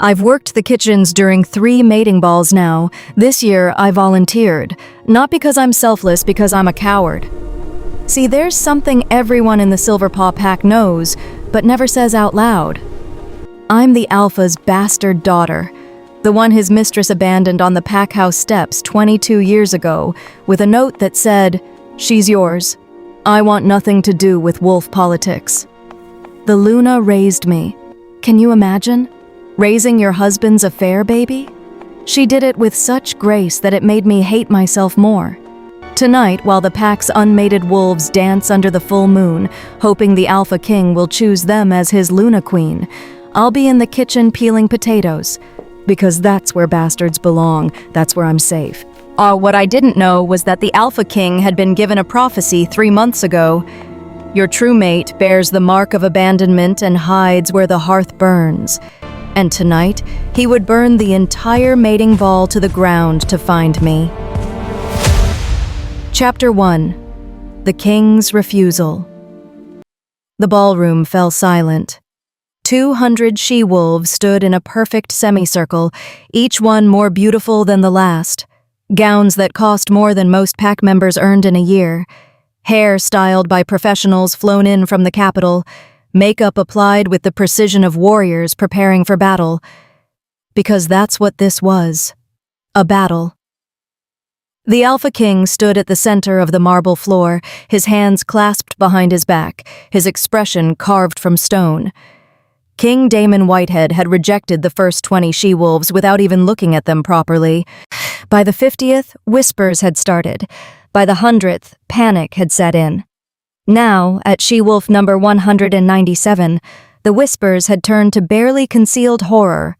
I've worked the kitchens during 3 mating balls now. This year, I volunteered. Not because I'm selfless, because I'm a coward. See, there's something everyone in the Silverpaw Pack knows, but never says out loud. I'm the Alpha's bastard daughter, the one his mistress abandoned on the pack house steps 22 years ago, with a note that said, "She's yours. I want nothing to do with wolf politics." The Luna raised me. Can you imagine? Raising your husband's affair baby? She did it with such grace that it made me hate myself more. Tonight, while the pack's unmated wolves dance under the full moon, hoping the Alpha King will choose them as his Luna Queen, I'll be in the kitchen peeling potatoes. Because that's where bastards belong, that's where I'm safe. What I didn't know was that the Alpha King had been given a prophecy 3 months ago. Your true mate bears the mark of abandonment and hides where the hearth burns. And tonight, he would burn the entire mating ball to the ground to find me. Chapter 1. The King's Refusal. The ballroom fell silent. 200 she-wolves stood in a perfect semicircle, each one more beautiful than the last. Gowns that cost more than most pack members earned in a year. Hair styled by professionals flown in from the capital. Makeup applied with the precision of warriors preparing for battle. Because that's what this was. A battle. The Alpha King stood at the center of the marble floor, his hands clasped behind his back, his expression carved from stone. King Damon Whitehead had rejected the first 20 she-wolves without even looking at them properly. By the 50th, whispers had started. By the 100th, panic had set in. Now, at she-wolf number 197, the whispers had turned to barely concealed horror.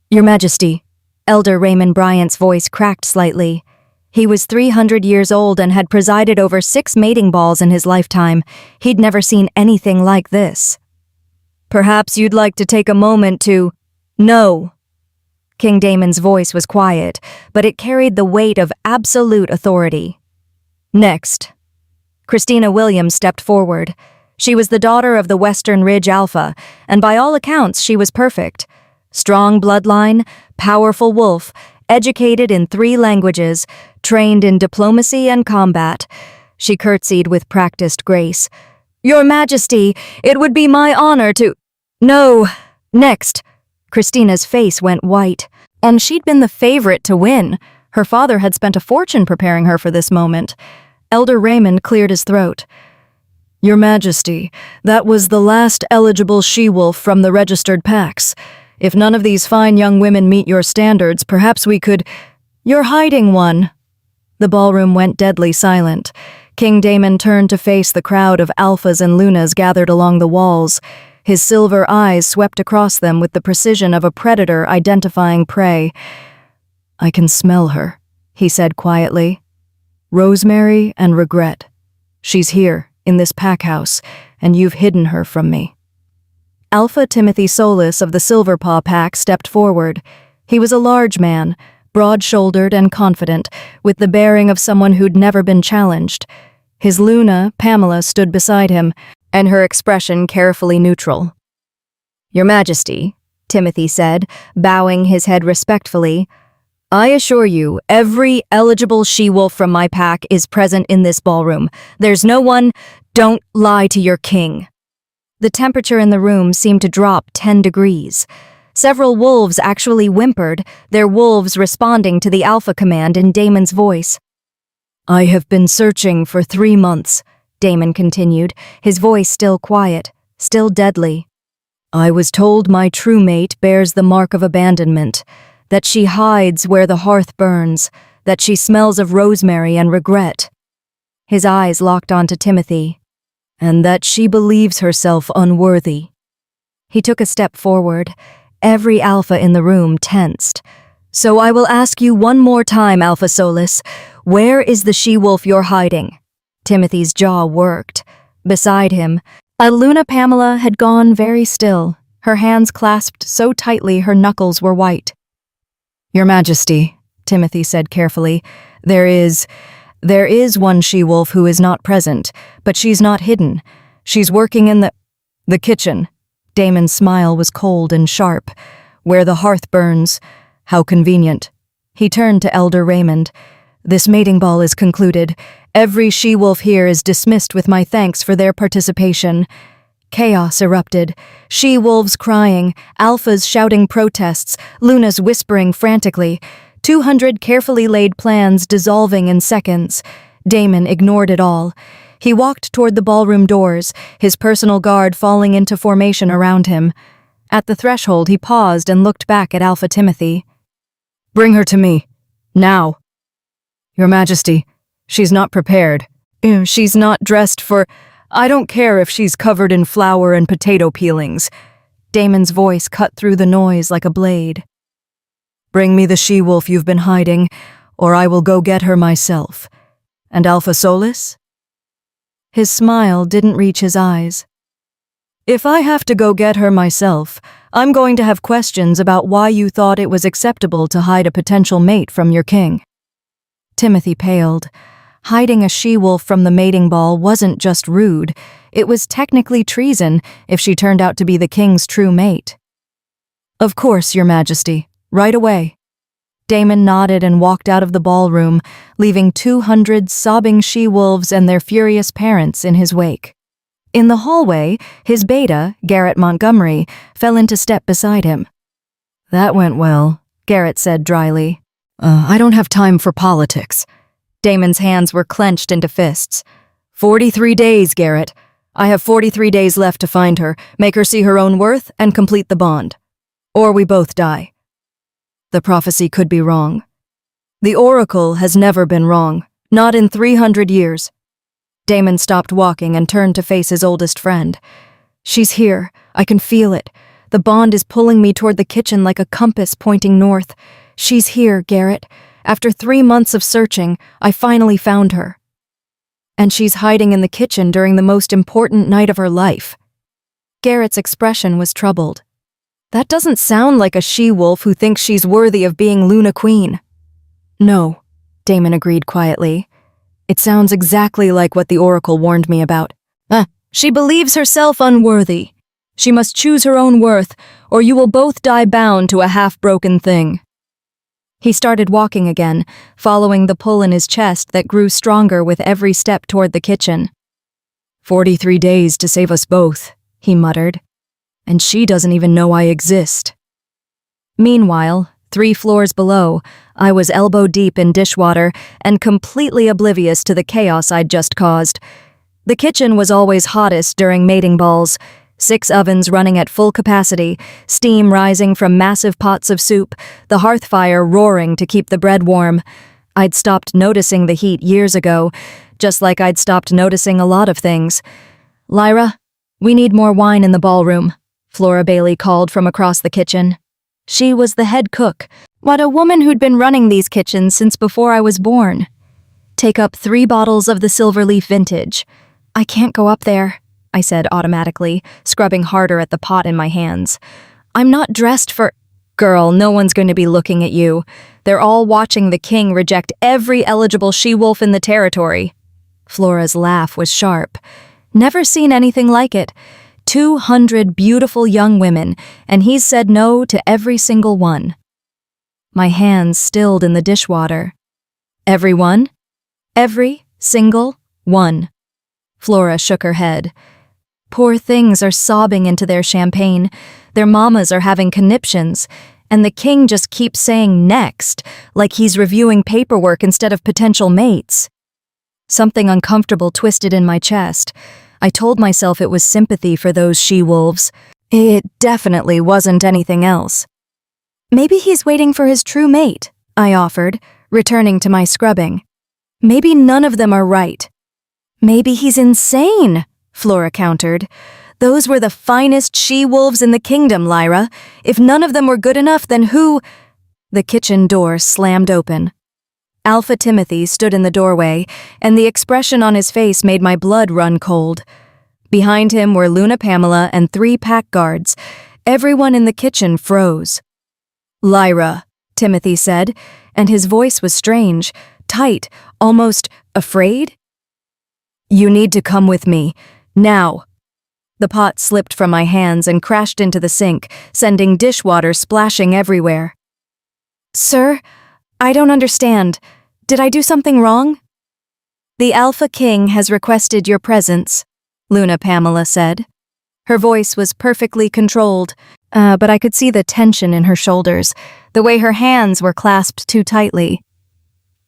"Your Majesty," Elder Raymond Bryant's voice cracked slightly. He was 300 years old and had presided over 6 mating balls in his lifetime. He'd never seen anything like this. "Perhaps you'd like to take a moment to—" "No." King Damon's voice was quiet, but it carried the weight of absolute authority. "Next." Christina Williams stepped forward. She was the daughter of the Western Ridge Alpha, and by all accounts she was perfect. Strong bloodline, powerful wolf, educated in 3 languages, trained in diplomacy and combat. She curtsied with practiced grace. "Your Majesty, it would be my honor to—" "No, next." Christina's face went white, and she'd been the favorite to win. Her father had spent a fortune preparing her for this moment. Elder Raymond cleared his throat. "Your Majesty, that was the last eligible she-wolf from the registered packs. If none of these fine young women meet your standards, perhaps we could—" "You're hiding one." The ballroom went deadly silent. King Damon turned to face the crowd of alphas and lunas gathered along the walls. His silver eyes swept across them with the precision of a predator identifying prey. "I can smell her," he said quietly. "Rosemary and regret. She's here, in this pack house, and you've hidden her from me." Alpha Timothy Solis of the Silverpaw Pack stepped forward. He was a large man, broad-shouldered and confident, with the bearing of someone who'd never been challenged. His Luna, Pamela, stood beside him, and her expression carefully neutral. "Your Majesty," Timothy said, bowing his head respectfully, "I assure you, every eligible she-wolf from my pack is present in this ballroom. There's no one— Don't lie to your king." The temperature in the room seemed to drop 10 degrees. Several wolves actually whimpered, their wolves responding to the Alpha command in Damon's voice. "I have been searching for 3 months," Damon continued, his voice still quiet, still deadly. "I was told my true mate bears the mark of abandonment, that she hides where the hearth burns, that she smells of rosemary and regret." His eyes locked onto Timothy. "And that she believes herself unworthy." He took a step forward. Every alpha in the room tensed. "So I will ask you one more time, Alpha Solis. Where is the she-wolf you're hiding?" Timothy's jaw worked. Beside him, Luna Pamela had gone very still, her hands clasped so tightly her knuckles were white. "Your Majesty," Timothy said carefully, There is one she-wolf who is not present, but she's not hidden. She's working in the kitchen." Damon's smile was cold and sharp. where the hearth burns. How convenient. He turned to Elder Raymond. This mating ball is concluded. Every she-wolf here is dismissed with my thanks for their participation. Chaos erupted. She-wolves crying, alphas shouting protests, lunas whispering frantically. 200 carefully laid plans dissolving in seconds. Damon ignored it all. He walked toward the ballroom doors, his personal guard falling into formation around him. At the threshold, he paused and looked back at Alpha Timothy. "Bring her to me. Now." "Your Majesty, she's not prepared. She's not dressed for... I don't care if she's covered in flour and potato peelings." Damon's voice cut through the noise like a blade. "Bring me the she-wolf you've been hiding, or I will go get her myself. And Alpha Solis?" His smile didn't reach his eyes. "If I have to go get her myself, I'm going to have questions about why you thought it was acceptable to hide a potential mate from your king." Timothy paled. Hiding a she-wolf from the mating ball wasn't just rude, it was technically treason if she turned out to be the king's true mate. "Of course, Your Majesty. Right away." Damon nodded and walked out of the ballroom, leaving 200 sobbing she-wolves and their furious parents in his wake. In the hallway, his beta, Garrett Montgomery, fell into step beside him. "That went well," Garrett said dryly. I don't have time for politics." Damon's hands were clenched into fists. 43 days, Garrett. I have 43 days left to find her, make her see her own worth, and complete the bond. Or we both die." The prophecy could be wrong. The oracle has never been wrong, not in 300 years. Damon stopped walking and turned to face his oldest friend. "She's here. I can feel it. The bond is pulling me toward the kitchen like a compass pointing north. She's here, Garrett. After 3 months of searching, I finally found her. And she's hiding in the kitchen during the most important night of her life." Garrett's expression was troubled. "That doesn't sound like a she-wolf who thinks she's worthy of being Luna Queen." "No," Damon agreed quietly. "It sounds exactly like what the oracle warned me about. She believes herself unworthy. She must choose her own worth, or you will both die bound to a half-broken thing." He started walking again, following the pull in his chest that grew stronger with every step toward the kitchen. 43 days to save us both," he muttered. "And she doesn't even know I exist." Meanwhile, 3 floors below, I was elbow-deep in dishwater and completely oblivious to the chaos I'd just caused. The kitchen was always hottest during mating balls. 6 ovens running at full capacity, steam rising from massive pots of soup, the hearth fire roaring to keep the bread warm. I'd stopped noticing the heat years ago, just like I'd stopped noticing a lot of things. "Lyra, we need more wine in the ballroom," Flora Bailey called from across the kitchen. She was the head cook, a woman who'd been running these kitchens since before I was born. "Take up 3 bottles of the Silverleaf vintage." "I can't go up there," I said automatically, scrubbing harder at the pot in my hands. "I'm not dressed for—" "Girl, no one's going to be looking at you. They're all watching the king reject every eligible she-wolf in the territory." Flora's laugh was sharp. "Never seen anything like it. 200 beautiful young women, and he's said no to every single one." My hands stilled in the dishwater. "Everyone? Every single one." Flora shook her head. "Poor things are sobbing into their champagne. Their mamas are having conniptions. And the king just keeps saying next, like he's reviewing paperwork instead of potential mates." Something uncomfortable twisted in my chest. I told myself it was sympathy for those she-wolves. It definitely wasn't anything else. "Maybe he's waiting for his true mate," I offered, returning to my scrubbing. "Maybe none of them are right." "Maybe he's insane," Flora countered. "Those were the finest she-wolves in the kingdom, Lyra. If none of them were good enough, then who—" The kitchen door slammed open. Alpha Timothy stood in the doorway, and the expression on his face made my blood run cold. Behind him were Luna Pamela and 3 pack guards. Everyone in the kitchen froze. "Lyra," Timothy said, and his voice was strange, tight, almost afraid. "You need to come with me. Now." The pot slipped from my hands and crashed into the sink, sending dishwater splashing everywhere. "Sir, I don't understand. Did I do something wrong?" "The Alpha King has requested your presence," Luna Pamela said. Her voice was perfectly controlled, but I could see the tension in her shoulders, the way her hands were clasped too tightly.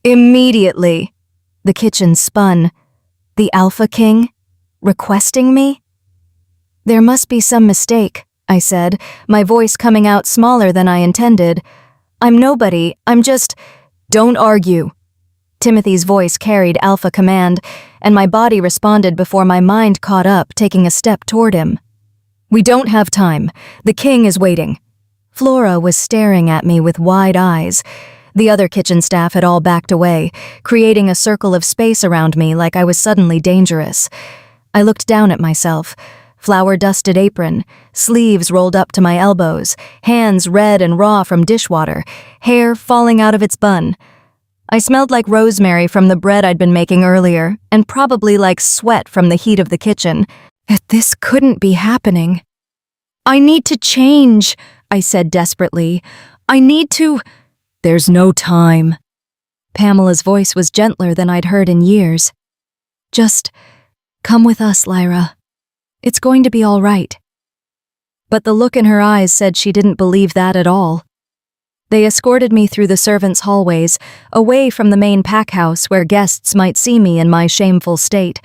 Immediately, the kitchen spun. The Alpha King? Requesting me? "There must be some mistake," I said, my voice coming out smaller than I intended. "I'm nobody, I'm just—" "Don't argue." Timothy's voice carried alpha command, and my body responded before my mind caught up, taking a step toward him. "We don't have time. The king is waiting." Flora was staring at me with wide eyes. The other kitchen staff had all backed away, creating a circle of space around me like I was suddenly dangerous. I looked down at myself. Flour-dusted apron, sleeves rolled up to my elbows, hands red and raw from dishwater, hair falling out of its bun. I smelled like rosemary from the bread I'd been making earlier, and probably like sweat from the heat of the kitchen. Yet this couldn't be happening. "I need to change," I said desperately. "I need to—" "There's no time." Pamela's voice was gentler than I'd heard in years. "Just come with us, Lyra. It's going to be all right." But the look in her eyes said she didn't believe that at all. They escorted me through the servants' hallways, away from the main pack house where guests might see me in my shameful state.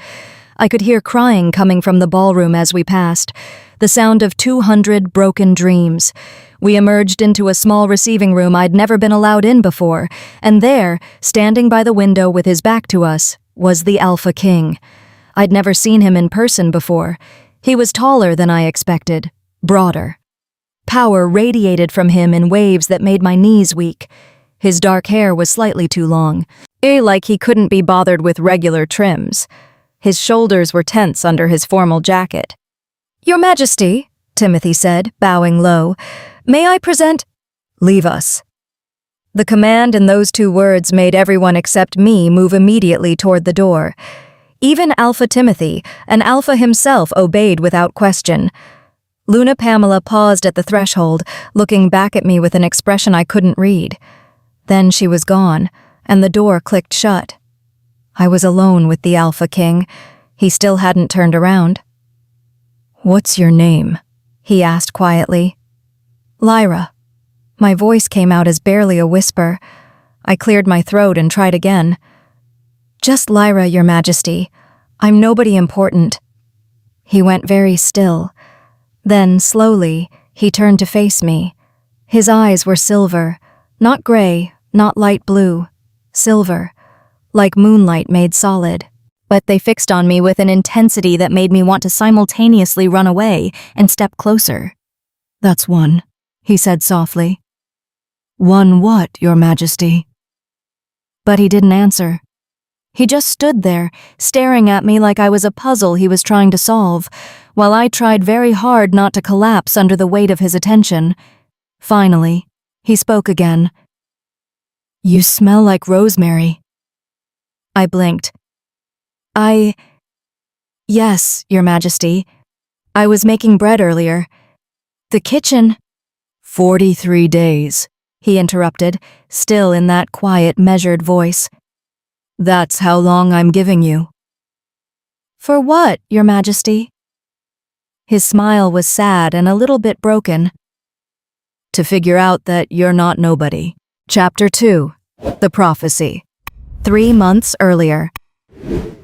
I could hear crying coming from the ballroom as we passed, the sound of 200 broken dreams. We emerged into a small receiving room I'd never been allowed in before, and there, standing by the window with his back to us, was the Alpha King. I'd never seen him in person before. He was taller than I expected, broader. Power radiated from him in waves that made my knees weak. His dark hair was slightly too long, like he couldn't be bothered with regular trims. His shoulders were tense under his formal jacket. "Your Majesty," Timothy said, bowing low, "may I present—" "Leave us." The command in those two words made everyone except me move immediately toward the door. Even Alpha Timothy, and Alpha himself, obeyed without question. Luna Pamela paused at the threshold, looking back at me with an expression I couldn't read. Then she was gone, and the door clicked shut. I was alone with the Alpha King. He still hadn't turned around. "What's your name?" he asked quietly. "Lyra." My voice came out as barely a whisper. I cleared my throat and tried again. "Just Lyra, Your Majesty. I'm nobody important." He went very still. Then, slowly, he turned to face me. His eyes were silver, not gray, not light blue, silver, like moonlight made solid. But they fixed on me with an intensity that made me want to simultaneously run away and step closer. "That's one," he said softly. "One what, Your Majesty?" But he didn't answer. He just stood there, staring at me like I was a puzzle he was trying to solve, while I tried very hard not to collapse under the weight of his attention. Finally, he spoke again. "You smell like rosemary." I blinked. Yes, Your Majesty. I was making bread earlier. The kitchen—" 43 days, he interrupted, still in that quiet, measured voice. "That's how long I'm giving you." "For what, Your Majesty?" His smile was sad and a little bit broken. "To figure out that you're not nobody." Chapter 2. The Prophecy. 3 months earlier.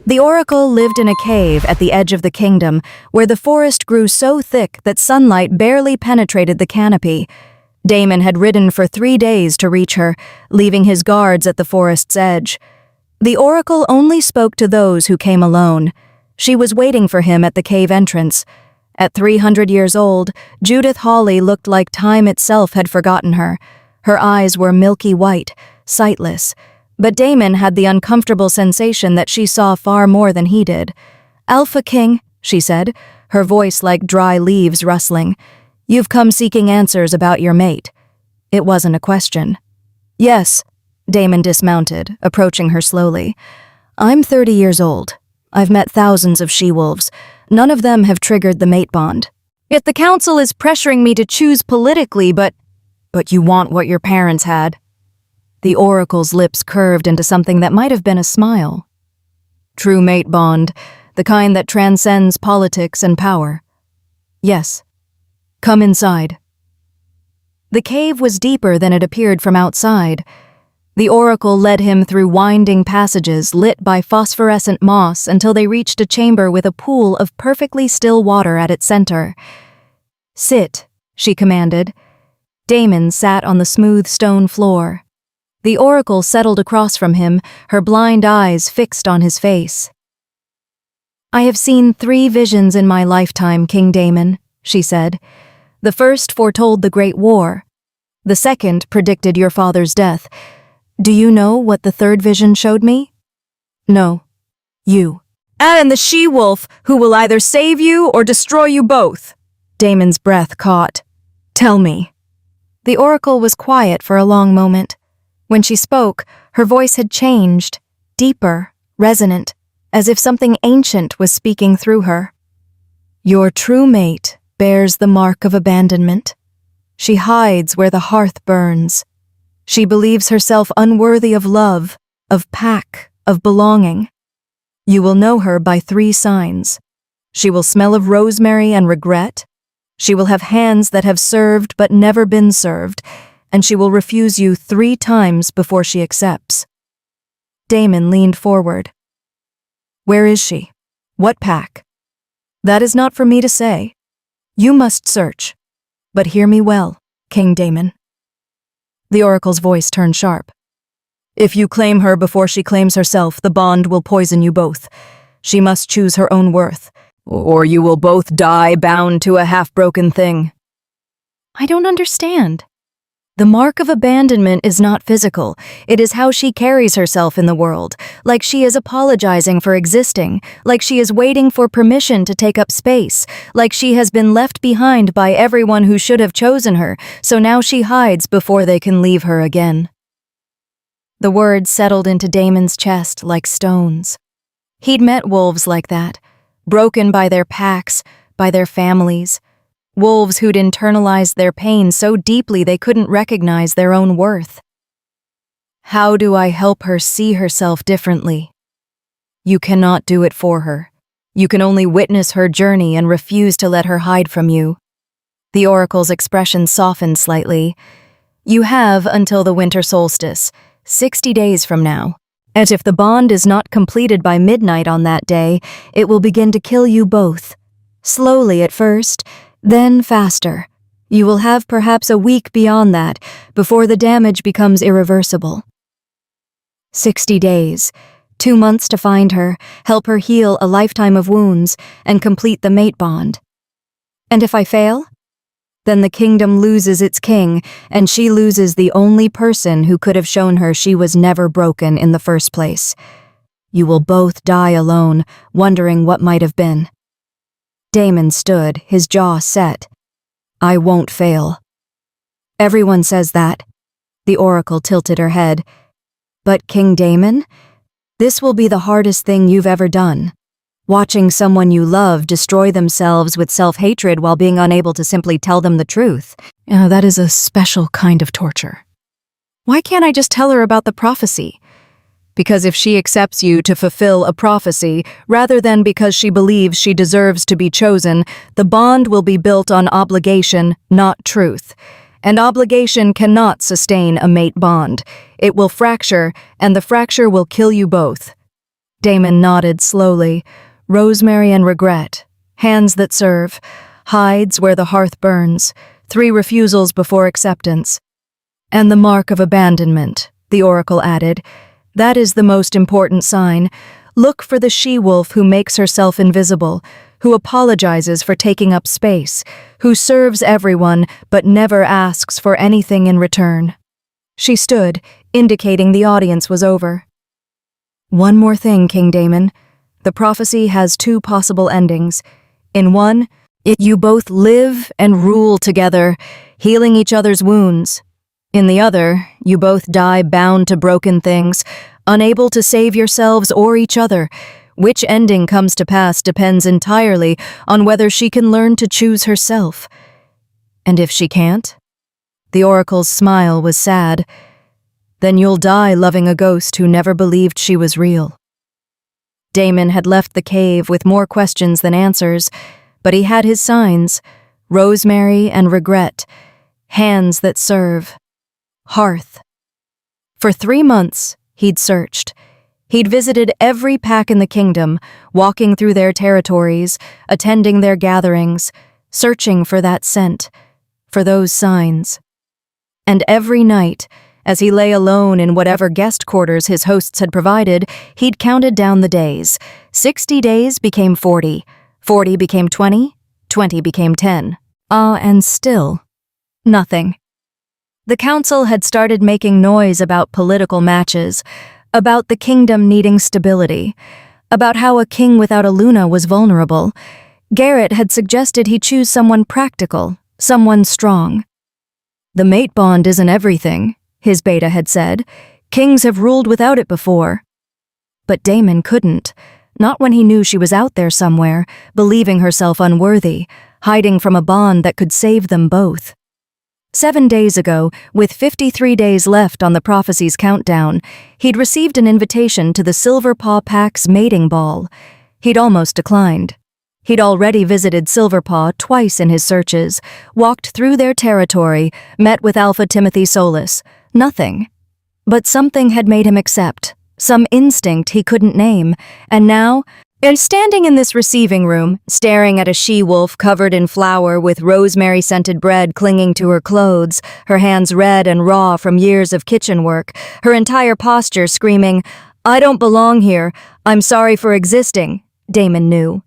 The oracle lived in a cave at the edge of the kingdom, where the forest grew so thick that sunlight barely penetrated the canopy. Damon had ridden for 3 days to reach her, leaving his guards at the forest's edge. The oracle only spoke to those who came alone. She was waiting for him at the cave entrance. At 300 years old, Judith Hawley looked like time itself had forgotten her. Her eyes were milky white, sightless. But Damon had the uncomfortable sensation that she saw far more than he did. "Alpha King," she said, her voice like dry leaves rustling. "You've come seeking answers about your mate." It wasn't a question. "Yes." Damon dismounted, approaching her slowly. "I'm 30 years old. I've met thousands of she-wolves. None of them have triggered the mate bond. Yet the council is pressuring me to choose politically, but you want what your parents had. The oracle's lips curved into something that might have been a smile. True mate bond, the kind that transcends politics and power. Yes. Come inside. The cave was deeper than it appeared from outside. The oracle led him through winding passages lit by phosphorescent moss until they reached a chamber with a pool of perfectly still water at its center. Sit, she commanded. Damon sat on the smooth stone floor. The oracle settled across from him, her blind eyes fixed on his face. I have seen 3 visions in my lifetime, King Damon, she said. The first foretold the Great War. The second predicted your father's death. Do you know what the third vision showed me? No. You. And the she-wolf who will either save you or destroy you both. Damon's breath caught. Tell me. The oracle was quiet for a long moment. When she spoke, her voice had changed, deeper, resonant, as if something ancient was speaking through her. Your true mate bears the mark of abandonment. She hides where the hearth burns. She believes herself unworthy of love, of pack, of belonging. You will know her by 3 signs. She will smell of rosemary and regret. She will have hands that have served but never been served, and she will refuse you 3 times before she accepts. Damon leaned forward. Where is she? What pack? That is not for me to say. You must search. But hear me well, King Damon. The oracle's voice turned sharp. If you claim her before she claims herself, the bond will poison you both. She must choose her own worth, or you will both die bound to a half-broken thing. I don't understand. The mark of abandonment is not physical. It is how she carries herself in the world, like she is apologizing for existing, like she is waiting for permission to take up space, like she has been left behind by everyone who should have chosen her, so now she hides before they can leave her again. The words settled into Damon's chest like stones. He'd met wolves like that, broken by their packs, by their families. Wolves who'd internalized their pain so deeply they couldn't recognize their own worth. How do I help her see herself differently? You cannot do it for her. You can only witness her journey and refuse to let her hide from you. The oracle's expression softened slightly. You have until the winter solstice, 60 days from now. And if the bond is not completed by midnight on that day, it will begin to kill you both. Slowly at first, then faster. You will have perhaps a week beyond that, before the damage becomes irreversible. 60 days, 2 months to find her, help her heal a lifetime of wounds, and complete the mate bond. And if I fail? Then the kingdom loses its king, and she loses the only person who could have shown her she was never broken in the first place. You will both die alone, wondering what might have been. Damon stood, his jaw set. I won't fail. Everyone says that. The oracle tilted her head. But King Damon, this will be the hardest thing you've ever done. Watching someone you love destroy themselves with self-hatred while being unable to simply tell them the truth. That is a special kind of torture. Why can't I just tell her about the prophecy? Because if she accepts you to fulfill a prophecy, rather than because she believes she deserves to be chosen, the bond will be built on obligation, not truth. And obligation cannot sustain a mate bond. It will fracture, and the fracture will kill you both. Damon nodded slowly. Rosemary and regret. Hands that serve. Hides where the hearth burns. 3 refusals before acceptance. And the mark of abandonment, the oracle added. That is the most important sign. Look for the she-wolf who makes herself invisible, who apologizes for taking up space, who serves everyone but never asks for anything in return. She stood, indicating the audience was over. One more thing, King Damon. The prophecy has 2 possible endings. In one, you both live and rule together, healing each other's wounds. In the other, you both die bound to broken things, unable to save yourselves or each other, Which ending comes to pass depends entirely on whether she can learn to choose herself. And if she can't? The oracle's smile was sad. Then you'll die loving a ghost who never believed she was real. Damon had left the cave with more questions than answers, but he had his signs: rosemary and regret, hands that serve, hearth. For 3 months, he'd searched. He'd visited every pack in the kingdom, walking through their territories, attending their gatherings, searching for that scent, for those signs. And every night, as he lay alone in whatever guest quarters his hosts had provided, he'd counted down the days. 60 days became 40, 40 became 20, 20 became 10. And still, nothing. The council had started making noise about political matches, about the kingdom needing stability, about how a king without a Luna was vulnerable. Garrett had suggested he choose someone practical, someone strong. The mate bond isn't everything, his beta had said. Kings have ruled without it before. But Damon couldn't, not when he knew she was out there somewhere, believing herself unworthy, hiding from a bond that could save them both. 7 days ago, with 53 days left on the prophecy's countdown, he'd received an invitation to the Silver Paw Pack's mating ball. He'd almost declined. He'd already visited Silverpaw twice in his searches, walked through their territory, met with Alpha Timothy Solus. Nothing. But something had made him accept, some instinct he couldn't name, and now, standing in this receiving room, staring at a she-wolf covered in flour with rosemary-scented bread clinging to her clothes, her hands red and raw from years of kitchen work, her entire posture screaming, "I don't belong here, I'm sorry for existing," Damon knew.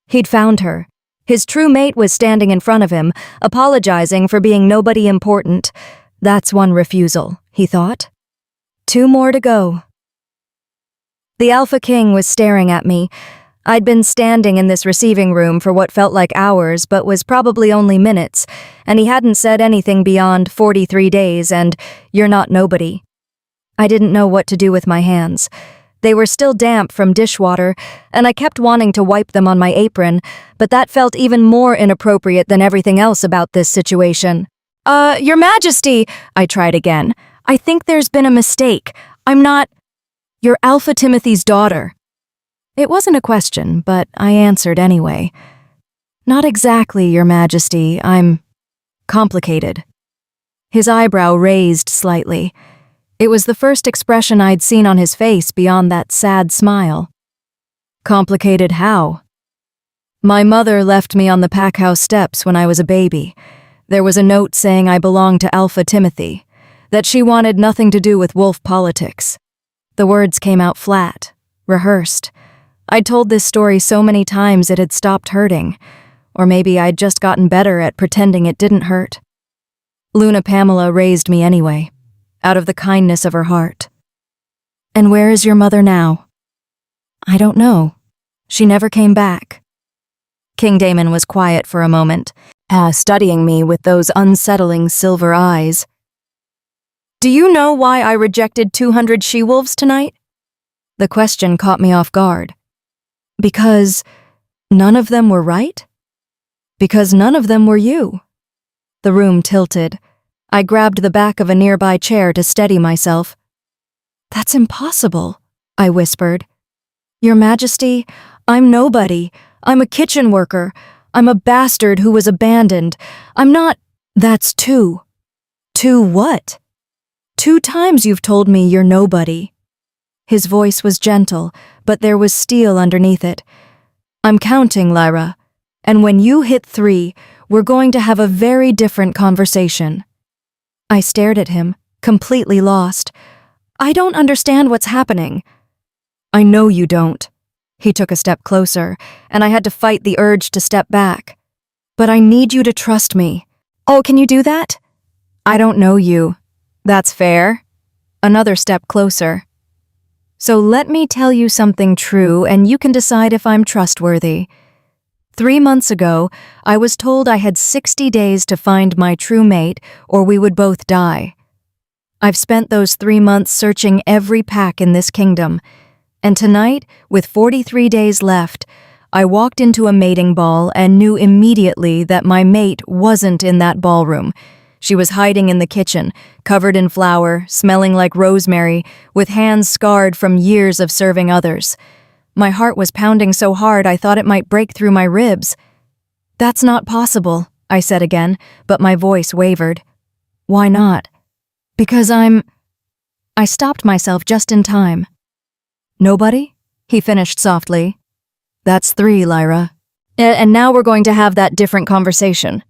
He'd found her. His true mate was standing in front of him, apologizing for being nobody important. That's one refusal, he thought. 2 more to go. The Alpha King was staring at me. I'd been standing in this receiving room for what felt like hours but was probably only minutes, and he hadn't said anything beyond 43 days and, "You're not nobody." I didn't know what to do with my hands. They were still damp from dishwater, and I kept wanting to wipe them on my apron, but that felt even more inappropriate than everything else about this situation. Your Majesty," I tried again. "I think there's been a mistake. I'm not... You're Alpha Timothy's daughter." It wasn't a question, but I answered anyway. "Not exactly, Your Majesty. I'm... complicated." His eyebrow raised slightly. It was the first expression I'd seen on his face beyond that sad smile. "Complicated how?" "My mother left me on the packhouse steps when I was a baby. There was a note saying I belonged to Alpha Timothy, that she wanted nothing to do with wolf politics." The words came out flat, rehearsed. I'd told this story so many times it had stopped hurting, or maybe I'd just gotten better at pretending it didn't hurt. Luna Pamela raised me anyway, out of the kindness of her heart. "And where is your mother now?" "I don't know. She never came back." King Damon was quiet for a moment, studying me with those unsettling silver eyes. "Do you know why I rejected 200 she-wolves tonight?" The question caught me off guard. "Because none of them were right? Because none of them were you." The room tilted. I grabbed the back of a nearby chair to steady myself. "That's impossible," I whispered. "Your Majesty, I'm nobody. I'm a kitchen worker. I'm a bastard who was abandoned. I'm not..." "That's 2. 2 what?" "2 times you've told me you're nobody." His voice was gentle, but there was steel underneath it. "I'm counting, Lyra, and when you hit 3, we're going to have a very different conversation." I stared at him, completely lost. "I don't understand what's happening." "I know you don't." He took a step closer, and I had to fight the urge to step back. "But I need you to trust me." "Oh, can you do that?" "I don't know you." "That's fair." Another step closer. "So let me tell you something true, and you can decide if I'm trustworthy. 3 months ago, I was told I had 60 days to find my true mate, or we would both die. I've spent those 3 months searching every pack in this kingdom, And tonight, with 43 days left, I walked into a mating ball and knew immediately that my mate wasn't in that ballroom. She was hiding in the kitchen, covered in flour, smelling like rosemary, with hands scarred from years of serving others. My heart was pounding so hard I thought it might break through my ribs. "That's not possible," I said again, but my voice wavered. "Why not?" "Because I stopped myself just in time. "Nobody?" he finished softly. "That's 3, Lyra. And now we're going to have that different conversation."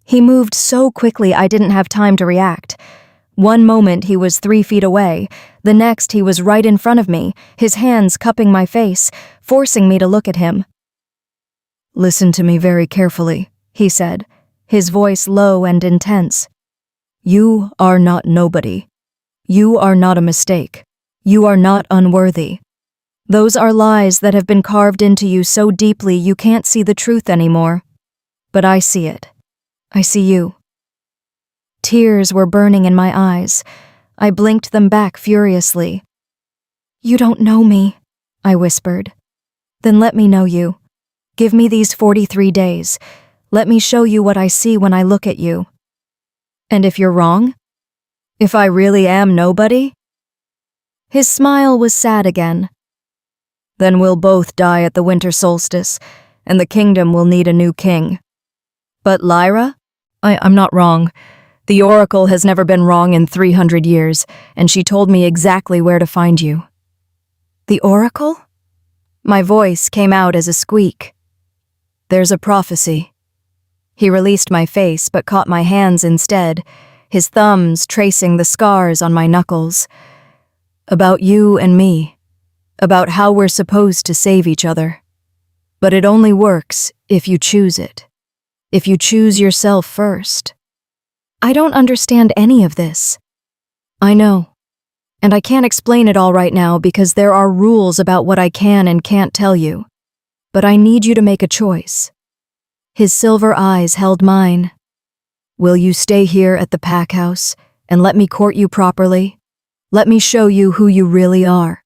He moved so quickly I didn't have time to react. One moment he was 3 feet away, the next he was right in front of me, his hands cupping my face, forcing me to look at him. "Listen to me very carefully," he said, his voice low and intense. "You are not nobody. You are not a mistake. You are not unworthy. Those are lies that have been carved into you so deeply you can't see the truth anymore. But I see it. I see you." Tears were burning in my eyes. I blinked them back furiously. "You don't know me," I whispered. "Then let me know you. Give me these 43 days. Let me show you what I see when I look at you. And if you're wrong? If I really am nobody?" His smile was sad again. "Then we'll both die at the winter solstice, and the kingdom will need a new king. But Lyra? I'm not wrong. The Oracle has never been wrong in 300 years, and she told me exactly where to find you." "The Oracle?" My voice came out as a squeak. "There's a prophecy." He released my face but caught my hands instead, his thumbs tracing the scars on my knuckles. "About you and me. About how we're supposed to save each other. But it only works if you choose it. If you choose yourself first." "I don't understand any of this." "I know. And I can't explain it all right now because there are rules about what I can and can't tell you. But I need you to make a choice." His silver eyes held mine. "Will you stay here at the pack house and let me court you properly? Let me show you who you really are."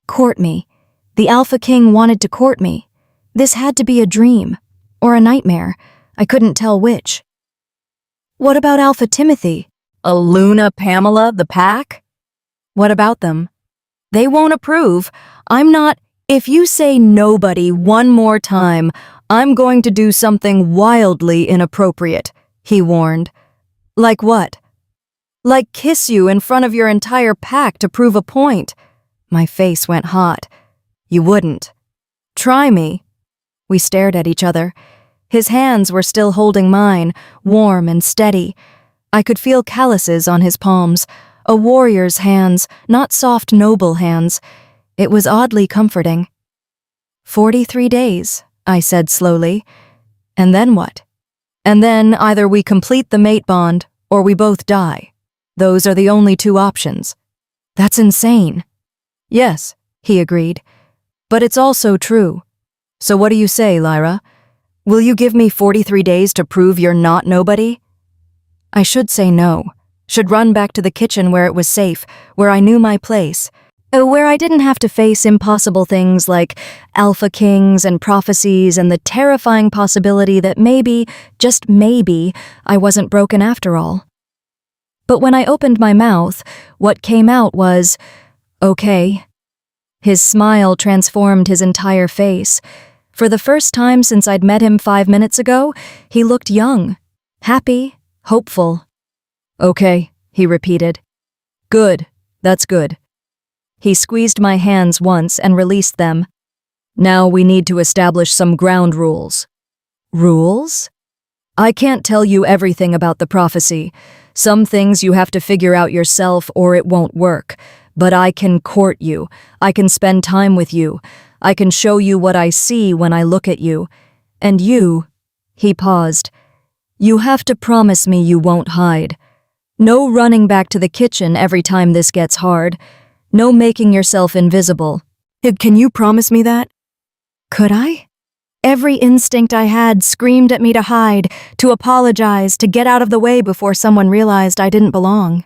Court me. The Alpha King wanted to court me. This had to be a dream. Or a nightmare. I couldn't tell which. "What about Alpha Timothy? A Luna Pamela, the pack? What about them? They won't approve. I'm not. If you say nobody one more time, I'm going to do something wildly inappropriate," he warned. "Like what?" "Like kiss you in front of your entire pack to prove a point." My face went hot. "You wouldn't." "Try me." We stared at each other. His hands were still holding mine, warm and steady. I could feel calluses on his palms, a warrior's hands, not soft, noble hands. It was oddly comforting. 43 days, I said slowly. "And then what?" "And then either we complete the mate bond, or we both die. Those are the only 2 options." "That's insane." "Yes," he agreed. "But it's also true. So what do you say, Lyra? Will you give me 43 days to prove you're not nobody?" I should say no. Should run back to the kitchen where it was safe, where I knew my place. Where I didn't have to face impossible things like Alpha Kings and prophecies and the terrifying possibility that maybe, just maybe, I wasn't broken after all. But when I opened my mouth, what came out was, "Okay." His smile transformed his entire face. For the first time since I'd met him 5 minutes ago, he looked young, happy, hopeful. "Okay," he repeated. "Good, that's good." He squeezed my hands once and released them. "Now we need to establish some ground rules." "Rules?" "I can't tell you everything about the prophecy. Some things you have to figure out yourself or it won't work. But I can court you. I can spend time with you. I can show you what I see when I look at you. And you," he paused, "you have to promise me you won't hide. No running back to the kitchen every time this gets hard. No making yourself invisible. Can you promise me that?" Could I? Every instinct I had screamed at me to hide, to apologize, to get out of the way before someone realized I didn't belong.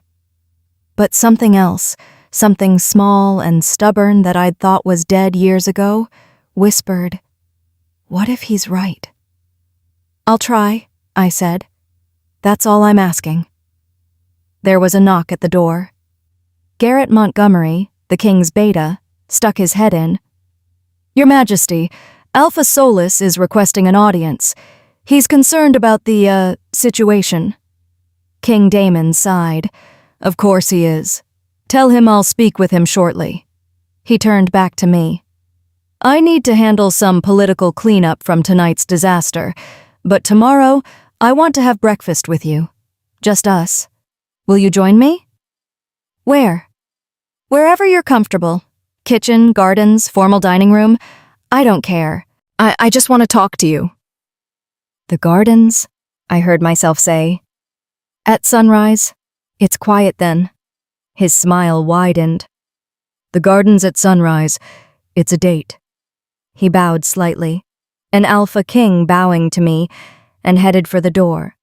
But something else, something small and stubborn that I'd thought was dead years ago, whispered, "What if he's right?" "I'll try," I said. "That's all I'm asking." There was a knock at the door. Garrett Montgomery, the king's beta, stuck his head in. "Your Majesty, Alpha Solus is requesting an audience. He's concerned about the, situation." King Damon sighed. "Of course he is. Tell him I'll speak with him shortly." He turned back to me. "I need to handle some political cleanup from tonight's disaster, but tomorrow I want to have breakfast with you. Just us. Will you join me?" "Where?" "Wherever you're comfortable. Kitchen, gardens, formal dining room. I don't care. I just want to talk to you." "The gardens," I heard myself say. "At sunrise. It's quiet then." His smile widened. "The gardens at sunrise. It's a date." He bowed slightly, an alpha king bowing to me, and headed for the door.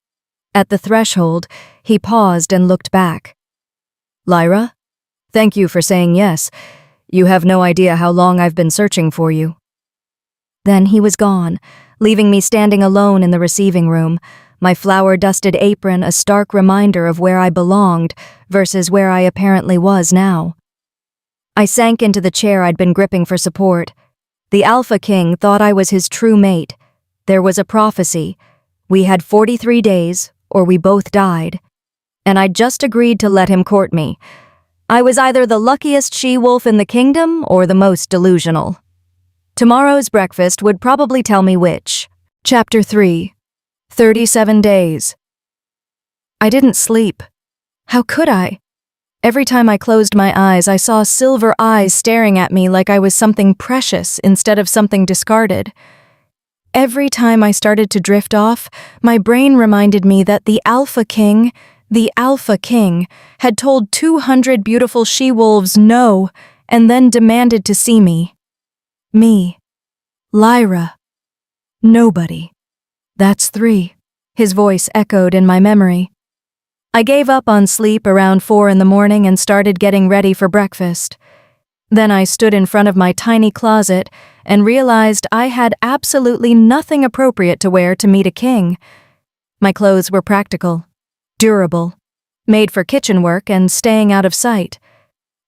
At the threshold, he paused and looked back. "Lyra, thank you for saying yes. You have no idea how long I've been searching for you." Then he was gone, leaving me standing alone in the receiving room, my flower-dusted apron a stark reminder of where I belonged versus where I apparently was now. I sank into the chair I'd been gripping for support. The Alpha King thought I was his true mate. There was a prophecy. We had 43 days, or we both died. And I'd just agreed to let him court me. I was either the luckiest she-wolf in the kingdom or the most delusional. Tomorrow's breakfast would probably tell me which. Chapter 3. 37 Days. I didn't sleep. How could I? Every time I closed my eyes, I saw silver eyes staring at me like I was something precious instead of something discarded. Every time I started to drift off, my brain reminded me that the Alpha King, had told 200 beautiful she-wolves no, and then demanded to see me. Me. Lyra. Nobody. That's 3. His voice echoed in my memory. I gave up on sleep around 4 in the morning and started getting ready for breakfast. Then I stood in front of my tiny closet and realized I had absolutely nothing appropriate to wear to meet a king. My clothes were practical, durable, made for kitchen work and staying out of sight.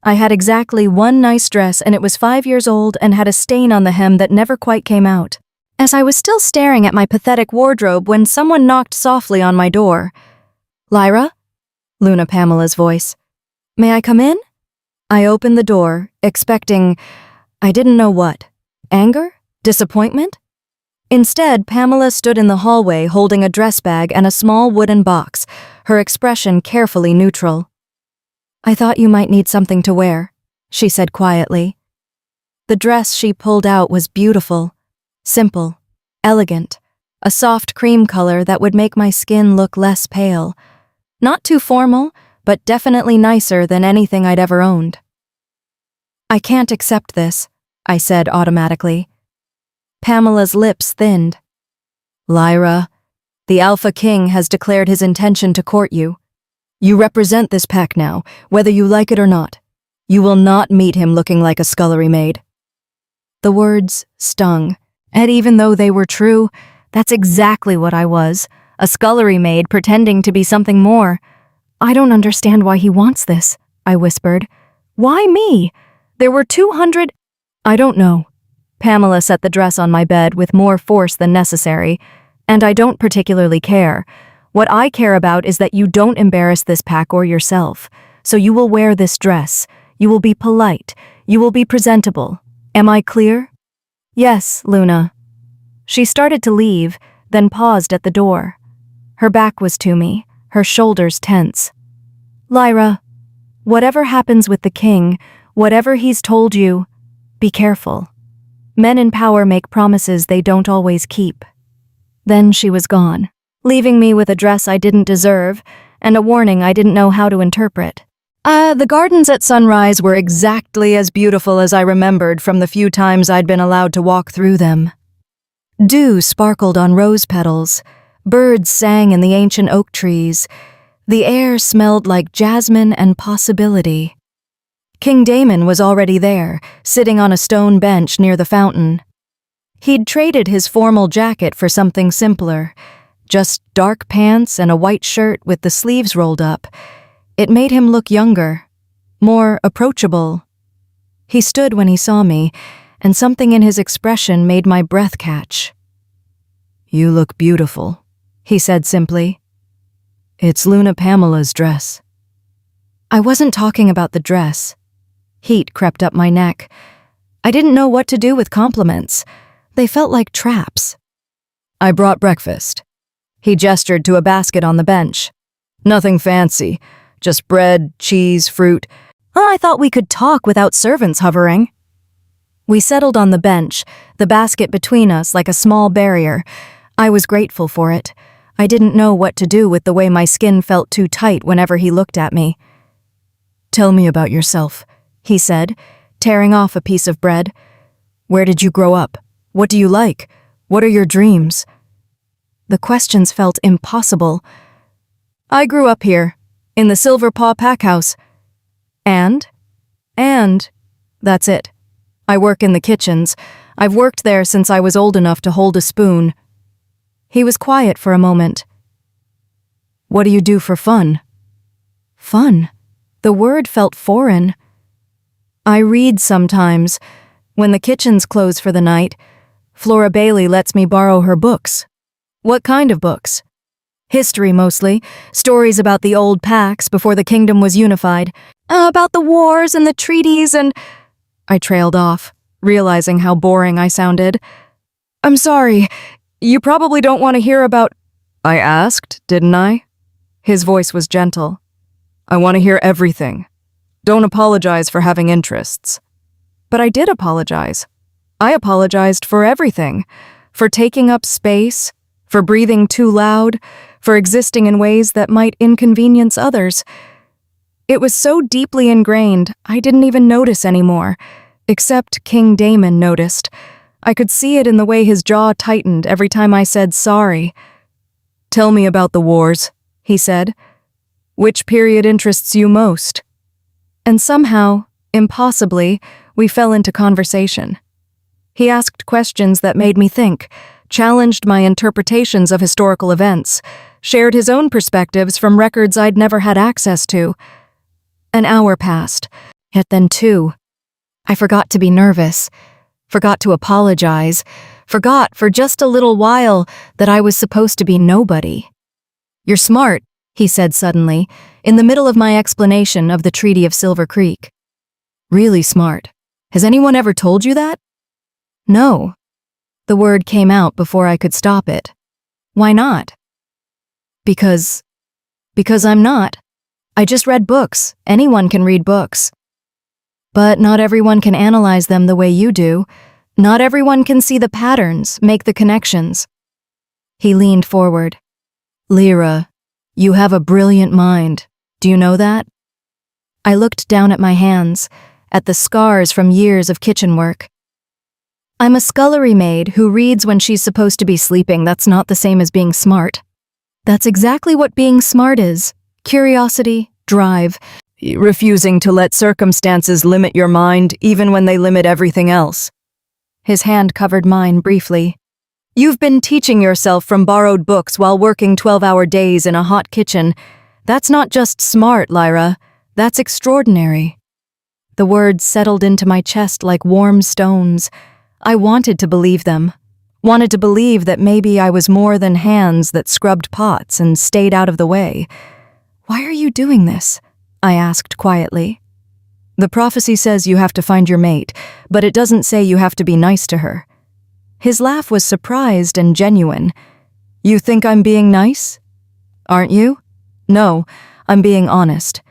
I had exactly one nice dress, and it was 5 years old and had a stain on the hem that never quite came out. As I was still staring at my pathetic wardrobe when someone knocked softly on my door. "Lyra?" Luna Pamela's voice. "May I come in?" I opened the door, expecting, I didn't know what. Anger? Disappointment? Instead, Pamela stood in the hallway holding a dress bag and a small wooden box, her expression carefully neutral. "I thought you might need something to wear," she said quietly. The dress she pulled out was beautiful, simple, elegant, a soft cream color that would make my skin look less pale. Not too formal, but definitely nicer than anything I'd ever owned. "I can't accept this," I said automatically. Pamela's lips thinned. "Lyra, the Alpha King has declared his intention to court you. You represent this pack now, whether you like it or not. You will not meet him looking like a scullery maid." The words stung, and even though they were true, that's exactly what I was, a scullery maid pretending to be something more. "I don't understand why he wants this," I whispered. "Why me? There were 200— "I don't know." Pamela set the dress on my bed with more force than necessary, and I don't particularly care. What I care about is that you don't embarrass this pack or yourself. So you will wear this dress. You will be polite. You will be presentable. Am I clear? "Yes, Luna." She started to leave, then paused at the door. Her back was to me, her shoulders tense. "Lyra, whatever happens with the king, whatever he's told you, be careful. Men in power make promises they don't always keep." Then she was gone, leaving me with a dress I didn't deserve and a warning I didn't know how to interpret. The gardens at sunrise were exactly as beautiful as I remembered from the few times I'd been allowed to walk through them. Dew sparkled on rose petals, birds sang in the ancient oak trees, the air smelled like jasmine and possibility. King Damon was already there, sitting on a stone bench near the fountain. He'd traded his formal jacket for something simpler, just dark pants and a white shirt with the sleeves rolled up. It made him look younger, more approachable. He stood when he saw me, and something in his expression made my breath catch. "You look beautiful," he said simply. "It's Luna Pamela's dress." I wasn't talking about the dress. Heat crept up my neck. I didn't know what to do with compliments. They felt like traps. "I brought breakfast." He gestured to a basket on the bench. "Nothing fancy, just bread, cheese, fruit." "Oh, I thought we could talk without servants hovering." We settled on the bench, the basket between us like a small barrier. I was grateful for it. I didn't know what to do with the way my skin felt too tight whenever he looked at me. "Tell me about yourself," he said, tearing off a piece of bread. "Where did you grow up? What do you like? What are your dreams?" The questions felt impossible. "I grew up here, in the Silver Paw Pack House. And? That's it. I work in the kitchens. I've worked there since I was old enough to hold a spoon." He was quiet for a moment. "What do you do for fun?" Fun? The word felt foreign. "I read sometimes. When the kitchens close for the night, Flora Bailey lets me borrow her books." "What kind of books?" "History mostly. Stories about the old packs before the kingdom was unified. About the wars and the treaties and—" I trailed off, realizing how boring I sounded. "I'm sorry. You probably don't want to hear about—" "I asked, didn't I?" His voice was gentle. "I want to hear everything. Don't apologize for having interests." But I did apologize. I apologized for everything. For taking up space, for breathing too loud, for existing in ways that might inconvenience others. It was so deeply ingrained, I didn't even notice anymore. Except King Damon noticed. I could see it in the way his jaw tightened every time I said sorry. "Tell me about the wars," he said. "Which period interests you most?" And somehow, impossibly, we fell into conversation. He asked questions that made me think, challenged my interpretations of historical events, shared his own perspectives from records I'd never had access to. An hour passed, yet then 2. I forgot to be nervous, forgot to apologize, forgot for just a little while that I was supposed to be nobody. "You're smart," he said suddenly, in the middle of my explanation of the Treaty of Silver Creek. "Really smart. Has anyone ever told you that?" "No." The word came out before I could stop it. "Why not?" Because I'm not. I just read books. Anyone can read books. But not everyone can analyze them the way you do. Not everyone can see the patterns, make the connections." He leaned forward. "Lyra, you have a brilliant mind. Do you know that?" I looked down at my hands, at the scars from years of kitchen work. "I'm a scullery maid who reads when she's supposed to be sleeping. That's not the same as being smart." "That's exactly what being smart is. Curiosity, drive, refusing to let circumstances limit your mind even when they limit everything else." His hand covered mine briefly. "You've been teaching yourself from borrowed books while working 12-hour days in a hot kitchen. That's not just smart, Lyra. That's extraordinary." The words settled into my chest like warm stones. I wanted to believe them. Wanted to believe that maybe I was more than hands that scrubbed pots and stayed out of the way. "Why are you doing this?" I asked quietly. "The prophecy says you have to find your mate, but it doesn't say you have to be nice to her." His laugh was surprised and genuine. "You think I'm being nice? Aren't you?" "No, I'm being honest."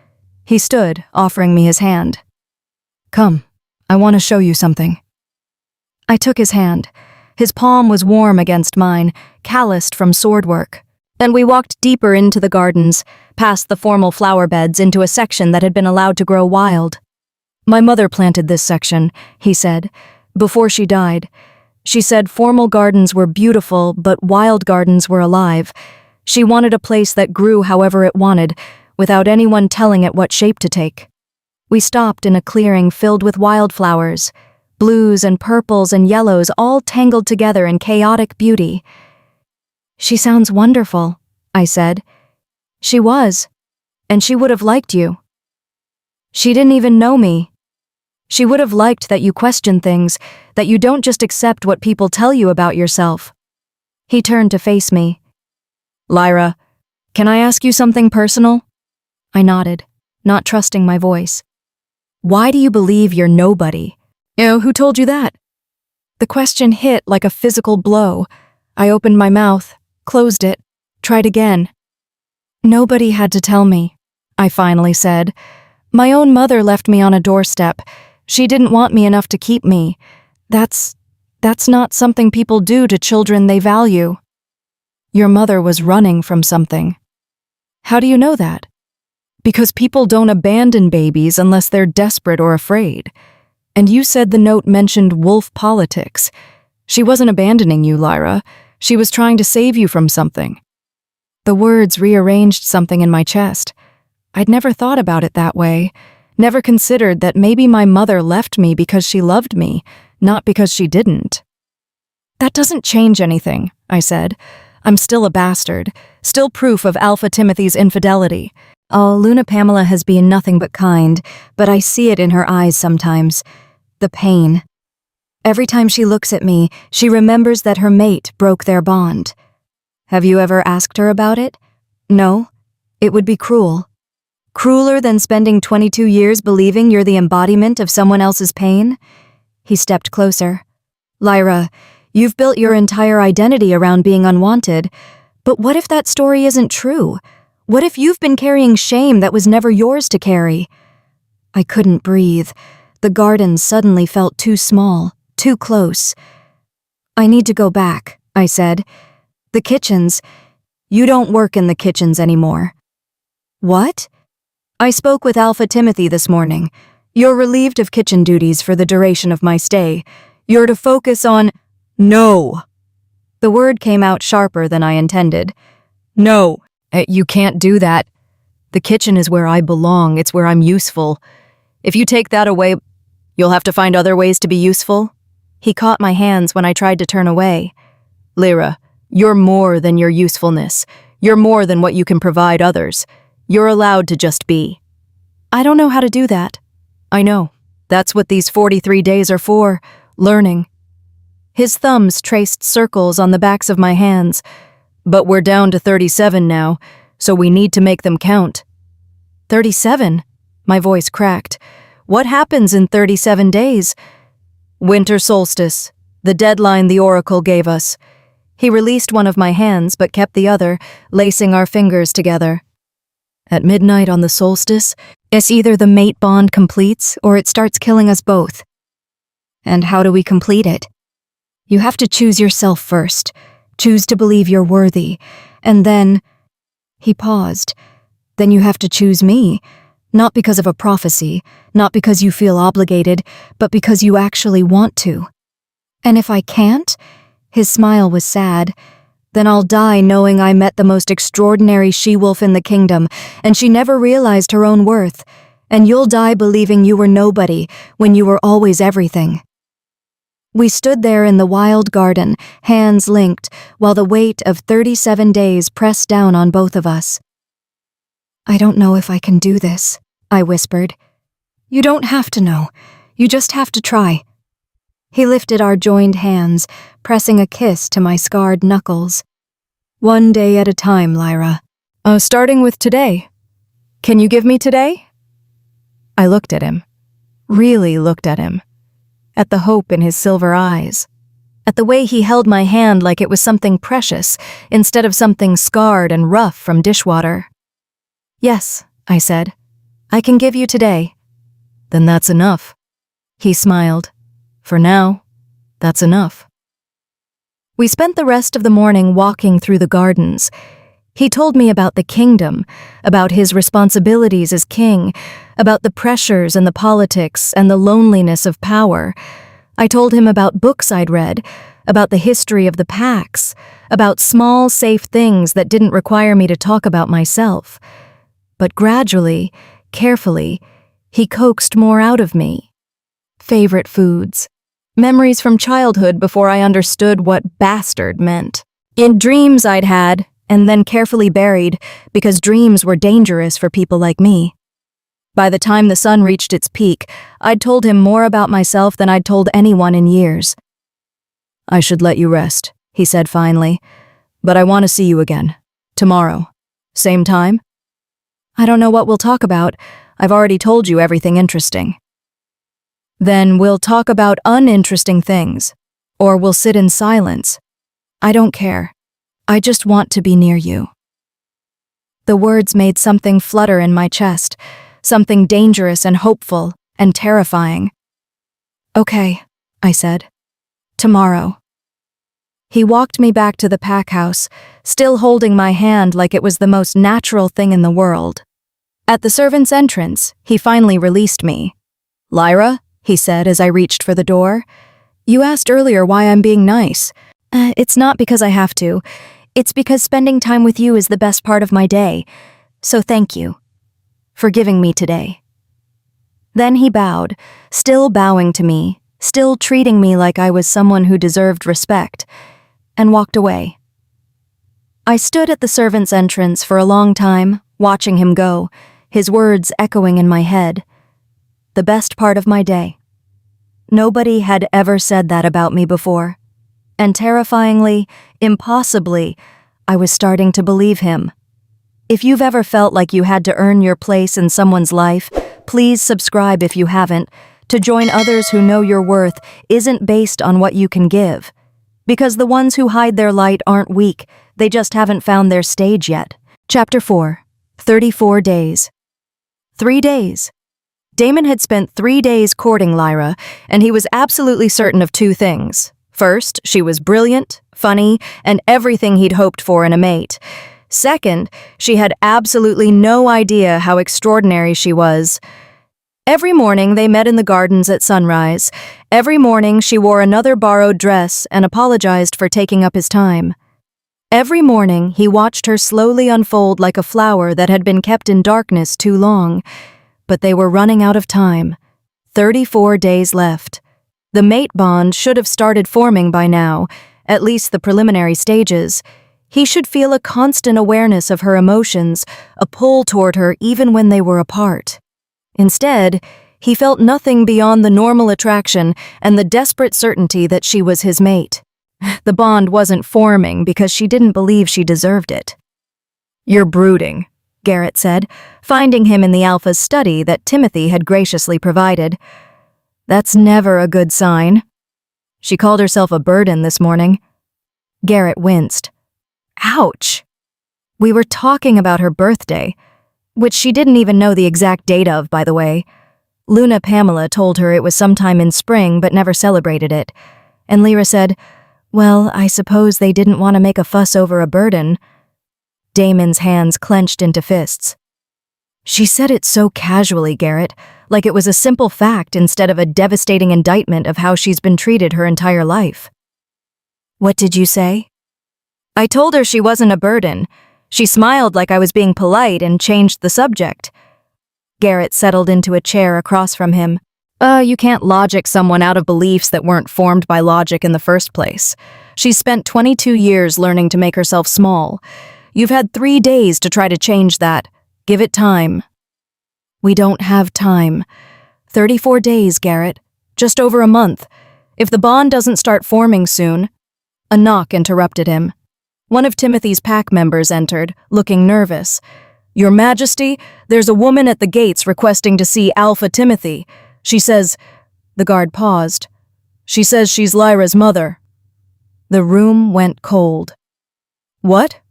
He stood, offering me his hand. "Come, I want to show you something." I took his hand. His palm was warm against mine, calloused from sword work. Then we walked deeper into the gardens, past the formal flower beds into a section that had been allowed to grow wild. "My mother planted this section," he said, "before she died. She said formal gardens were beautiful, but wild gardens were alive. She wanted a place that grew however it wanted, without anyone telling it what shape to take." We stopped in a clearing filled with wildflowers, blues and purples and yellows all tangled together in chaotic beauty. "She sounds wonderful," I said. "She was, and she would have liked you. She didn't even know me. She would have liked that you question things, that you don't just accept what people tell you about yourself." He turned to face me. "Lyra, can I ask you something personal?" I nodded, not trusting my voice. "Why do you believe you're nobody?" Who told you that?" The question hit like a physical blow. I opened my mouth, closed it, tried again. "Nobody had to tell me," I finally said. "My own mother left me on a doorstep. She didn't want me enough to keep me. That's not something people do to children they value." "Your mother was running from something." "How do you know that?" "Because people don't abandon babies unless they're desperate or afraid. And you said the note mentioned wolf politics. She wasn't abandoning you, Lyra. She was trying to save you from something." The words rearranged something in my chest. I'd never thought about it that way, never considered that maybe my mother left me because she loved me, not because she didn't. "That doesn't change anything," I said. "I'm still a bastard, still proof of Alpha Timothy's infidelity. Oh, Luna Pamela has been nothing but kind, but I see it in her eyes sometimes. The pain. Every time she looks at me, she remembers that her mate broke their bond." "Have you ever asked her about it?" "No. It would be cruel. Crueler than spending 22 years believing you're the embodiment of someone else's pain?" He stepped closer. "Lyra, you've built your entire identity around being unwanted, but what if that story isn't true? What if you've been carrying shame that was never yours to carry?" I couldn't breathe. The garden suddenly felt too small, too close. "I need to go back," I said. "The kitchens. You don't work in the kitchens anymore." "What?" "I spoke with Alpha Timothy this morning. You're relieved of kitchen duties for the duration of my stay. You're to focus on—" "No!" The word came out sharper than I intended. "No, you can't do that. The kitchen is where I belong. It's where I'm useful. If you take that away, you'll have to find other ways to be useful." He caught my hands when I tried to turn away. "Lyra, you're more than your usefulness. You're more than what you can provide others. You're allowed to just be." "I don't know how to do that." "I know. That's what these 43 days are for, learning." His thumbs traced circles on the backs of my hands. "But we're down to 37 now, so we need to make them count." 37? My voice cracked. "What happens in 37 days?" "Winter solstice, the deadline the oracle gave us." He released one of my hands but kept the other, lacing our fingers together. "At midnight on the solstice, it's either the mate bond completes or it starts killing us both." "And how do we complete it?" "You have to choose yourself first. Choose to believe you're worthy. And then—" He paused. "Then you have to choose me. Not because of a prophecy, not because you feel obligated, but because you actually want to." "And if I can't?" His smile was sad. "Then I'll die knowing I met the most extraordinary she-wolf in the kingdom, and she never realized her own worth. And you'll die believing you were nobody when you were always everything." We stood there in the wild garden, hands linked, while the weight of 37 days pressed down on both of us. "I don't know if I can do this," I whispered. "You don't have to know. You just have to try." He lifted our joined hands, pressing a kiss to my scarred knuckles. "One day at a time, Lyra. Starting with today. Can you give me today?" I looked at him. Really looked at him. At the hope in his silver eyes. At the way he held my hand like it was something precious, instead of something scarred and rough from dishwater. "Yes," I said. "I can give you today." "Then that's enough." He smiled. "For now, that's enough." We spent the rest of the morning walking through the gardens. He told me about the kingdom, about his responsibilities as king, about the pressures and the politics and the loneliness of power. I told him about books I'd read, about the history of the packs, about small, safe things that didn't require me to talk about myself. But gradually, carefully, He coaxed more out of me. Favorite foods. Memories from childhood before I understood what bastard meant. In dreams I'd had, and then carefully buried, because dreams were dangerous for people like me. By the time the sun reached its peak, I'd told him more about myself than I'd told anyone in years. "I should let you rest," he said finally, "but I want to see you again. Tomorrow. Same time?" "I don't know what we'll talk about. I've already told you everything interesting." "Then we'll talk about uninteresting things. Or we'll sit in silence. I don't care. I just want to be near you." The words made something flutter in my chest, something dangerous and hopeful and terrifying. "Okay," I said. "Tomorrow." He walked me back to the pack house, still holding my hand like it was the most natural thing in the world. At the servants' entrance, he finally released me. "Lyra," he said as I reached for the door, "you asked earlier why I'm being nice. It's not because I have to. It's because spending time with you is the best part of my day. So thank you for giving me today." Then he bowed, still bowing to me, still treating me like I was someone who deserved respect, and walked away. I stood at the servants' entrance for a long time, watching him go, his words echoing in my head. The best part of my day. Nobody had ever said that about me before. And terrifyingly, impossibly, I was starting to believe him. If you've ever felt like you had to earn your place in someone's life, please subscribe if you haven't, to join others who know your worth isn't based on what you can give. Because the ones who hide their light aren't weak, they just haven't found their stage yet. Chapter 4. 34 days. 3 days. Damon had spent 3 days courting Lyra, and he was absolutely certain of 2 things. First, she was brilliant, funny, and everything he'd hoped for in a mate. Second, she had absolutely no idea how extraordinary she was. Every morning they met in the gardens at sunrise. Every morning she wore another borrowed dress and apologized for taking up his time. Every morning he watched her slowly unfold like a flower that had been kept in darkness too long. But they were running out of time. 34 days left. The mate bond should have started forming by now, at least the preliminary stages. He should feel a constant awareness of her emotions, a pull toward her even when they were apart. Instead, he felt nothing beyond the normal attraction and the desperate certainty that she was his mate. The bond wasn't forming because she didn't believe she deserved it. "You're brooding," Garrett said, finding him in the Alpha's study that Timothy had graciously provided. "That's never a good sign." "She called herself a burden this morning." Garrett winced. Ouch! We were talking about her birthday, which she didn't even know the exact date of, by the way. Luna Pamela told her it was sometime in spring but never celebrated it. And Lyra said, "Well, I suppose they didn't want to make a fuss over a burden." Damon's hands clenched into fists. "She said it so casually, Garrett, like it was a simple fact instead of a devastating indictment of how she's been treated her entire life." "What did you say?" "I told her she wasn't a burden. She smiled like I was being polite and changed the subject." Garrett settled into a chair across from him. You can't logic someone out of beliefs that weren't formed by logic in the first place. She's spent 22 years learning to make herself small. You've had 3 days to try to change that. Give it time." "We don't have time. 34 days, Garrett. Just over a month. If the bond doesn't start forming soon..." A knock interrupted him. One of Timothy's pack members entered, looking nervous. "Your Majesty, there's a woman at the gates requesting to see Alpha Timothy. She says..." The guard paused. "She says she's Lyra's mother." The room went cold. "What?"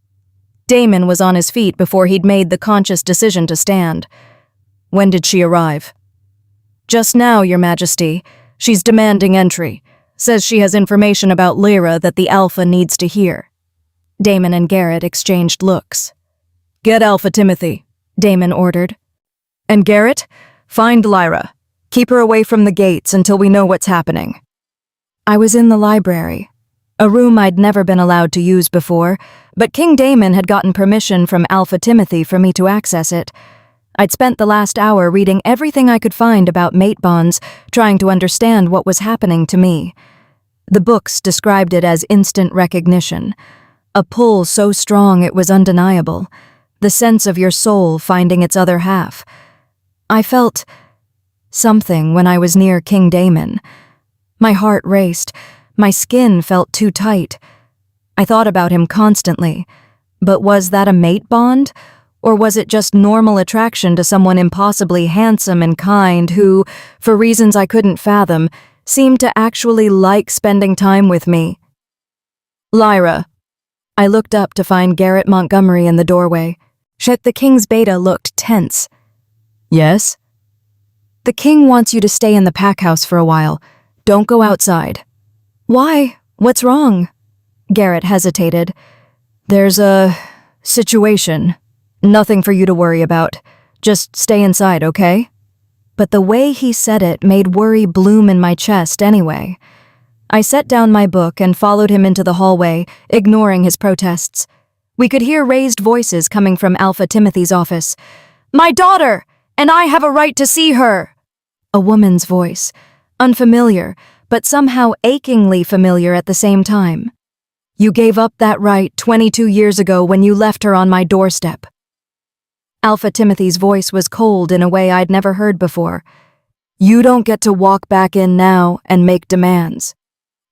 Damon was on his feet before he'd made the conscious decision to stand. "When did she arrive?" "Just now, Your Majesty. She's demanding entry. Says she has information about Lyra that the Alpha needs to hear." Damon and Garrett exchanged looks. "Get Alpha Timothy," Damon ordered. "And Garrett, find Lyra. Keep her away from the gates until we know what's happening." I was in the library, a room I'd never been allowed to use before, but King Damon had gotten permission from Alpha Timothy for me to access it. I'd spent the last hour reading everything I could find about mate bonds, trying to understand what was happening to me. The books described it as instant recognition, a pull so strong it was undeniable, the sense of your soul finding its other half. I felt something when I was near King Damon. My heart raced, my skin felt too tight. I thought about him constantly, but was that a mate bond? Or was it just normal attraction to someone impossibly handsome and kind who, for reasons I couldn't fathom, seemed to actually like spending time with me? Lyra. I looked up to find Garrett Montgomery in the doorway. The King's beta looked tense. Yes? The King wants you to stay in the pack house for a while. Don't go outside. Why? What's wrong? Garrett hesitated. There's a situation. Nothing for you to worry about. Just stay inside, okay? But the way he said it made worry bloom in my chest anyway. I set down my book and followed him into the hallway, ignoring his protests. We could hear raised voices coming from Alpha Timothy's office. My daughter! And I have a right to see her! A woman's voice. Unfamiliar, but somehow achingly familiar at the same time. You gave up that right 22 years ago when you left her on my doorstep. Alpha Timothy's voice was cold in a way I'd never heard before. You don't get to walk back in now and make demands.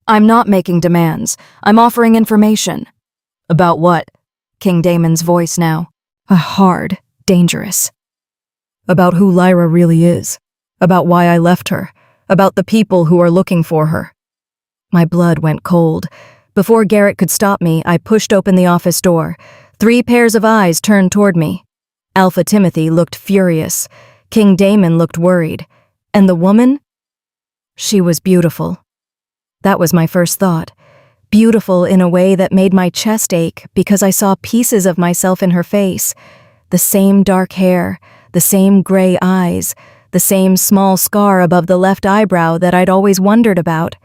I'm not making demands. I'm offering information. About what? King Damon's voice now. Hard, dangerous. About who Lyra really is. About why I left her. About the people who are looking for her. My blood went cold. Before Garrett could stop me, I pushed open the office door. 3 pairs of eyes turned toward me. Alpha Timothy looked furious. King Damon looked worried. And the woman? She was beautiful. That was my first thought. Beautiful in a way that made my chest ache because I saw pieces of myself in her face. The same dark hair, the same gray eyes, the same small scar above the left eyebrow that I'd always wondered about.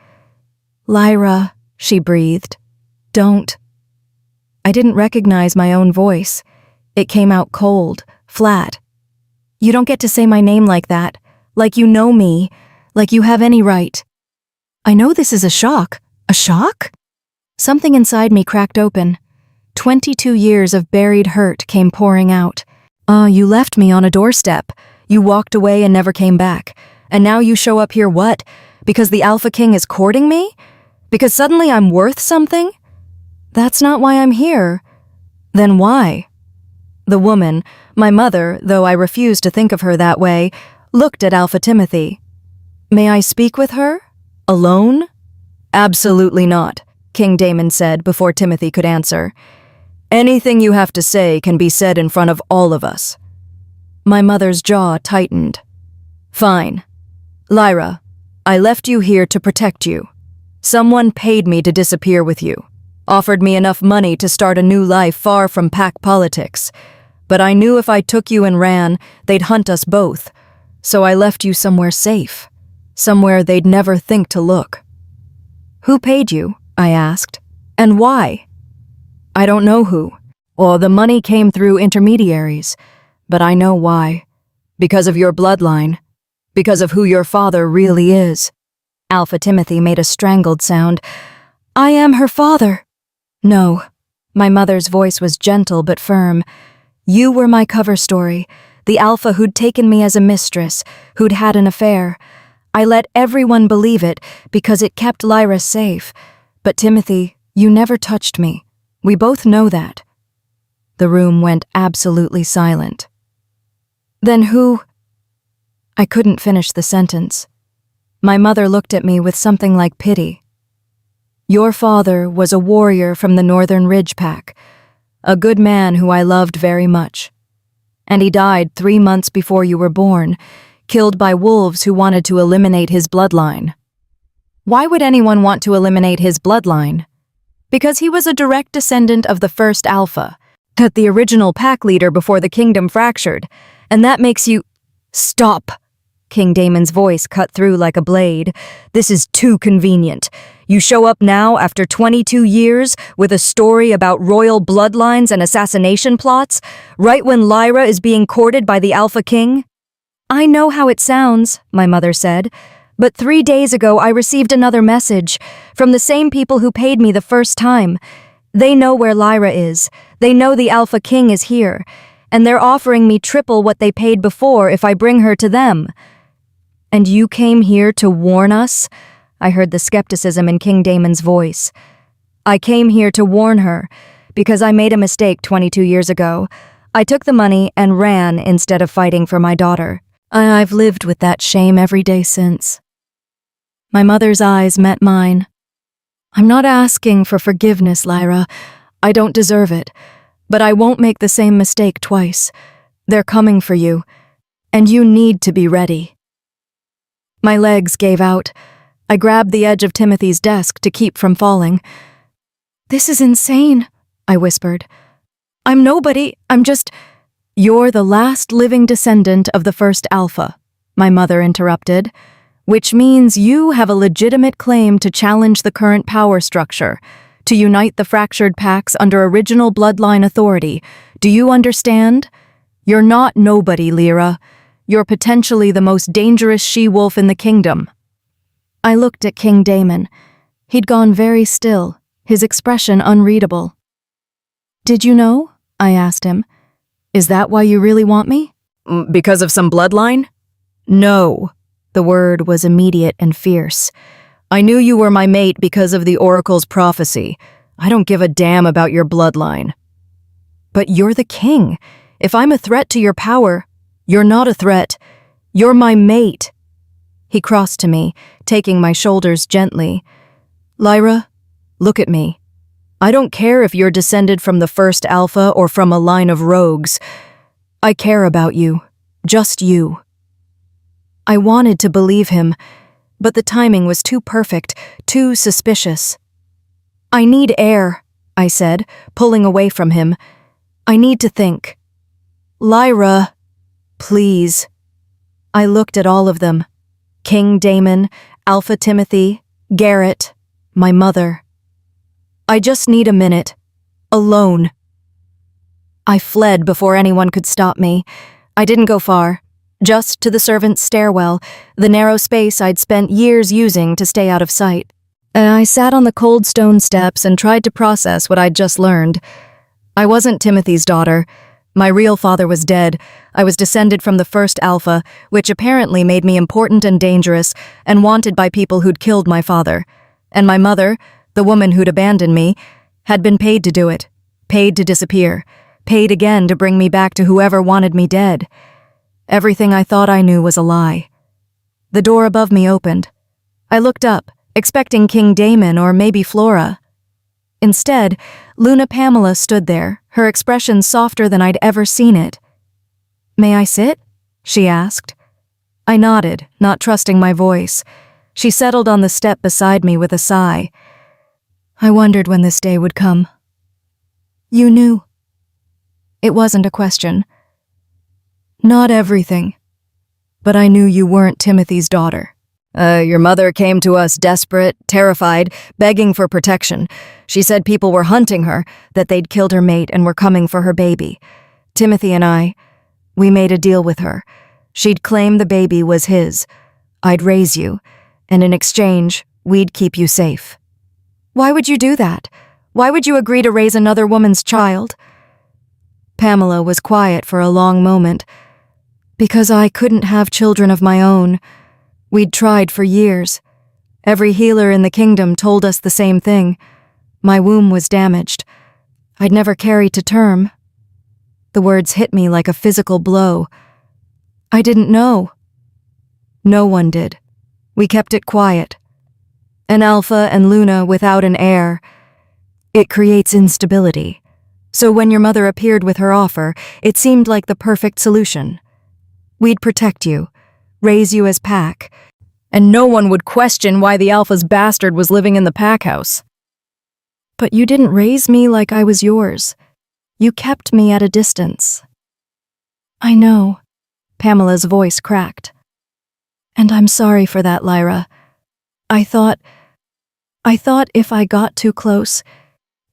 Lyra, she breathed. Don't. I didn't recognize my own voice. It came out cold, flat. You don't get to say my name like that, like you know me, like you have any right. I know this is a shock. A shock? Something inside me cracked open. 22 years of buried hurt came pouring out. You left me on a doorstep. You walked away and never came back. And now you show up here what? Because the Alpha King is courting me? Because suddenly I'm worth something? That's not why I'm here. Then why? The woman, my mother, though I refused to think of her that way, looked at Alpha Timothy. May I speak with her? Alone? Absolutely not, King Damon said before Timothy could answer. Anything you have to say can be said in front of all of us. My mother's jaw tightened. Fine. Lyra, I left you here to protect you. Someone paid me to disappear with you, offered me enough money to start a new life far from pack politics. But I knew if I took you and ran, they'd hunt us both. So I left you somewhere safe, somewhere they'd never think to look. Who paid you? I asked. And why? I don't know who. Or the money came through intermediaries. But I know why. Because of your bloodline. Because of who your father really is. Alpha Timothy made a strangled sound. I am her father. No. My mother's voice was gentle but firm. You were my cover story, the Alpha who'd taken me as a mistress, who'd had an affair. I let everyone believe it because it kept Lyra safe. But Timothy, you never touched me. We both know that. The room went absolutely silent. Then who? I couldn't finish the sentence. My mother looked at me with something like pity. Your father was a warrior from the Northern Ridge Pack, a good man who I loved very much. And he died 3 months before you were born, killed by wolves who wanted to eliminate his bloodline. Why would anyone want to eliminate his bloodline? Because he was a direct descendant of the first Alpha, the original pack leader before the kingdom fractured, and that makes you— Stop! King Damon's voice cut through like a blade. This is too convenient. You show up now after 22 years with a story about royal bloodlines and assassination plots, right when Lyra is being courted by the Alpha King? I know how it sounds, my mother said, but 3 days ago I received another message from the same people who paid me the first time. They know where Lyra is. They know the Alpha King is here, and they're offering me triple what they paid before if I bring her to them. And you came here to warn us? I heard the skepticism in King Damon's voice. I came here to warn her, because I made a mistake 22 years ago. I took the money and ran instead of fighting for my daughter. I've lived with that shame every day since. My mother's eyes met mine. I'm not asking for forgiveness, Lyra. I don't deserve it. But I won't make the same mistake twice. They're coming for you, and you need to be ready. My legs gave out. I grabbed the edge of Timothy's desk to keep from falling. This is insane, I whispered. I'm nobody, I'm just— You're the last living descendant of the first Alpha, my mother interrupted, which means you have a legitimate claim to challenge the current power structure, to unite the fractured packs under original bloodline authority. Do you understand? You're not nobody, Lyra. You're potentially the most dangerous she-wolf in the kingdom. I looked at King Damon. He'd gone very still, his expression unreadable. Did you know? I asked him. Is that why you really want me? Because of some bloodline? No. The word was immediate and fierce. I knew you were my mate because of the Oracle's prophecy. I don't give a damn about your bloodline. But you're the king. If I'm a threat to your power, you're not a threat. You're my mate. He crossed to me, taking my shoulders gently. Lyra, look at me. I don't care if you're descended from the first Alpha or from a line of rogues. I care about you. Just you. I wanted to believe him, but the timing was too perfect, too suspicious. I need air, I said, pulling away from him. I need to think. Lyra, please. I looked at all of them. King Damon, Alpha Timothy, Garrett, my mother. I just need a minute. Alone. I fled before anyone could stop me. I didn't go far. Just to the servants' stairwell, the narrow space I'd spent years using to stay out of sight. I sat on the cold stone steps and tried to process what I'd just learned. I wasn't Timothy's daughter. My real father was dead. I was descended from the first Alpha, which apparently made me important and dangerous and wanted by people who'd killed my father. And my mother, the woman who'd abandoned me, had been paid to do it, paid to disappear, paid again to bring me back to whoever wanted me dead. Everything I thought I knew was a lie. The door above me opened. I looked up, expecting King Damon or maybe Flora. Instead, Luna Pamela stood there, her expression softer than I'd ever seen it. May I sit? She asked. I nodded, not trusting my voice. She settled on the step beside me with a sigh. I wondered when this day would come. You knew. It wasn't a question. Not everything. But I knew you weren't Timothy's daughter. Your mother came to us desperate, terrified, begging for protection. She said people were hunting her, that they'd killed her mate and were coming for her baby. Timothy and we made a deal with her. She'd claim the baby was his. I'd raise you, and in exchange, we'd keep you safe. Why would you do that? Why would you agree to raise another woman's child? Pamela was quiet for a long moment. Because I couldn't have children of my own. We'd tried for years. Every healer in the kingdom told us the same thing. My womb was damaged. I'd never carry to term. The words hit me like a physical blow. I didn't know. No one did. We kept it quiet. An Alpha and Luna without an heir. It creates instability. So when your mother appeared with her offer, it seemed like the perfect solution. We'd protect you, raise you as pack, and no one would question why the Alpha's bastard was living in the pack house. But you didn't raise me like I was yours. You kept me at a distance. I know. Pamela's voice cracked. And I'm sorry for that, Lyra. I thought I thought if I got too close,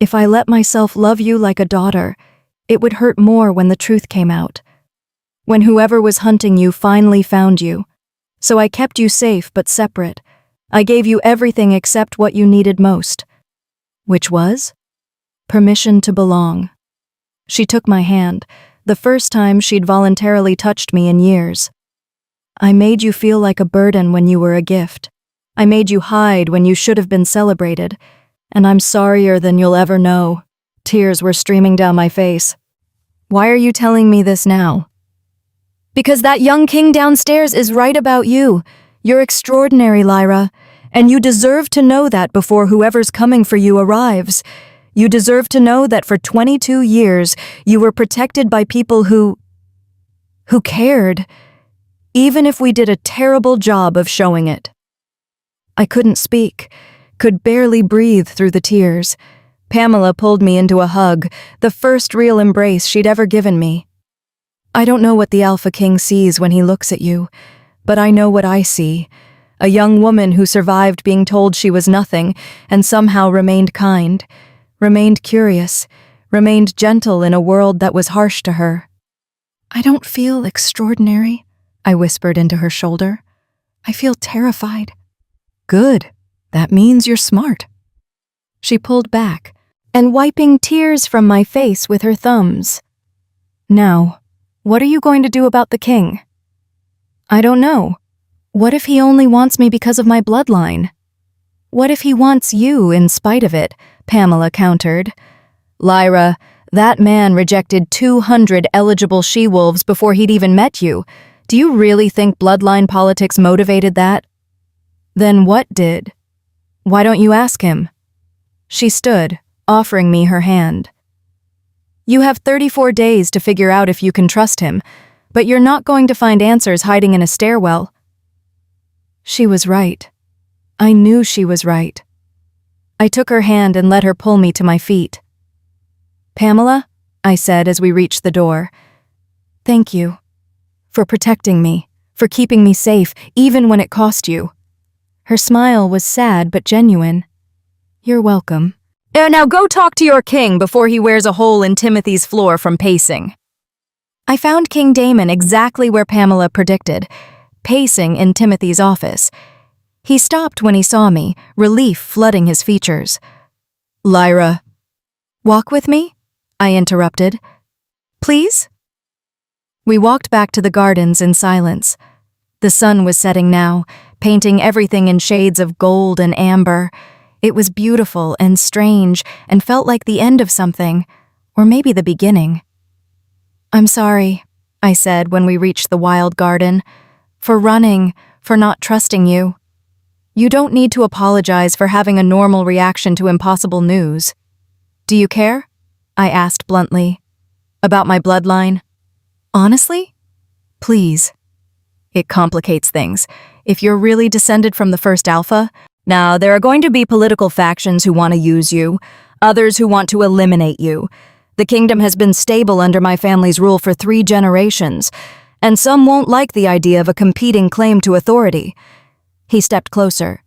if I let myself love you like a daughter, it would hurt more when the truth came out. When whoever was hunting you finally found you. So I kept you safe but separate. I gave you everything except what you needed most. Which was? Permission to belong. She took my hand, the first time she'd voluntarily touched me in years. I made you feel like a burden when you were a gift. I made you hide when you should have been celebrated. And I'm sorrier than you'll ever know. Tears were streaming down my face. Why are you telling me this now? Because that young king downstairs is right about you. You're extraordinary, Lyra. And you deserve to know that before whoever's coming for you arrives. You deserve to know that for 22 years, you were protected by people who cared, even if we did a terrible job of showing it. I couldn't speak, could barely breathe through the tears. Pamela pulled me into a hug, the first real embrace she'd ever given me. I don't know what the Alpha King sees when he looks at you, but I know what I see. A young woman who survived being told she was nothing and somehow remained kind, remained curious, remained gentle in a world that was harsh to her. I don't feel extraordinary, I whispered into her shoulder. I feel terrified. Good. That means you're smart. She pulled back, and wiping tears from my face with her thumbs. Now, what are you going to do about the king? I don't know. What if he only wants me because of my bloodline? What if he wants you in spite of it? Pamela countered. Lyra, that man rejected 200 eligible she-wolves before he'd even met you. Do you really think bloodline politics motivated that? Then what did? Why don't you ask him? She stood, offering me her hand. You have 34 days to figure out if you can trust him, but you're not going to find answers hiding in a stairwell. She was right. I knew she was right. I took her hand and let her pull me to my feet. Pamela, I said as we reached the door, thank you. For protecting me, for keeping me safe, even when it cost you. Her smile was sad but genuine. You're welcome. Now go talk to your king before he wears a hole in Timothy's floor from pacing. I found King Damon exactly where Pamela predicted, pacing in Timothy's office. He stopped when he saw me, relief flooding his features. Lyra. Walk with me? I interrupted. Please? We walked back to the gardens in silence. The sun was setting now, painting everything in shades of gold and amber. It was beautiful and strange and felt like the end of something, or maybe the beginning. I'm sorry, I said when we reached the wild garden, for running, for not trusting you. You don't need to apologize for having a normal reaction to impossible news. Do you care? I asked bluntly. About my bloodline? Honestly? Please. It complicates things. If you're really descended from the first Alpha, now there are going to be political factions who want to use you, others who want to eliminate you. The kingdom has been stable under my family's rule for 3 generations, and some won't like the idea of a competing claim to authority. He stepped closer.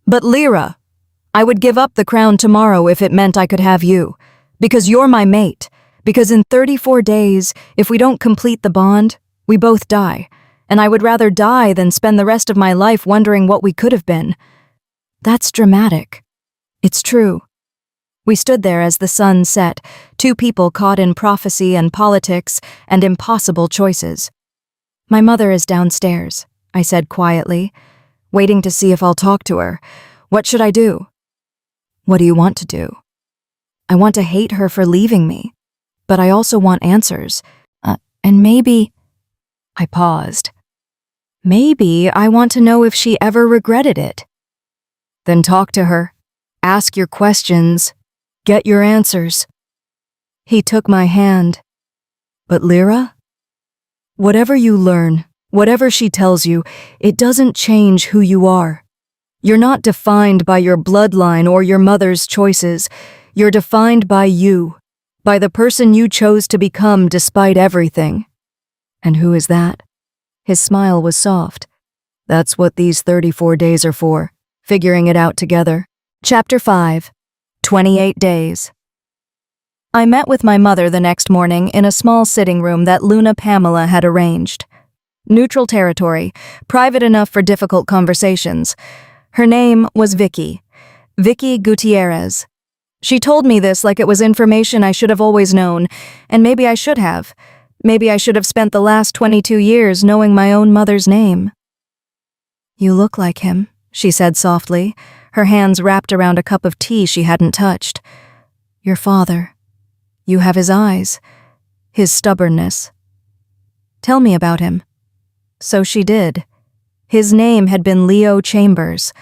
But Lyra, I would give up the crown tomorrow if it meant I could have you, because you're my mate, because in 34 days, if we don't complete the bond, we both die, and I would rather die than spend the rest of my life wondering what we could have been. That's dramatic. It's true. We stood there as the sun set, 2 people caught in prophecy and politics and impossible choices. My mother is downstairs, I said quietly, waiting to see if I'll talk to her. What should I do? What do you want to do? I want to hate her for leaving me, but I also want answers. And maybe... I paused. Maybe I want to know if she ever regretted it. Then talk to her. Ask your questions. Get your answers. He took my hand. But Lyra? Whatever you learn, whatever she tells you, it doesn't change who you are. You're not defined by your bloodline or your mother's choices. You're defined by you, by the person you chose to become despite everything. And who is that? His smile was soft. That's what these 34 days are for, figuring it out together. Chapter 5. 28 Days. I met with my mother the next morning in a small sitting room that Luna Pamela had arranged. Neutral territory, private enough for difficult conversations. Her name was Vicky Gutierrez. She told me this like it was information I should have always known, and maybe I should have. Maybe I should have spent the last 22 years knowing my own mother's name. "You look like him," she said softly, her hands wrapped around a cup of tea she hadn't touched. "Your father. You have his eyes, his stubbornness. Tell me about him." So she did. His name had been Leo Chambers,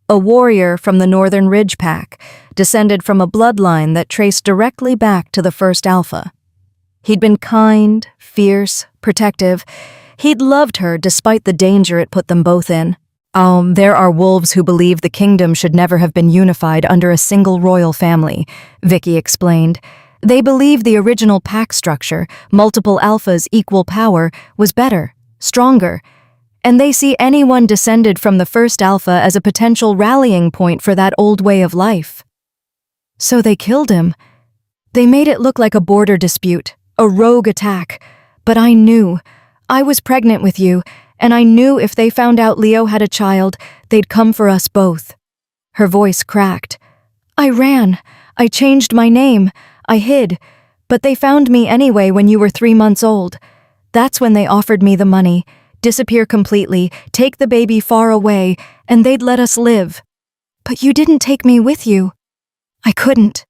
a warrior from the Northern Ridge Pack, descended from a bloodline that traced directly back to the first Alpha. He'd been kind, fierce, protective. He'd loved her despite the danger it put them both in. There are wolves who believe the kingdom should never have been unified under a single royal family, Vicky explained. They believe the original pack structure, multiple alphas, equal power, was better, stronger, and they see anyone descended from the first alpha as a potential rallying point for that old way of life. So they killed him. They made it look like a border dispute, a rogue attack. But I knew. I was pregnant with you, and I knew if they found out Leo had a child, they'd come for us both. Her voice cracked. I ran. I changed my name. I hid. But they found me anyway when you were 3 months old. That's when they offered me the money. Disappear completely, take the baby far away, and they'd let us live. But you didn't take me with you. I couldn't.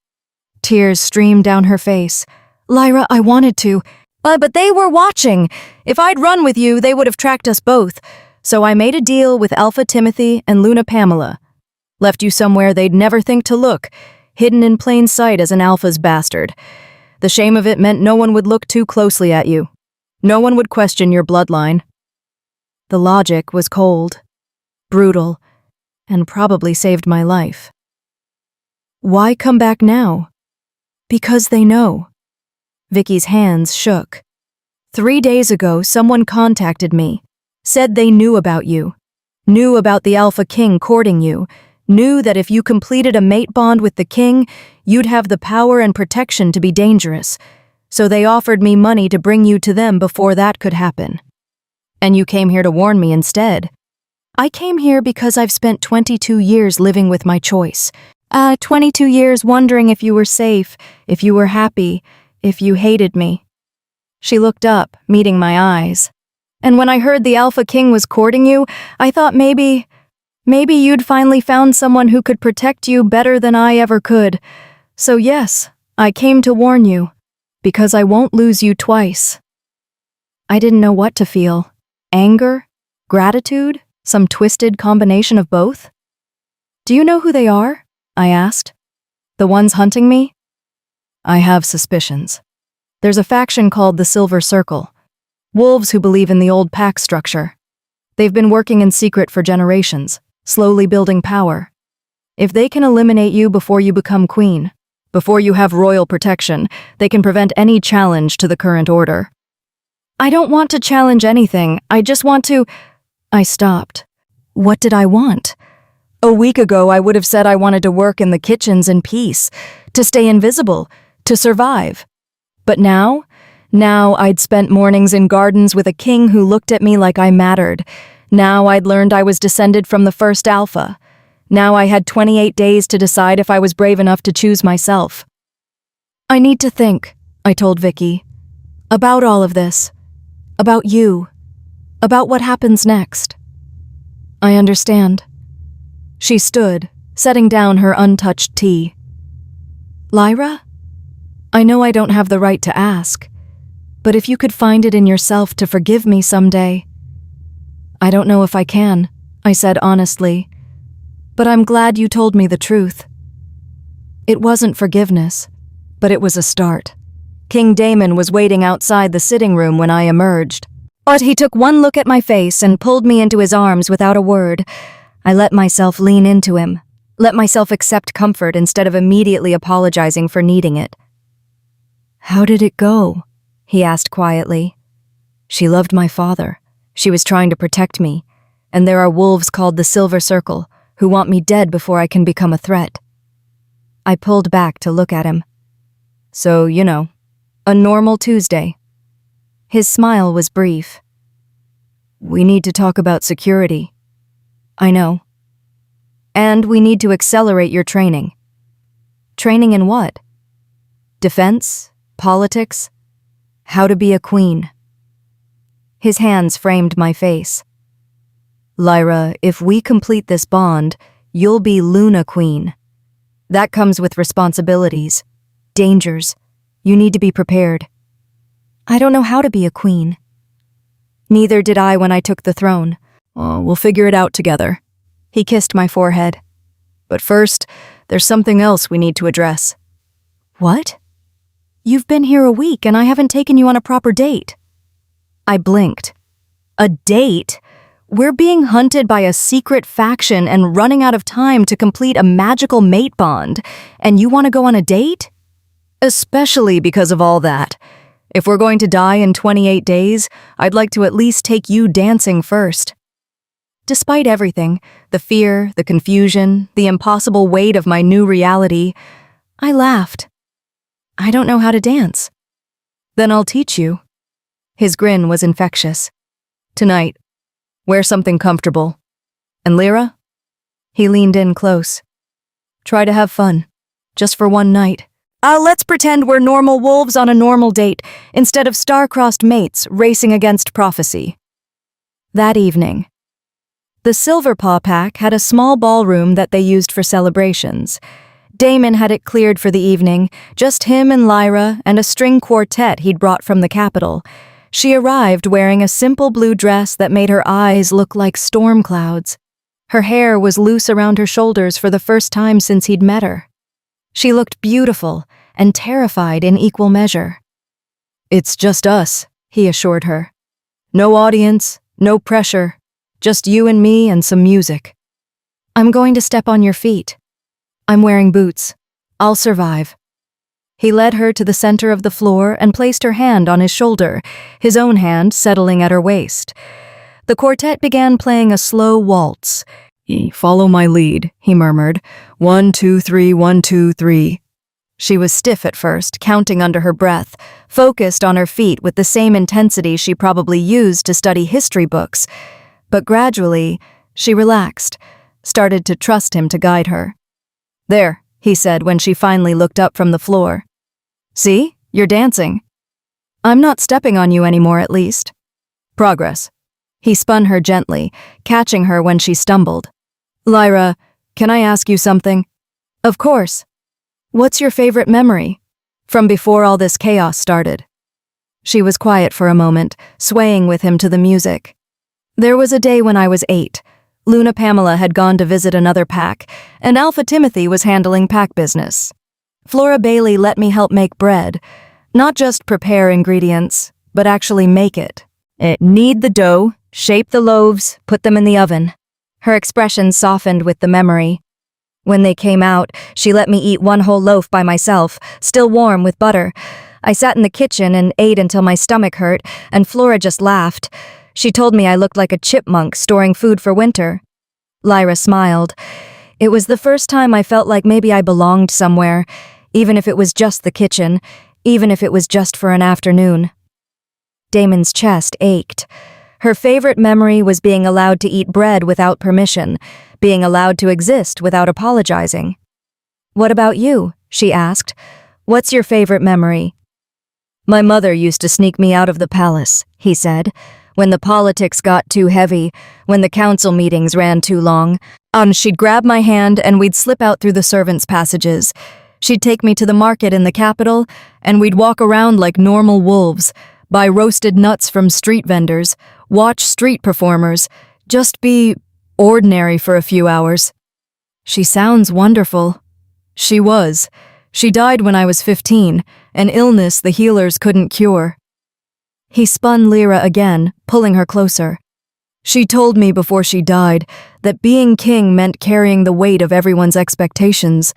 Tears streamed down her face. Lyra, I wanted to. But they were watching. If I'd run with you, they would have tracked us both. So I made a deal with Alpha Timothy and Luna Pamela. Left you somewhere they'd never think to look, hidden in plain sight as an Alpha's bastard. The shame of it meant no one would look too closely at you. No one would question your bloodline. The logic was cold, brutal, and probably saved my life. Why come back now? Because they know. Vicky's hands shook. 3 days ago, someone contacted me, said they knew about you, knew about the Alpha King courting you, knew that if you completed a mate bond with the king, you'd have the power and protection to be dangerous. So they offered me money to bring you to them before that could happen. And you came here to warn me instead. I came here because I've spent 22 years living with my choice. 22 years wondering if you were safe, if you were happy, if you hated me. She looked up, meeting my eyes. And when I heard the Alpha King was courting you, I thought maybe you'd finally found someone who could protect you better than I ever could. So yes, I came to warn you, because I won't lose you twice. I didn't know what to feel. Anger? Gratitude? Some twisted combination of both? Do you know who they are? I asked. The ones hunting me? I have suspicions. There's a faction called the Silver Circle. Wolves who believe in the old pack structure. They've been working in secret for generations, slowly building power. If they can eliminate you before you become queen, before you have royal protection, they can prevent any challenge to the current order. I don't want to challenge anything, I just want to... I stopped. What did I want? A week ago, I would have said I wanted to work in the kitchens in peace, to stay invisible, to survive. But now I'd spent mornings in gardens with a king who looked at me like I mattered. Now I'd learned I was descended from the first Alpha. Now I had 28 days to decide if I was brave enough to choose myself. I need to think, I told Vicky, about all of this, about you, about what happens next. I understand. She stood, setting down her untouched tea. Lyra? I know I don't have the right to ask, but if you could find it in yourself to forgive me someday. I don't know if I can, I said honestly, but I'm glad you told me the truth. It wasn't forgiveness, but it was a start. King Damon was waiting outside the sitting room when I emerged. But he took one look at my face and pulled me into his arms without a word. I let myself lean into him, let myself accept comfort instead of immediately apologizing for needing it. How did it go? He asked quietly. She loved my father. She was trying to protect me. And there are wolves called the Silver Circle, who want me dead before I can become a threat. I pulled back to look at him. So, a normal Tuesday. His smile was brief. We need to talk about security. I know. And we need to accelerate your training. Training in what? Defense? Politics? How to be a queen. His hands framed my face. Lyra, if we complete this bond, you'll be Luna Queen. That comes with responsibilities, dangers. You need to be prepared. I don't know how to be a queen. Neither did I when I took the throne. Oh, we'll figure it out together. He kissed my forehead. But first, there's something else we need to address. What? You've been here a week and I haven't taken you on a proper date. I blinked. A date? We're being hunted by a secret faction and running out of time to complete a magical mate bond, and you want to go on a date? Especially because of all that. If we're going to die in 28 days, I'd like to at least take you dancing first. Despite everything, the fear, the confusion, the impossible weight of my new reality, I laughed. I don't know how to dance. Then I'll teach you. His grin was infectious. Tonight, wear something comfortable. And Lyra? He leaned in close. Try to have fun, just for one night. Let's pretend we're normal wolves on a normal date, instead of star-crossed mates racing against prophecy. That evening, the Silverpaw Pack had a small ballroom that they used for celebrations. Damon had it cleared for the evening, just him and Lyra and a string quartet he'd brought from the capital. She arrived wearing a simple blue dress that made her eyes look like storm clouds. Her hair was loose around her shoulders for the first time since he'd met her. She looked beautiful and terrified in equal measure. It's just us, he assured her. No audience, no pressure, just you and me and some music. I'm going to step on your feet. I'm wearing boots. I'll survive. He led her to the center of the floor and placed her hand on his shoulder, his own hand settling at her waist. The quartet began playing a slow waltz. Follow my lead, he murmured. 1, 2, 3, 1, 2, 3. She was stiff at first, counting under her breath, focused on her feet with the same intensity she probably used to study history books. But gradually, she relaxed, started to trust him to guide her. There, he said when she finally looked up from the floor. See, you're dancing. I'm not stepping on you anymore, at least. Progress. He spun her gently, catching her when she stumbled. Lyra, can I ask you something? Of course. What's your favorite memory? From before all this chaos started. She was quiet for a moment, swaying with him to the music. There was a day when I was 8. Luna Pamela had gone to visit another pack, and Alpha Timothy was handling pack business. Flora Bailey let me help make bread. Not just prepare ingredients, but actually make it. Knead the dough, shape the loaves, put them in the oven. Her expression softened with the memory. When they came out, she let me eat one whole loaf by myself, still warm with butter. I sat in the kitchen and ate until my stomach hurt, and Flora just laughed. She told me I looked like a chipmunk storing food for winter. Lyra smiled. It was the first time I felt like maybe I belonged somewhere, even if it was just the kitchen, even if it was just for an afternoon. Damon's chest ached. Her favorite memory was being allowed to eat bread without permission, being allowed to exist without apologizing. What about you? She asked. What's your favorite memory? My mother used to sneak me out of the palace, he said. When the politics got too heavy, when the council meetings ran too long, she'd grab my hand and we'd slip out through the servants' passages. She'd take me to the market in the capital, and we'd walk around like normal wolves, buy roasted nuts from street vendors, watch street performers, just be ordinary for a few hours. She sounds wonderful. She was. She died when I was 15, an illness the healers couldn't cure. He spun Lyra again, pulling her closer. She told me before she died that being king meant carrying the weight of everyone's expectations,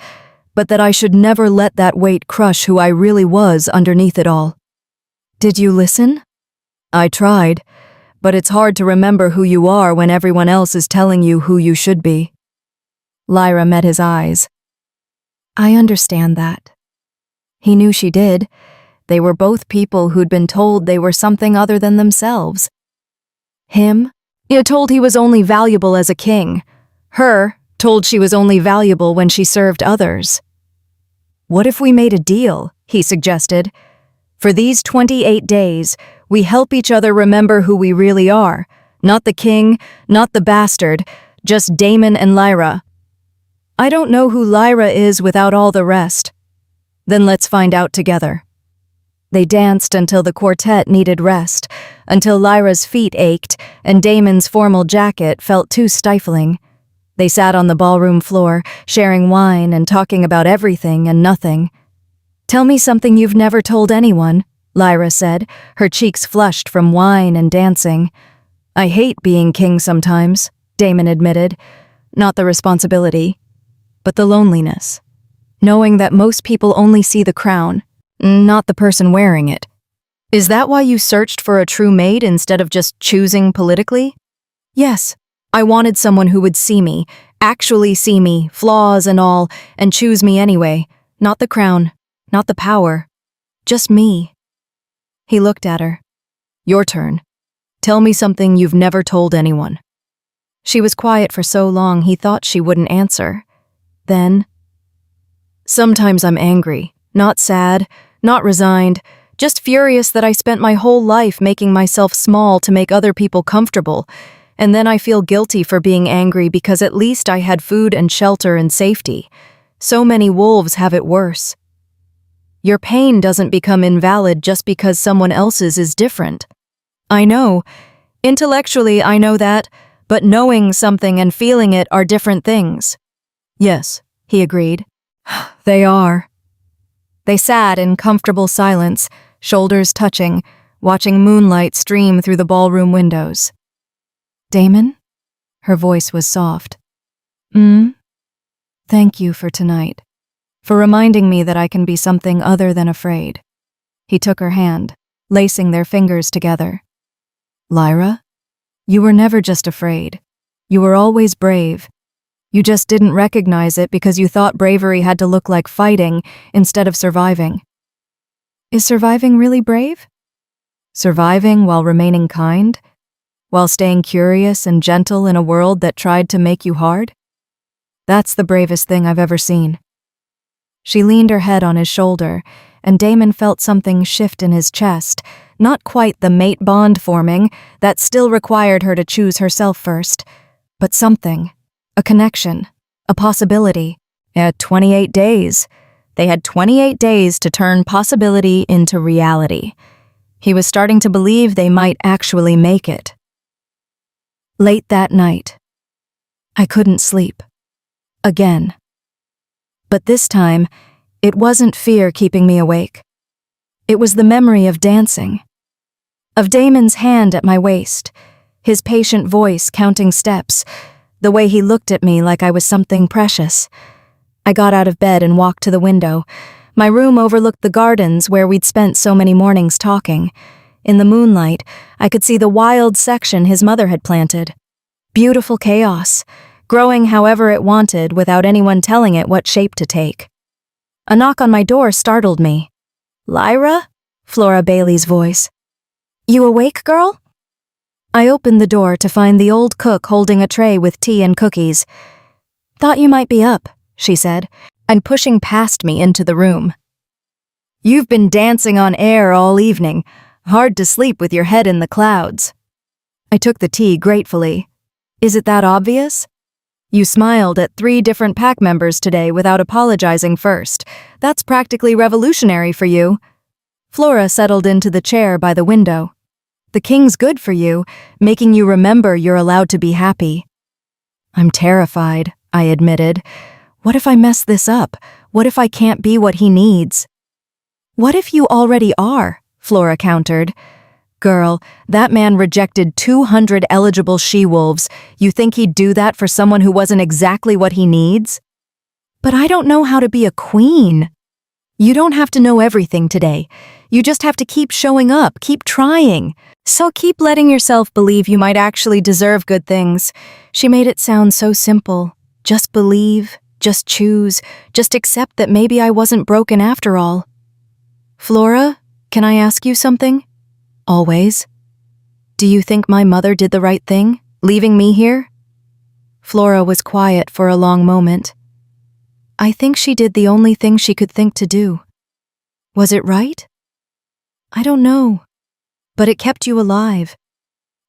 but that I should never let that weight crush who I really was underneath it all. Did you listen? I tried, but it's hard to remember who you are when everyone else is telling you who you should be. Lyra met his eyes. I understand that. He knew she did. They were both people who'd been told they were something other than themselves. Him, told he was only valuable as a king. Her, told she was only valuable when she served others. What if we made a deal, he suggested. For these 28 days, we help each other remember who we really are. Not the king, not the bastard, just Damon and Lyra. I don't know who Lyra is without all the rest. Then let's find out together. They danced until the quartet needed rest, until Lyra's feet ached and Damon's formal jacket felt too stifling. They sat on the ballroom floor, sharing wine and talking about everything and nothing. Tell me something you've never told anyone, Lyra said, her cheeks flushed from wine and dancing. I hate being king sometimes, Damon admitted. Not the responsibility, but the loneliness. Knowing that most people only see the crown, not the person wearing it. Is that why you searched for a true mate instead of just choosing politically? Yes, I wanted someone who would see me, actually see me, flaws and all, and choose me anyway. Not the crown, not the power, just me. He looked at her. Your turn. Tell me something you've never told anyone. She was quiet for so long he thought she wouldn't answer. Then, sometimes I'm angry, not sad, not resigned, just furious that I spent my whole life making myself small to make other people comfortable, and then I feel guilty for being angry because at least I had food and shelter and safety. So many wolves have it worse. Your pain doesn't become invalid just because someone else's is different. I know. Intellectually, I know that, but knowing something and feeling it are different things. Yes, he agreed. They are. They sat in comfortable silence, shoulders touching, watching moonlight stream through the ballroom windows. Damon? Her voice was soft. Thank you for tonight, for reminding me that I can be something other than afraid. He took her hand, lacing their fingers together. Lyra, you were never just afraid. You were always brave. You just didn't recognize it because you thought bravery had to look like fighting instead of surviving. Is surviving really brave? Surviving while remaining kind? While staying curious and gentle in a world that tried to make you hard? That's the bravest thing I've ever seen. She leaned her head on his shoulder, and Damon felt something shift in his chest, not quite the mate bond forming that still required her to choose herself first, but something. A connection, a possibility. At 28 days. They had 28 days to turn possibility into reality. He was starting to believe they might actually make it. Late that night, I couldn't sleep. Again. But this time, it wasn't fear keeping me awake. It was the memory of dancing. Of Damon's hand at my waist, his patient voice counting steps, the way he looked at me like I was something precious. I got out of bed and walked to the window. My room overlooked the gardens where we'd spent so many mornings talking. In the moonlight, I could see the wild section his mother had planted. Beautiful chaos, growing however it wanted without anyone telling it what shape to take. A knock on my door startled me. Lyra? Flora Bailey's voice. You awake, girl? I opened the door to find the old cook holding a tray with tea and cookies. Thought you might be up, she said, and pushing past me into the room. You've been dancing on air all evening. Hard to sleep with your head in the clouds. I took the tea gratefully. Is it that obvious? You smiled at 3 different pack members today without apologizing first. That's practically revolutionary for you. Flora settled into the chair by the window. The king's good for you, making you remember you're allowed to be happy. I'm terrified, I admitted. What if I mess this up? What if I can't be what he needs? What if you already are? Flora countered. Girl, that man rejected 200 eligible she-wolves. You think he'd do that for someone who wasn't exactly what he needs? But I don't know how to be a queen. You don't have to know everything today. You just have to keep showing up, keep trying. So keep letting yourself believe you might actually deserve good things. She made it sound so simple. Just believe, Just choose. Just accept that maybe I wasn't broken after all. Flora, can I ask you something? Always. Do you think my mother did the right thing, leaving me here? Flora was quiet for a long moment. I think she did the only thing she could think to do. Was it right? I don't know. But it kept you alive.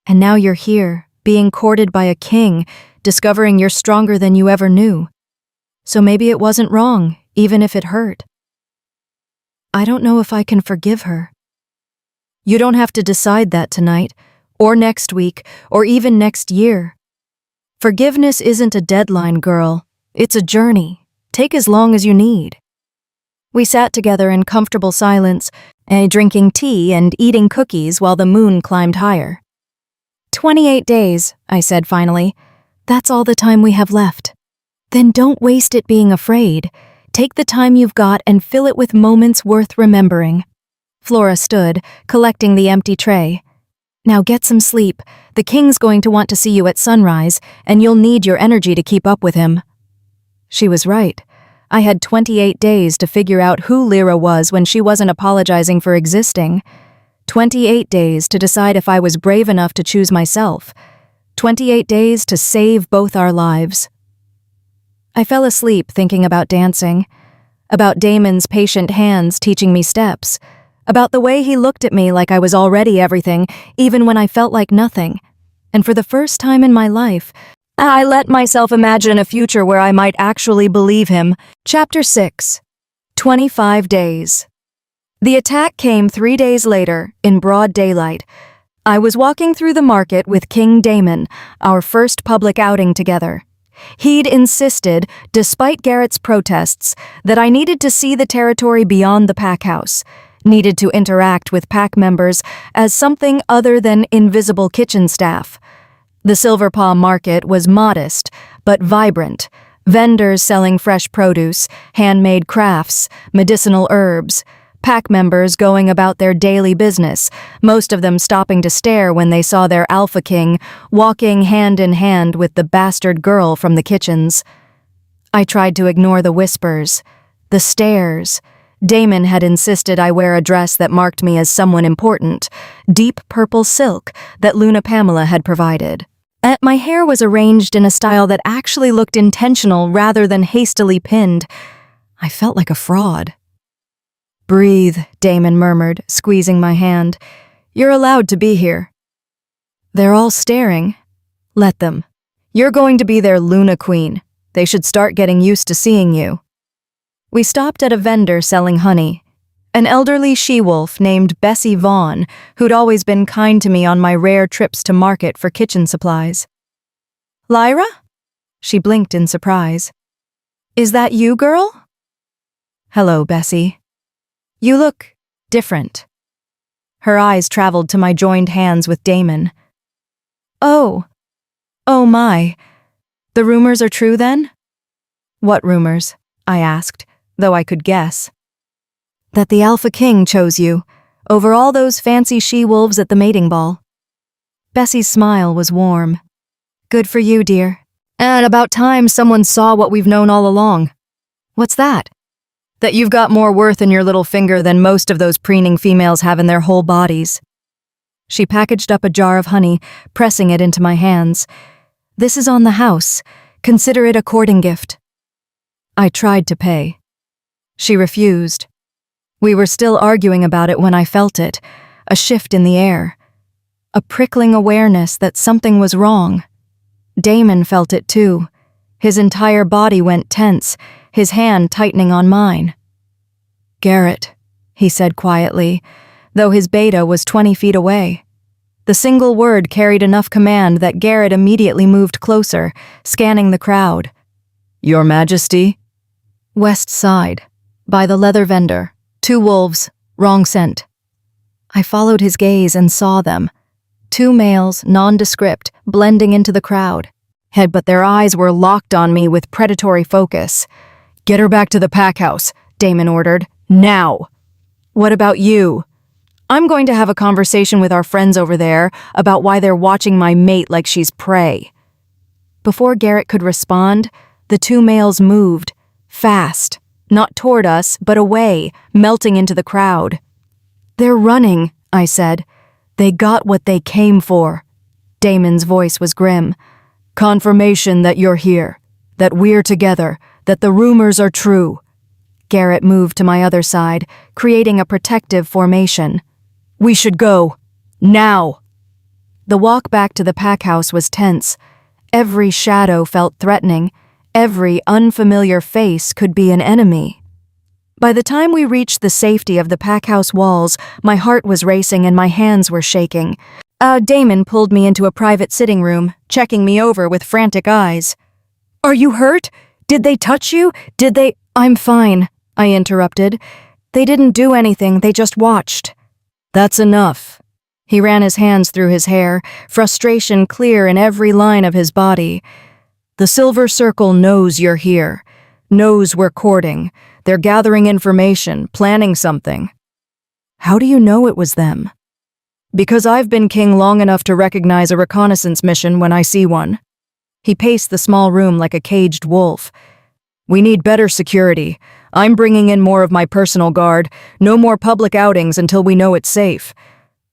And now you're here, being courted by a king, discovering you're stronger than you ever knew. So maybe it wasn't wrong, even if it hurt. I don't know if I can forgive her. You don't have to decide that tonight, or next week, or even next year. Forgiveness isn't a deadline, girl. It's a journey. Take as long as you need. We sat together in comfortable silence, drinking tea and eating cookies while the moon climbed higher. 28 days, I said finally. That's all the time we have left. Then don't waste it being afraid. Take the time you've got and fill it with moments worth remembering. Flora stood, collecting the empty tray. Now get some sleep. The king's going to want to see you at sunrise, and you'll need your energy to keep up with him. She was right. I had 28 days to figure out who Lyra was when she wasn't apologizing for existing. 28 days to decide if I was brave enough to choose myself. 28 days to save both our lives. I fell asleep thinking about dancing, about Damon's patient hands teaching me steps, about the way he looked at me like I was already everything, even when I felt like nothing. And for the first time in my life, I let myself imagine a future where I might actually believe him. Chapter 6. 25 days. The attack came 3 days later, in broad daylight. I was walking through the market with King Damon, our first public outing together. He'd insisted, despite Garrett's protests, that I needed to see the territory beyond the pack house, needed to interact with pack members as something other than invisible kitchen staff. The Silverpaw market was modest, but vibrant. Vendors selling fresh produce, handmade crafts, medicinal herbs. Pack members going about their daily business, most of them stopping to stare when they saw their alpha king walking hand in hand with the bastard girl from the kitchens. I tried to ignore the whispers, the stares. Damon had insisted I wear a dress that marked me as someone important, deep purple silk that Luna Pamela had provided. My hair was arranged in a style that actually looked intentional rather than hastily pinned. I felt like a fraud. Breathe, Damon murmured, squeezing my hand. You're allowed to be here. They're all staring. Let them. You're going to be their Luna Queen. They should start getting used to seeing you. We stopped at a vendor selling honey. An elderly she-wolf named Bessie Vaughn, who'd always been kind to me on my rare trips to market for kitchen supplies. Lyra? She blinked in surprise. Is that you, girl? Hello, Bessie. You look different. Her eyes traveled to my joined hands with Damon. Oh my. The rumors are true then? What rumors? I asked, though I could guess. That the Alpha King chose you, over all those fancy she-wolves at the mating ball. Bessie's smile was warm. Good for you, dear. And about time someone saw what we've known all along. What's that? That you've got more worth in your little finger than most of those preening females have in their whole bodies. She packaged up a jar of honey, pressing it into my hands. This is on the house. Consider it a courting gift. I tried to pay. She refused. We were still arguing about it when I felt it, a shift in the air, a prickling awareness that something was wrong. Damon felt it too. His entire body went tense, his hand tightening on mine. Garrett, he said quietly, though his beta was 20 feet away. The single word carried enough command that Garrett immediately moved closer, scanning the crowd. Your Majesty? West side, by the leather vendor. 2 wolves, wrong scent. I followed his gaze and saw them. 2 males, nondescript, blending into the crowd. But their eyes were locked on me with predatory focus. Get her back to the pack house, Damon ordered. Now! What about you? I'm going to have a conversation with our friends over there about why they're watching my mate like she's prey. Before Garrett could respond, the The two males moved, fast, not toward us, but away, melting into the crowd. "They're running," I said. "They got what they came for." Damon's voice was grim. "Confirmation that you're here, that we're together, that the rumors are true." Garrett moved to my other side, creating a protective formation. "We should go. Now!" The walk back to the pack house was tense. Every shadow felt threatening. Every unfamiliar face could be an enemy. By the time we reached the safety of the pack house walls, my heart was racing and my hands were shaking. Damon pulled me into a private sitting room, checking me over with frantic eyes. "Are you hurt? Did they touch you? Did they—" "I'm fine," I interrupted. "They didn't do anything, they just watched." "That's enough." He ran his hands through his hair, frustration clear in every line of his body. "The Silver Circle knows you're here, knows we're courting. They're gathering information, planning something." "How do you know it was them?" "Because I've been king long enough to recognize a reconnaissance mission when I see one." He paced the small room like a caged wolf. "We need better security. I'm bringing in more of my personal guard, no more public outings until we know it's safe."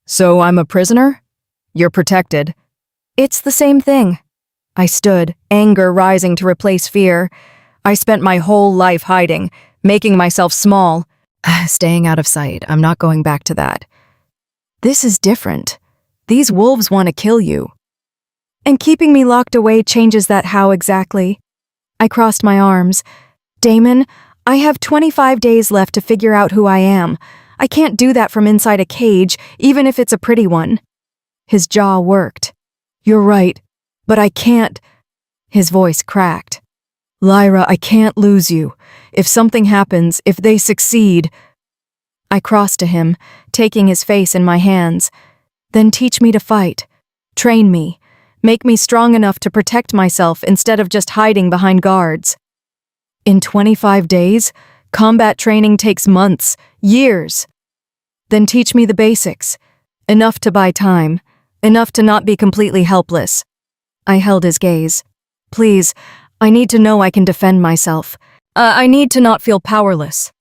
"So I'm a prisoner? You're protected." "It's the same thing." I stood, anger rising to replace fear. I spent my whole life hiding, making myself small. Staying out of sight, I'm not going back to that. "This is different. These wolves want to kill you." "And keeping me locked away changes that how exactly?" I crossed my arms. "Damon, I have 25 days left to figure out who I am. I can't do that from inside a cage, even if it's a pretty one." His jaw worked. "You're right, but I can't." His voice cracked. "Lyra, I can't lose you. If something happens, if they succeed—" I crossed to him, taking his face in my hands. "Then teach me to fight. Train me. Make me strong enough to protect myself instead of just hiding behind guards." "In 25 days? Combat training takes months, years." "Then teach me the basics. Enough to buy time. Enough to not be completely helpless." I held his gaze. "Please, I need to know I can defend myself. I need to not feel powerless."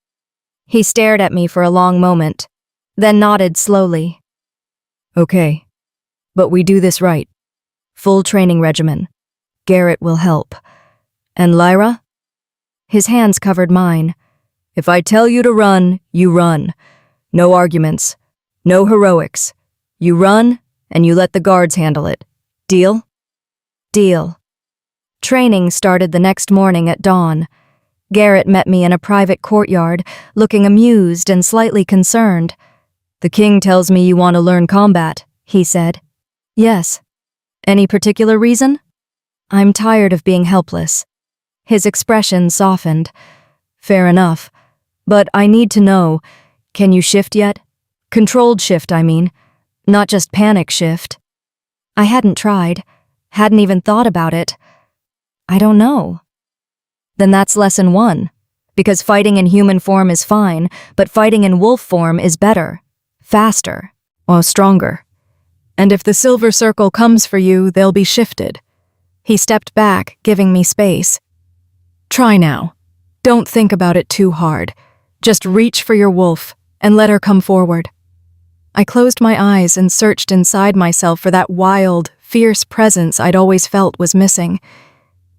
He stared at me for a long moment, then nodded slowly. "Okay, but we do this right. Full training regimen. Garrett will help. And Lyra?" His hands covered mine. "If I tell you to run, you run. No arguments. No heroics. You run, and you let the guards handle it. Deal?" "Deal." Training started the next morning at dawn. Garrett met me in a private courtyard, looking amused and slightly concerned. "The king tells me you want to learn combat," he said. "Yes." "Any particular reason?" "I'm tired of being helpless." His expression softened. "Fair enough. But I need to know, can you shift yet? Controlled shift, I mean. Not just panic shift." I hadn't tried. Hadn't even thought about it. "I don't know." "Then that's lesson 1. Because fighting in human form is fine, but fighting in wolf form is better. Faster. Or stronger. And if the Silver Circle comes for you, they'll be shifted." He stepped back, giving me space. "Try now. Don't think about it too hard. Just reach for your wolf and let her come forward." I closed my eyes and searched inside myself for that wild, fierce presence I'd always felt was missing.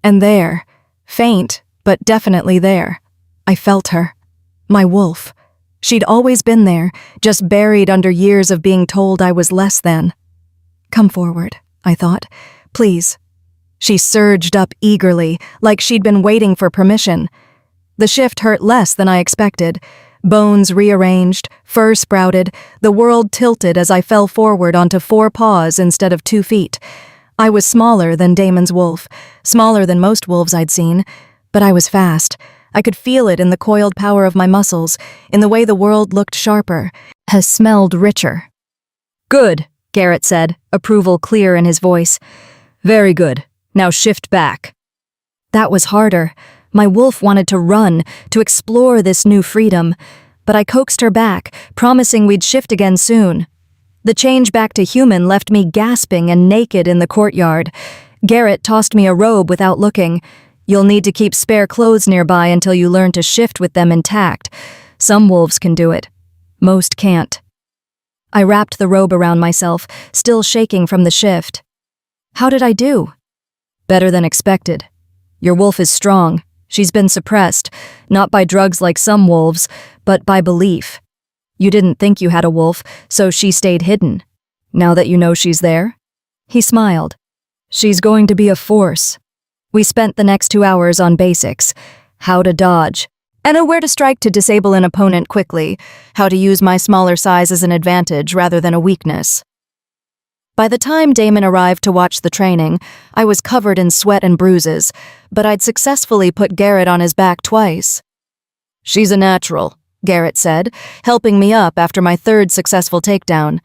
And there, faint, but definitely there, I felt her. My wolf. She'd always been there, just buried under years of being told I was less than. "Come forward," I thought. "Please." She surged up eagerly, like she'd been waiting for permission. The shift hurt less than I expected. Bones rearranged, fur sprouted, the world tilted as I fell forward onto 4 paws instead of 2 feet. I was smaller than Damon's wolf, smaller than most wolves I'd seen, but I was fast. I could feel it in the coiled power of my muscles, in the way the world looked sharper, has smelled richer. "Good," Garrett said, approval clear in his voice. "Very good. Now shift back." That was harder. My wolf wanted to run, to explore this new freedom, but I coaxed her back, promising we'd shift again soon. The change back to human left me gasping and naked in the courtyard. Garrett tossed me a robe without looking. You'll need to keep spare clothes nearby until you learn to shift with them intact. Some wolves can do it. Most can't. I wrapped the robe around myself, still shaking from the shift. How did I do? Better than expected. Your wolf is strong. She's been suppressed, not by drugs like some wolves, but by belief. You didn't think you had a wolf, so she stayed hidden. Now that you know she's there? He smiled. She's going to be a force. We spent the next 2 hours on basics. How to dodge, and where to strike to disable an opponent quickly, how to use my smaller size as an advantage rather than a weakness. By the time Damon arrived to watch the training, I was covered in sweat and bruises, but I'd successfully put Garrett on his back twice. She's a natural, Garrett said, helping me up after my third successful takedown.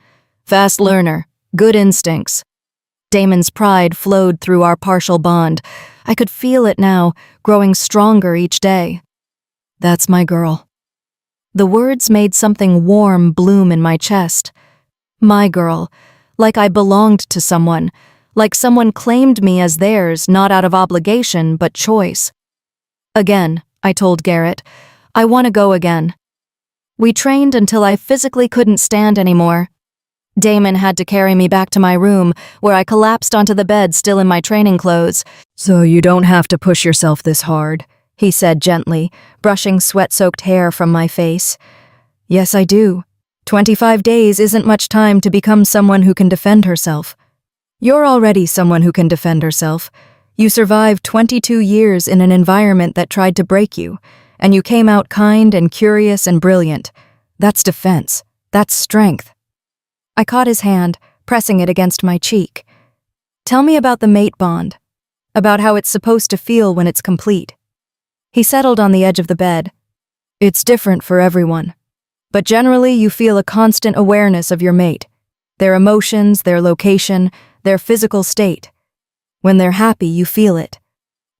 Fast learner, good instincts. Damon's pride flowed through our partial bond. I could feel it now, growing stronger each day. That's my girl. The words made something warm bloom in my chest. My girl, like I belonged to someone, like someone claimed me as theirs, not out of obligation, but choice. Again, I told Garrett, I want to go again. We trained until I physically couldn't stand anymore. Damon had to carry me back to my room, where I collapsed onto the bed still in my training clothes. So you don't have to push yourself this hard, he said gently, brushing sweat-soaked hair from my face. Yes, I do. 25 days isn't much time to become someone who can defend herself. You're already someone who can defend herself. You survived 22 years in an environment that tried to break you, and you came out kind and curious and brilliant. That's defense. That's strength. I caught his hand, pressing it against my cheek. Tell me about the mate bond, about how it's supposed to feel when it's complete. He settled on the edge of the bed. It's different for everyone, but generally you feel a constant awareness of your mate, their emotions, their location, their physical state. When they're happy, you feel it.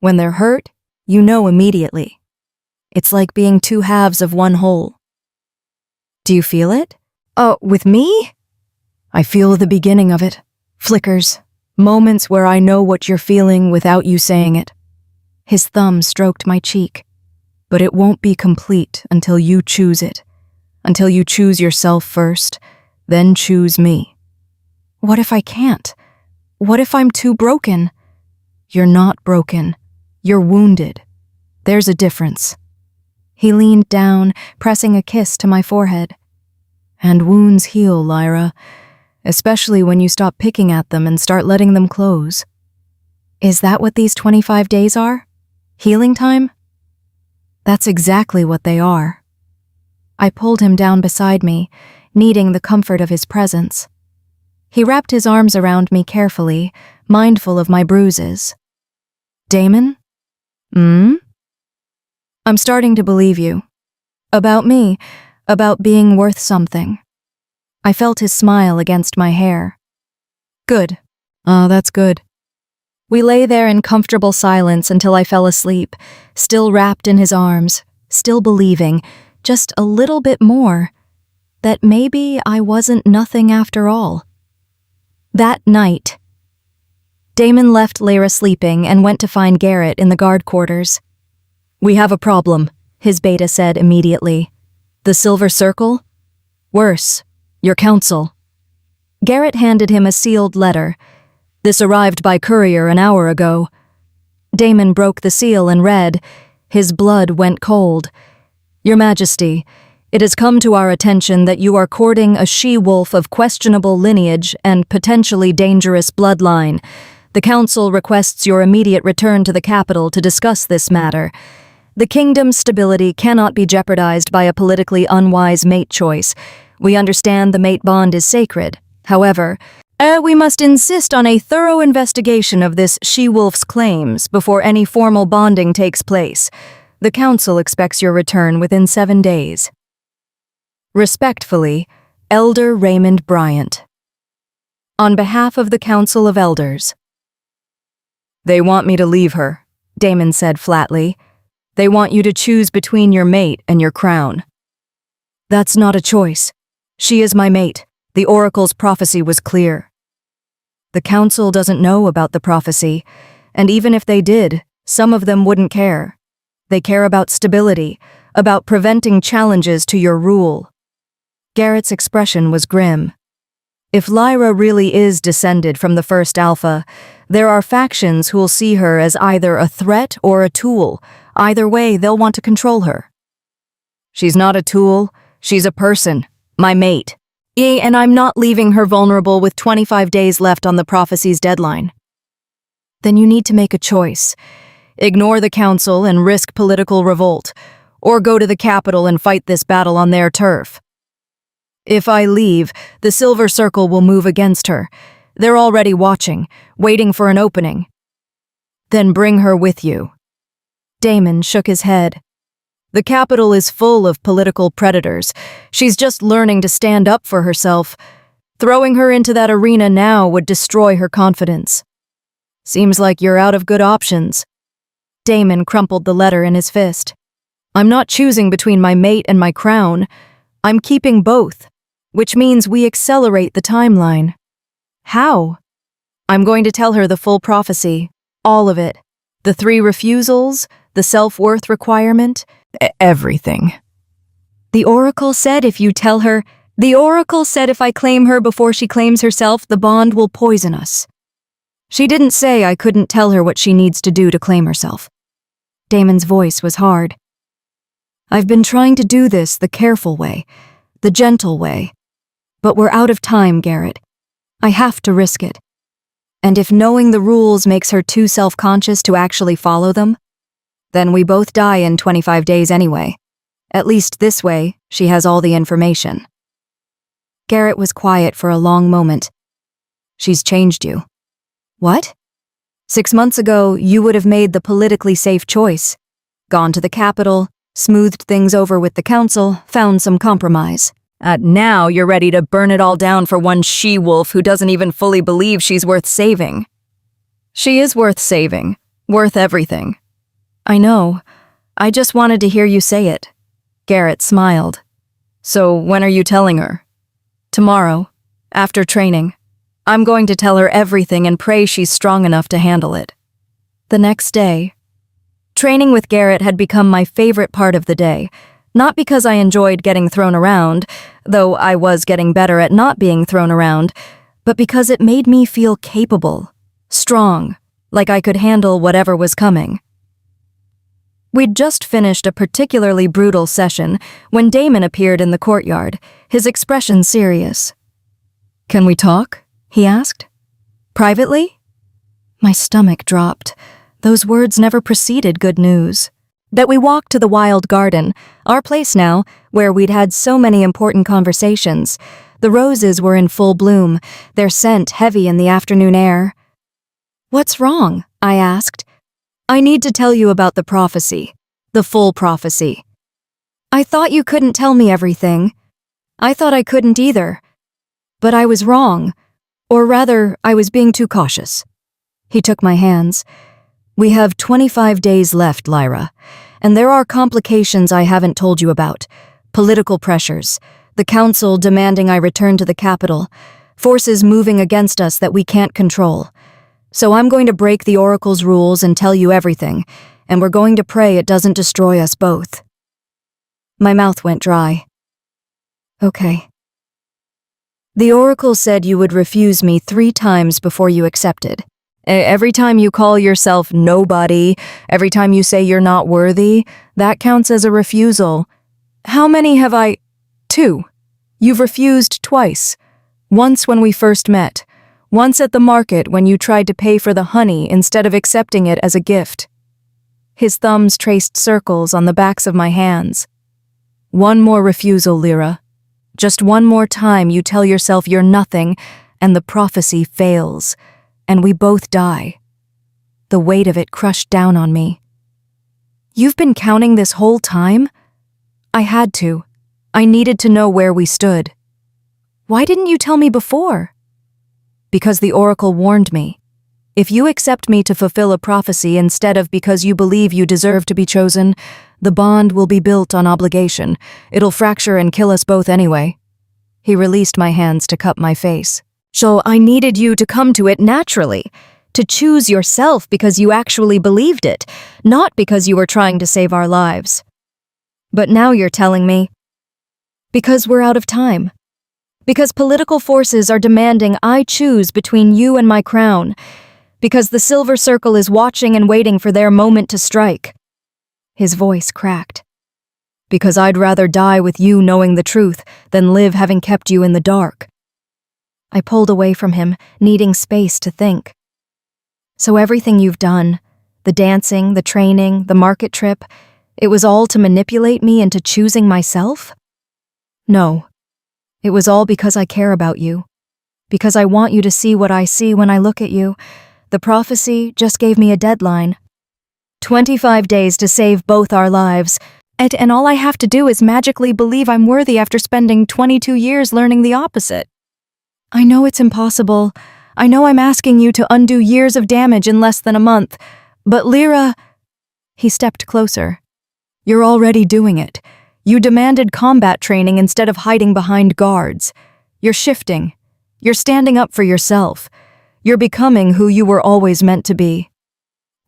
When they're hurt, you know immediately. It's like being two halves of one whole. Do you feel it? Oh, with me? I feel the beginning of it. Flickers. Moments where I know what you're feeling without you saying it. His thumb stroked my cheek. But it won't be complete until you choose it. Until you choose yourself first, then choose me. What if I can't? What if I'm too broken? You're not broken. You're wounded. There's a difference. He leaned down, pressing a kiss to my forehead. And wounds heal, Lyra. Especially when you stop picking at them and start letting them close. Is that what these 25 days are? Healing time? That's exactly what they are. I pulled him down beside me, needing the comfort of his presence. He wrapped his arms around me carefully, mindful of my bruises. Damon? I'm starting to believe you. About me, about being worth something. I felt his smile against my hair. Good. That's good. We lay there in comfortable silence until I fell asleep, still wrapped in his arms, still believing, just a little bit more, that maybe I wasn't nothing after all. That night, Damon left Lyra sleeping and went to find Garrett in the guard quarters. We have a problem, his beta said immediately. The Silver Circle? Worse. Your counsel. Garrett handed him a sealed letter. This arrived by courier an hour ago. Damon broke the seal and read. His blood went cold. Your Majesty, it has come to our attention that you are courting a she-wolf of questionable lineage and potentially dangerous bloodline. The Council requests your immediate return to the capital to discuss this matter. The kingdom's stability cannot be jeopardized by a politically unwise mate choice. We understand the mate bond is sacred. However, we must insist on a thorough investigation of this she-wolf's claims before any formal bonding takes place. The Council expects your return within 7 days. Respectfully, Elder Raymond Bryant. On behalf of the Council of Elders. They want me to leave her, Damon said flatly. They want you to choose between your mate and your crown. That's not a choice. She is my mate. The Oracle's prophecy was clear. The Council doesn't know about the prophecy, and even if they did, Some of them wouldn't care. They care about stability, about preventing challenges to your rule. Garrett's expression was grim. If Lyra really is descended from the first Alpha, there are factions who'll see her as either a threat or a tool. Either way, they'll want to control her. She's not a tool, she's a person, my mate. And I'm not leaving her vulnerable with 25 days left on the prophecy's deadline. Then you need to make a choice. Ignore the council and risk political revolt, or go to the capital and fight this battle on their turf. If I leave, the Silver Circle will move against her. They're already watching, waiting for an opening. Then bring her with you. Damon shook his head. The capital is full of political predators. She's just learning to stand up for herself. Throwing her into that arena now would destroy her confidence. Seems like you're out of good options. Damon crumpled the letter in his fist. I'm not choosing between my mate and my crown. I'm keeping both, which means we accelerate the timeline. How? I'm going to tell her the full prophecy, all of it. The 3 refusals, the self-worth requirement, everything. The Oracle said if I claim her before she claims herself, the bond will poison us. She didn't say I couldn't tell her what she needs to do to claim herself. Damon's voice was hard. I've been trying to do this the careful way, the gentle way. But we're out of time, Garrett. I have to risk it. And if knowing the rules makes her too self-conscious to actually follow them, then we both die in 25 days anyway. At least this way, she has all the information. Garrett was quiet for a long moment. She's changed you. What? 6 months ago, you would have made the politically safe choice. Gone to the capital, smoothed things over with the council, found some compromise. Now you're ready to burn it all down for one she-wolf who doesn't even fully believe she's worth saving. She is worth saving, worth everything. I know. I just wanted to hear you say it. Garrett smiled. So when are you telling her? Tomorrow, after training. I'm going to tell her everything and pray she's strong enough to handle it. The next day, training with Garrett had become my favorite part of the day, not because I enjoyed getting thrown around, though I was getting better at not being thrown around, but because it made me feel capable, strong, like I could handle whatever was coming. We'd just finished a particularly brutal session when Damon appeared in the courtyard, his expression serious. Can we talk? He asked. Privately? My stomach dropped. Those words never preceded good news. That we walked to the wild garden, our place now, where we'd had so many important conversations. The roses were in full bloom, their scent heavy in the afternoon air. What's wrong? I asked. I need to tell you about the prophecy, the full prophecy. I thought you couldn't tell me everything. I thought I couldn't either. But I was wrong. Or rather, I was being too cautious. He took my hands. We have 25 days left, Lyra, and there are complications I haven't told you about. Political pressures, the council demanding I return to the capital, forces moving against us that we can't control. So I'm going to break the Oracle's rules and tell you everything, and we're going to pray it doesn't destroy us both. My mouth went dry. Okay. The Oracle said you would refuse me 3 times before you accepted. Every time you call yourself nobody, every time you say you're not worthy, that counts as a refusal. How many have I? 2. You've refused twice. Once when we first met. Once at the market when you tried to pay for the honey instead of accepting it as a gift. His thumbs traced circles on the backs of my hands. One more refusal, Lyra. Just one more time you tell yourself you're nothing, and the prophecy fails, and we both die. The weight of it crushed down on me. You've been counting this whole time? I had to. I needed to know where we stood. Why didn't you tell me before? Because the Oracle warned me. If you accept me to fulfill a prophecy instead of because you believe you deserve to be chosen, the bond will be built on obligation. It'll fracture and kill us both anyway. He released my hands to cup my face. So I needed you to come to it naturally, to choose yourself because you actually believed it, not because you were trying to save our lives. But now you're telling me, because we're out of time. Because political forces are demanding I choose between you and my crown. Because the Silver Circle is watching and waiting for their moment to strike. His voice cracked. Because I'd rather die with you knowing the truth than live having kept you in the dark. I pulled away from him, needing space to think. So everything you've done, the dancing, the training, the market trip, it was all to manipulate me into choosing myself? No. It was all because I care about you. Because I want you to see what I see when I look at you. The prophecy just gave me a deadline. 25 days to save both our lives. And all I have to do is magically believe I'm worthy after spending 22 years learning the opposite. I know it's impossible. I know I'm asking you to undo years of damage in less than a month. But Lyra... He stepped closer. You're already doing it. You demanded combat training instead of hiding behind guards. You're shifting. You're standing up for yourself. You're becoming who you were always meant to be.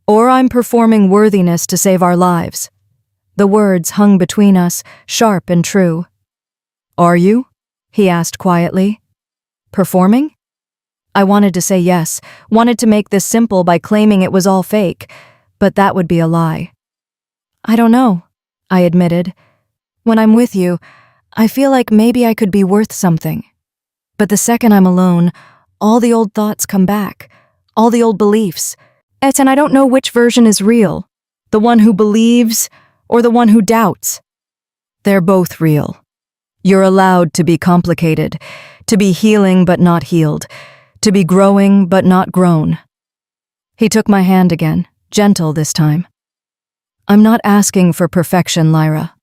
Or I'm performing worthiness to save our lives. The words hung between us, sharp and true. Are you? He asked quietly. Performing? I wanted to say yes, wanted to make this simple by claiming it was all fake, but that would be a lie. I don't know, I admitted. When I'm with you, I feel like maybe I could be worth something. But the second I'm alone, all the old thoughts come back, all the old beliefs. And I don't know which version is real, the one who believes or the one who doubts. They're both real. You're allowed to be complicated, to be healing but not healed, to be growing but not grown. He took my hand again, gentle this time. I'm not asking for perfection, Lyra.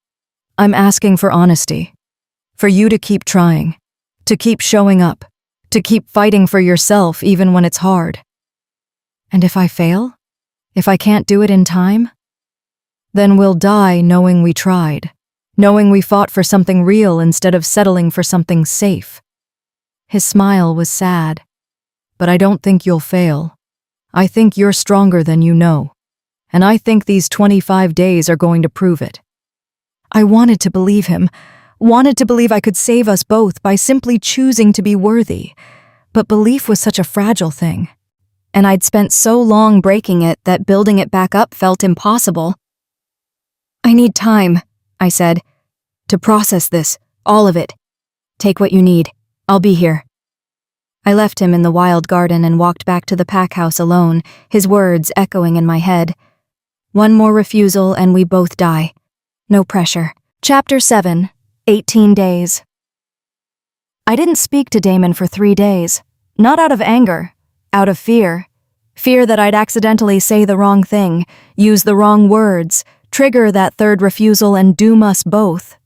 I'm asking for honesty, for you to keep trying, to keep showing up, to keep fighting for yourself even when it's hard. And if I fail? If I can't do it in time? Then we'll die knowing we tried, knowing we fought for something real instead of settling for something safe. His smile was sad. But I don't think you'll fail. I think you're stronger than you know. And I think these 25 days are going to prove it. I wanted to believe him, wanted to believe I could save us both by simply choosing to be worthy. But belief was such a fragile thing. And I'd spent so long breaking it that building it back up felt impossible. I need time, I said, to process this, all of it. Take what you need. I'll be here. I left him in the wild garden and walked back to the pack house alone, his words echoing in my head. One more refusal and we both die. No pressure. Chapter 7, 18 Days. I didn't speak to Damon for 3 days. Not out of anger, out of fear. Fear that I'd accidentally say the wrong thing, use the wrong words, trigger that third refusal and doom us both.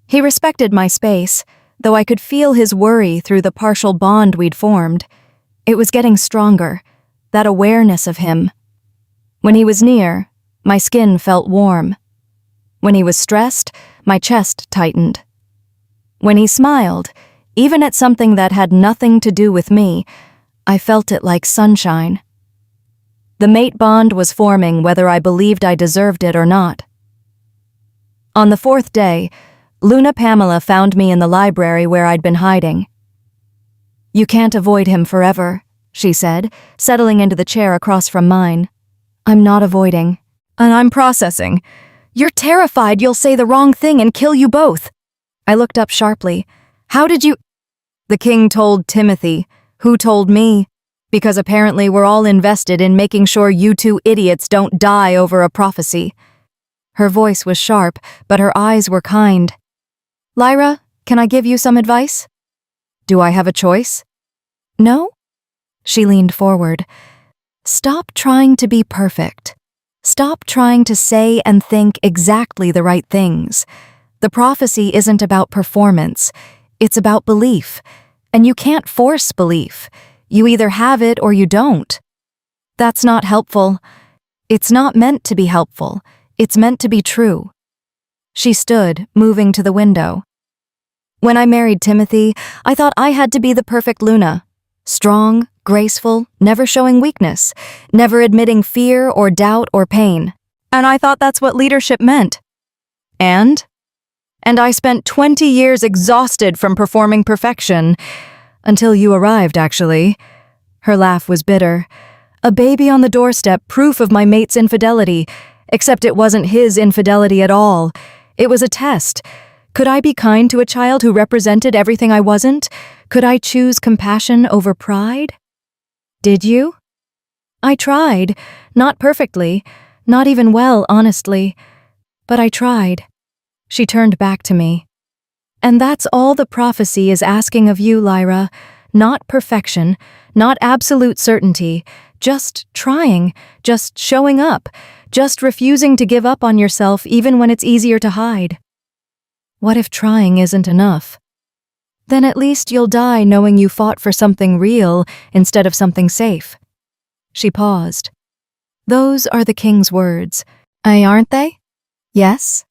He respected my space, though I could feel his worry through the partial bond we'd formed. It was getting stronger, that awareness of him. When he was near, my skin felt warm. When he was stressed, my chest tightened. When he smiled, even at something that had nothing to do with me, I felt it like sunshine. The mate bond was forming whether I believed I deserved it or not. On the 4th day, Luna Pamela found me in the library where I'd been hiding. You can't avoid him forever, she said, settling into the chair across from mine. I'm not avoiding, and I'm processing. You're terrified you'll say the wrong thing and kill you both. I looked up sharply. How did you... The king told Timothy, who told me, because apparently we're all invested in making sure you two idiots don't die over a prophecy. Her voice was sharp, but her eyes were kind. Lyra, can I give you some advice? Do I have a choice? No? She leaned forward. Stop trying to be perfect. Stop trying to say and think exactly the right things. The prophecy isn't about performance. It's about belief. And you can't force belief. You either have it or you don't. That's not helpful. It's not meant to be helpful. It's meant to be true. She stood, moving to the window. When I married Timothy, I thought I had to be the perfect Luna. Strong, graceful, never showing weakness, never admitting fear or doubt or pain. And I thought that's what leadership meant. And I spent 20 years exhausted from performing perfection. Until you arrived, actually. Her laugh was bitter. A baby on the doorstep, proof of my mate's infidelity. Except it wasn't his infidelity at all. It was a test. Could I be kind to a child who represented everything I wasn't? Could I choose compassion over pride? Did you? I tried. Not perfectly. Not even well, honestly. But I tried. She turned back to me. And that's all the prophecy is asking of you, Lyra. Not perfection, not absolute certainty, just trying, just showing up, just refusing to give up on yourself even when it's easier to hide. What if trying isn't enough? Then at least you'll die knowing you fought for something real instead of something safe. She paused. Those are the king's words. Aren't they? Yes?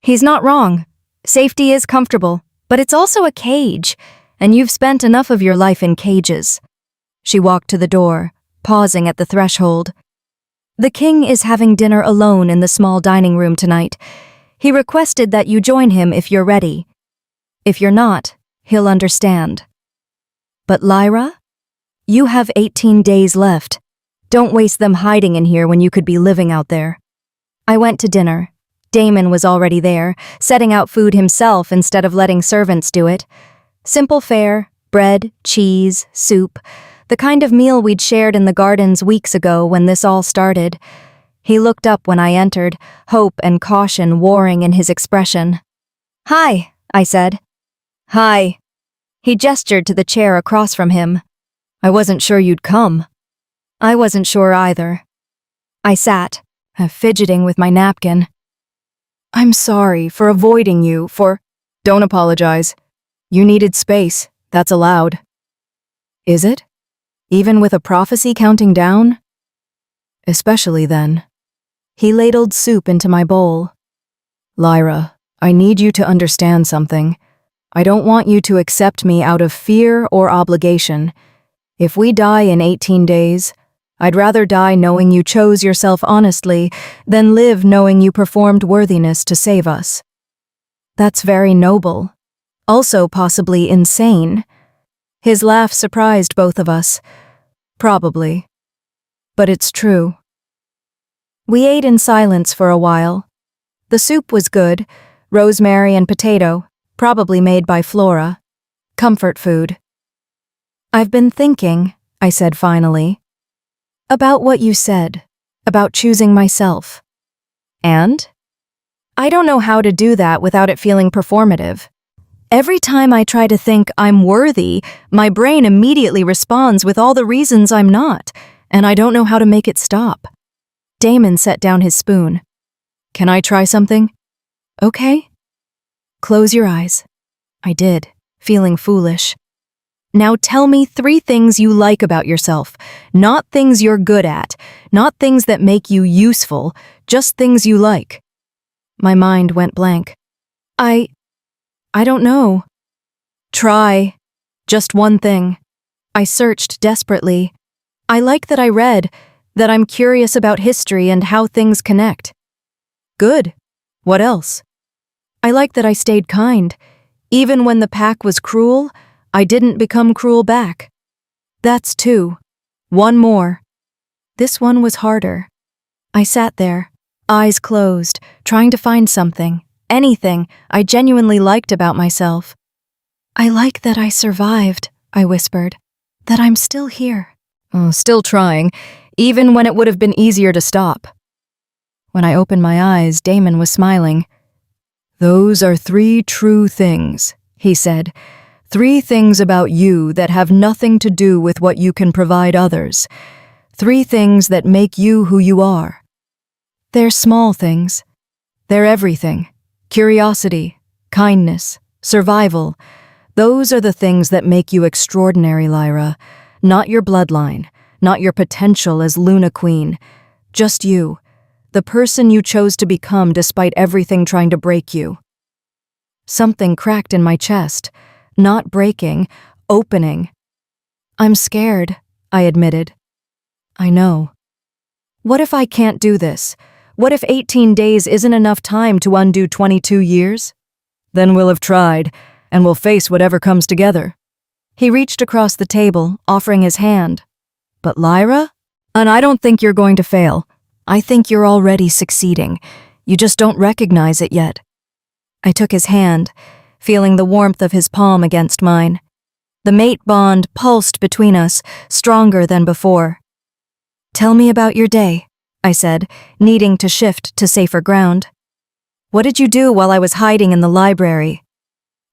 He's not wrong. Safety is comfortable, but it's also a cage, and you've spent enough of your life in cages. She walked to the door, pausing at the threshold. The king is having dinner alone in the small dining room tonight. He requested that you join him if you're ready. If you're not, he'll understand. But Lyra, you have 18 days left. Don't waste them hiding in here when you could be living out there. I went to dinner. Damon was already there, setting out food himself instead of letting servants do it. Simple fare, bread, cheese, soup, the kind of meal we'd shared in the gardens weeks ago when this all started. He looked up when I entered, hope and caution warring in his expression. "Hi," I said. "Hi." He gestured to the chair across from him. "I wasn't sure you'd come." I wasn't sure either. I sat, fidgeting with my napkin. "I'm sorry for avoiding you, for—" "Don't apologize. You needed space. That's allowed." "Is it? Even with a prophecy counting down?" "Especially then." He ladled soup into my bowl. "Lyra, I need you to understand something. I don't want you to accept me out of fear or obligation. If we die in 18 days, I'd rather die knowing you chose yourself honestly than live knowing you performed worthiness to save us." That's very noble. Also possibly insane. His laugh surprised both of us. Probably. But it's true. We ate in silence for a while. The soup was good, rosemary and potato, probably made by Flora. Comfort food. "I've been thinking," I said finally, "about what you said, about choosing myself." "And?" "I don't know how to do that without it feeling performative. Every time I try to think I'm worthy, my brain immediately responds with all the reasons I'm not, and I don't know how to make it stop." Damon set down his spoon. "Can I try something?" "Okay." "Close your eyes." I did, feeling foolish. "Now tell me 3 things you like about yourself, not things you're good at, not things that make you useful, just things you like." My mind went blank. I don't know." "Try. Just one thing." I searched desperately. "I like that I read, that I'm curious about history and how things connect." "Good. What else?" "I like that I stayed kind. Even when the pack was cruel, I didn't become cruel back." "That's 2. One more." This one was harder. I sat there, eyes closed, trying to find something, anything I genuinely liked about myself. "I like that I survived," I whispered, "that I'm still here." Still trying, even when it would have been easier to stop. When I opened my eyes, Damon was smiling. "Those are 3 true things," he said. 3 things about you that have nothing to do with what you can provide others. 3 things that make you who you are. They're small things. They're everything. Curiosity, kindness, survival. Those are the things that make you extraordinary, Lyra. Not your bloodline, not your potential as Luna Queen. Just you, the person you chose to become despite everything trying to break you. Something cracked in my chest. Not breaking, opening. "I'm scared," I admitted. I know. What if I can't do this? What if 18 days isn't enough time to undo 22 years? Then we'll have tried, and we'll face whatever comes together. He reached across the table, offering his hand. But Lyra? And I don't think you're going to fail. I think you're already succeeding. You just don't recognize it yet. I took his hand, feeling the warmth of his palm against mine. The mate bond pulsed between us, stronger than before. Tell me about your day, I said, needing to shift to safer ground. What did you do while I was hiding in the library?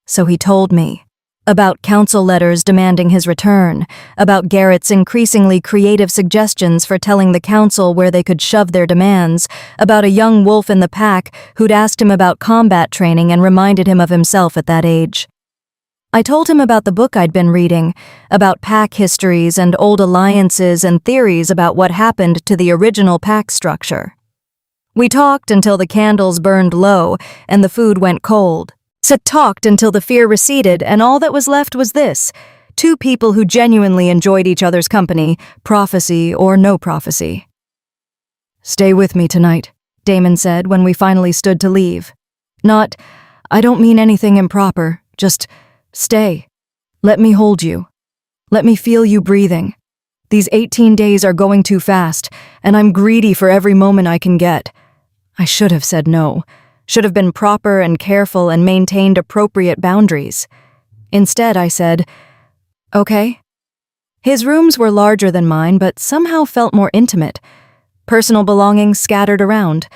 So he told me. About council letters demanding his return, about Garrett's increasingly creative suggestions for telling the council where they could shove their demands, about a young wolf in the pack who'd asked him about combat training and reminded him of himself at that age. I told him about the book I'd been reading, about pack histories and old alliances and theories about what happened to the original pack structure. We talked until the candles burned low and the food went cold. Talked until the fear receded, and all that was left was this: two people who genuinely enjoyed each other's company, prophecy or no prophecy. Stay with me tonight, Damon said when we finally stood to leave. Not, I don't mean anything improper, just stay. Let me hold you. Let me feel you breathing. These 18 days are going too fast, and I'm greedy for every moment I can get. I should have said no. Should have been proper and careful and maintained appropriate boundaries. Instead, I said, okay. His rooms were larger than mine, but somehow felt more intimate. Personal belongings scattered around,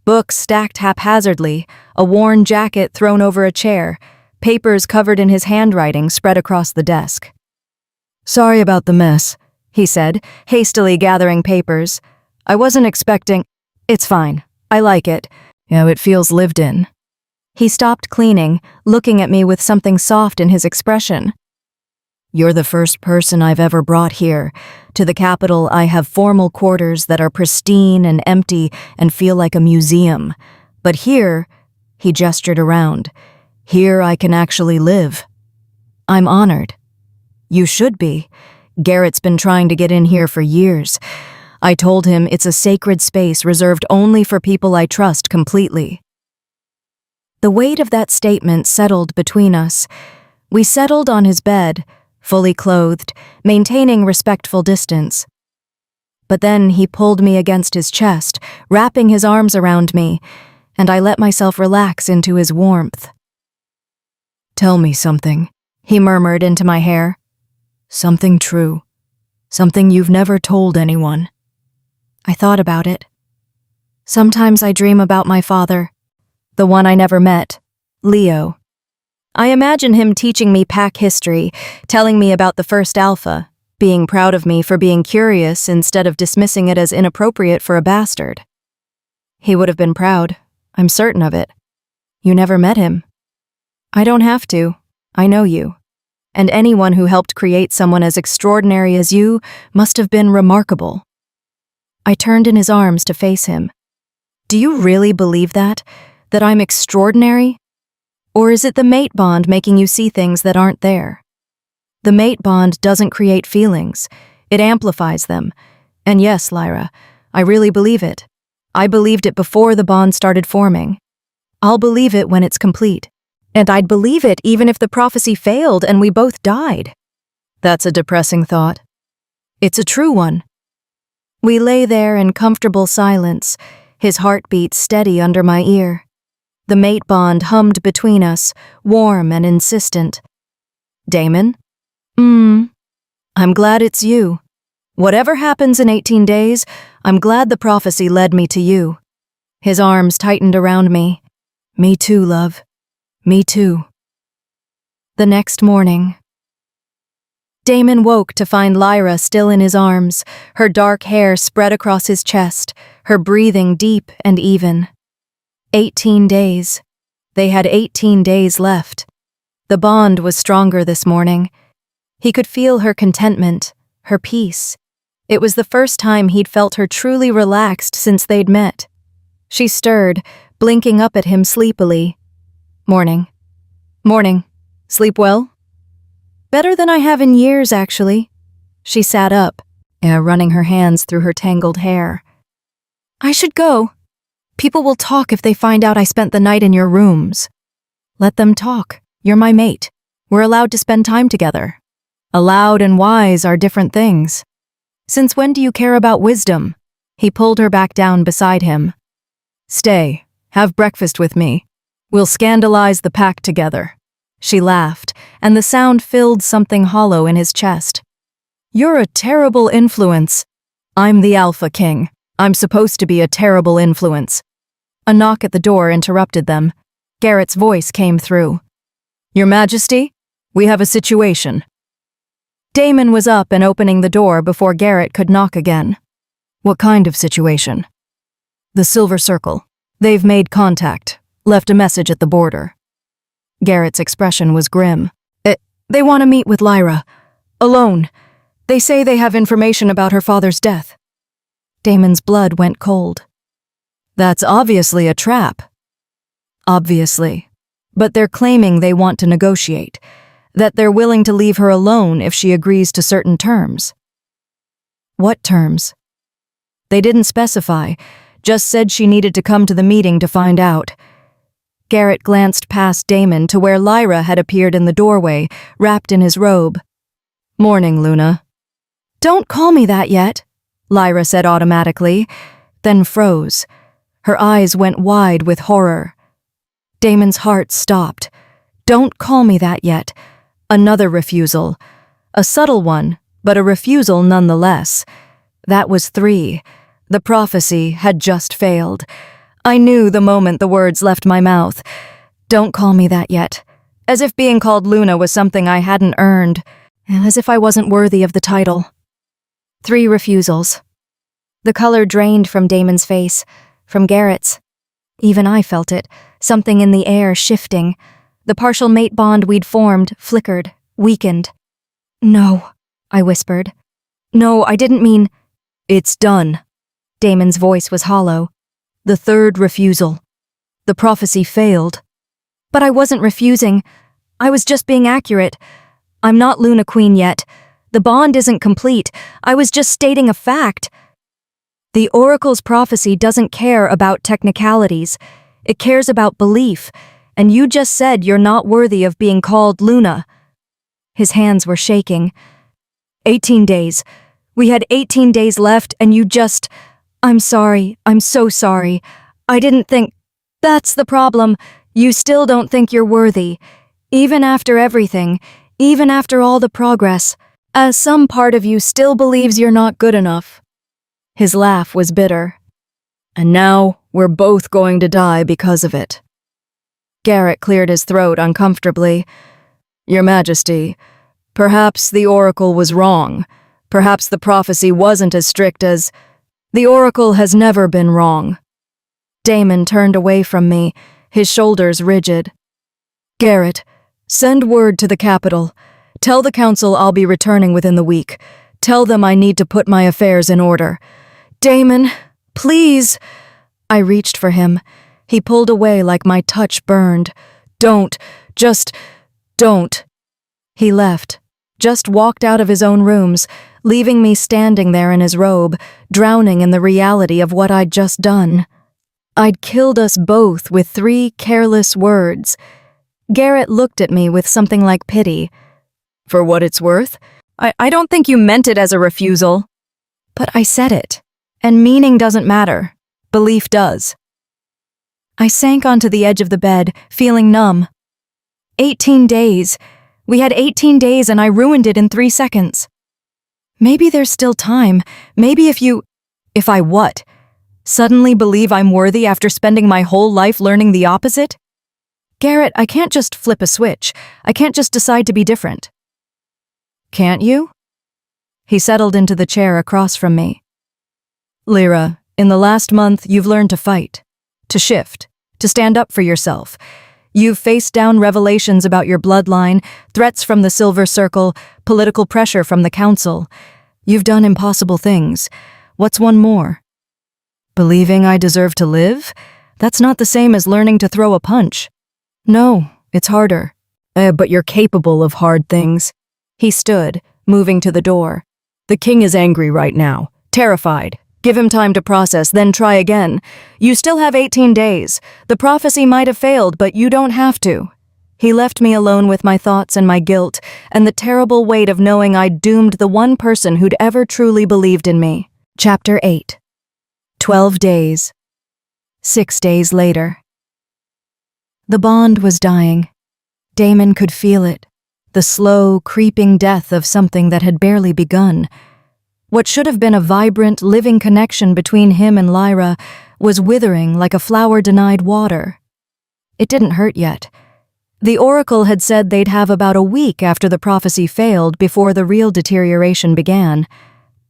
books stacked haphazardly, a worn jacket thrown over a chair, papers covered in his handwriting spread across the desk. Sorry about the mess, he said, hastily gathering papers. I wasn't expecting— It's fine. I like it. Yeah, it feels lived in. He stopped cleaning, looking at me with something soft in his expression. You're the first person I've ever brought here. To the capital, I have formal quarters that are pristine and empty and feel like a museum. But here, he gestured around, here I can actually live. I'm honored. You should be. Garrett's been trying to get in here for years. I told him it's a sacred space reserved only for people I trust completely. The weight of that statement settled between us. We settled on his bed, fully clothed, maintaining respectful distance. But then he pulled me against his chest, wrapping his arms around me, and I let myself relax into his warmth. Tell me something, he murmured into my hair. Something true. Something you've never told anyone. I thought about it. Sometimes I dream about my father, the one I never met, Leo. I imagine him teaching me pack history, telling me about the first alpha, being proud of me for being curious instead of dismissing it as inappropriate for a bastard. He would have been proud, I'm certain of it. You never met him. I don't have to. I know you. And anyone who helped create someone as extraordinary as you must have been remarkable. I turned in his arms to face him. Do you really believe that? That I'm extraordinary? Or is it the mate bond making you see things that aren't there? The mate bond doesn't create feelings. It amplifies them. And yes, Lyra, I really believe it. I believed it before the bond started forming. I'll believe it when it's complete. And I'd believe it even if the prophecy failed and we both died. That's a depressing thought. It's a true one. We lay there in comfortable silence, his heartbeat steady under my ear. The mate bond hummed between us, warm and insistent. Damon? I'm glad it's you. Whatever happens in 18 days, I'm glad the prophecy led me to you. His arms tightened around me. Me too, love. Me too. The next morning. Damon woke to find Lyra still in his arms, her dark hair spread across his chest, her breathing deep and even. 18 days. They had 18 days left. The bond was stronger this morning. He could feel her contentment, her peace. It was the first time he'd felt her truly relaxed since they'd met. She stirred, blinking up at him sleepily. Morning. Morning. Sleep well? Better than I have in years, actually. She sat up, running her hands through her tangled hair. I should go. People will talk if they find out I spent the night in your rooms. Let them talk. You're my mate. We're allowed to spend time together. Allowed and wise are different things. Since when do you care about wisdom? He pulled her back down beside him. Stay. Have breakfast with me. We'll scandalize the pack together. She laughed, and the sound filled something hollow in his chest. You're a terrible influence. I'm the Alpha King. I'm supposed to be a terrible influence. A knock at the door interrupted them. Garrett's voice came through. Your Majesty, we have a situation. Damon was up and opening the door before Garrett could knock again. What kind of situation? The Silver Circle. They've made contact, left a message at the border. Garrett's expression was grim. They want to meet with Lyra. Alone. They say they have information about her father's death. Damon's blood went cold. That's obviously a trap. Obviously. But they're claiming they want to negotiate, that they're willing to leave her alone if she agrees to certain terms. What terms? They didn't specify, just said she needed to come to the meeting to find out. Garrett glanced past Damon to where Lyra had appeared in the doorway, wrapped in his robe. Morning, Luna. Don't call me that yet, Lyra said automatically, then froze. Her eyes went wide with horror. Damon's heart stopped. Don't call me that yet. Another refusal. A subtle one, but a refusal nonetheless. That was 3. The prophecy had just failed. I knew the moment the words left my mouth. Don't call me that yet. As if being called Luna was something I hadn't earned. As if I wasn't worthy of the title. 3 refusals. The color drained from Damon's face, from Garrett's. Even I felt it, something in the air shifting. The partial mate bond we'd formed flickered, weakened. No, I whispered. No, I didn't mean... It's done. Damon's voice was hollow. The 3rd refusal. The prophecy failed. But I wasn't refusing. I was just being accurate. I'm not Luna Queen yet. The bond isn't complete. I was just stating a fact. The Oracle's prophecy doesn't care about technicalities. It cares about belief, and you just said you're not worthy of being called Luna. His hands were shaking. 18 days. We had 18 days left, and you just... I'm sorry. I'm so sorry. I didn't think... That's the problem. You still don't think you're worthy. Even after everything, even after all the progress, as some part of you still believes you're not good enough. His laugh was bitter. And now, we're both going to die because of it. Garrett cleared his throat uncomfortably. Your Majesty, perhaps the Oracle was wrong. Perhaps the prophecy wasn't as strict as... The Oracle has never been wrong. Damon turned away from me, his shoulders rigid. Garrett, send word to the capital. Tell the council I'll be returning within the week. Tell them I need to put my affairs in order. Damon, please. I reached for him. He pulled away like my touch burned. Don't. Just don't. He left. Just walked out of his own rooms, leaving me standing there in his robe, drowning in the reality of what I'd just done. I'd killed us both with 3 careless words. Garrett looked at me with something like pity. For what it's worth, I don't think you meant it as a refusal. But I said it, and meaning doesn't matter. Belief does. I sank onto the edge of the bed, feeling numb. 18 days. We had 18 days and I ruined it in 3 seconds. Maybe there's still time. Maybe if I what? Suddenly believe I'm worthy after spending my whole life learning the opposite? Garrett, I can't just flip a switch. I can't just decide to be different. Can't you? He settled into the chair across from me. Lyra, in the last month you've learned to fight, to shift, to stand up for yourself. You've faced down revelations about your bloodline, threats from the Silver Circle, political pressure from the council. You've done impossible things. What's one more? Believing I deserve to live? That's not the same as learning to throw a punch. No, it's harder. But you're capable of hard things. He stood, moving to the door. The king is angry right now, terrified. Give him time to process, then try again. You still have 18 days. The prophecy might have failed, but you don't have to. He left me alone with my thoughts and my guilt, and the terrible weight of knowing I'd doomed the one person who'd ever truly believed in me. Chapter 8. 12 days. 6 days later. The bond was dying. Damon could feel it, the slow, creeping death of something that had barely begun. What should have been a vibrant, living connection between him and Lyra was withering like a flower denied water. It didn't hurt yet. The oracle had said they'd have about a week after the prophecy failed before the real deterioration began.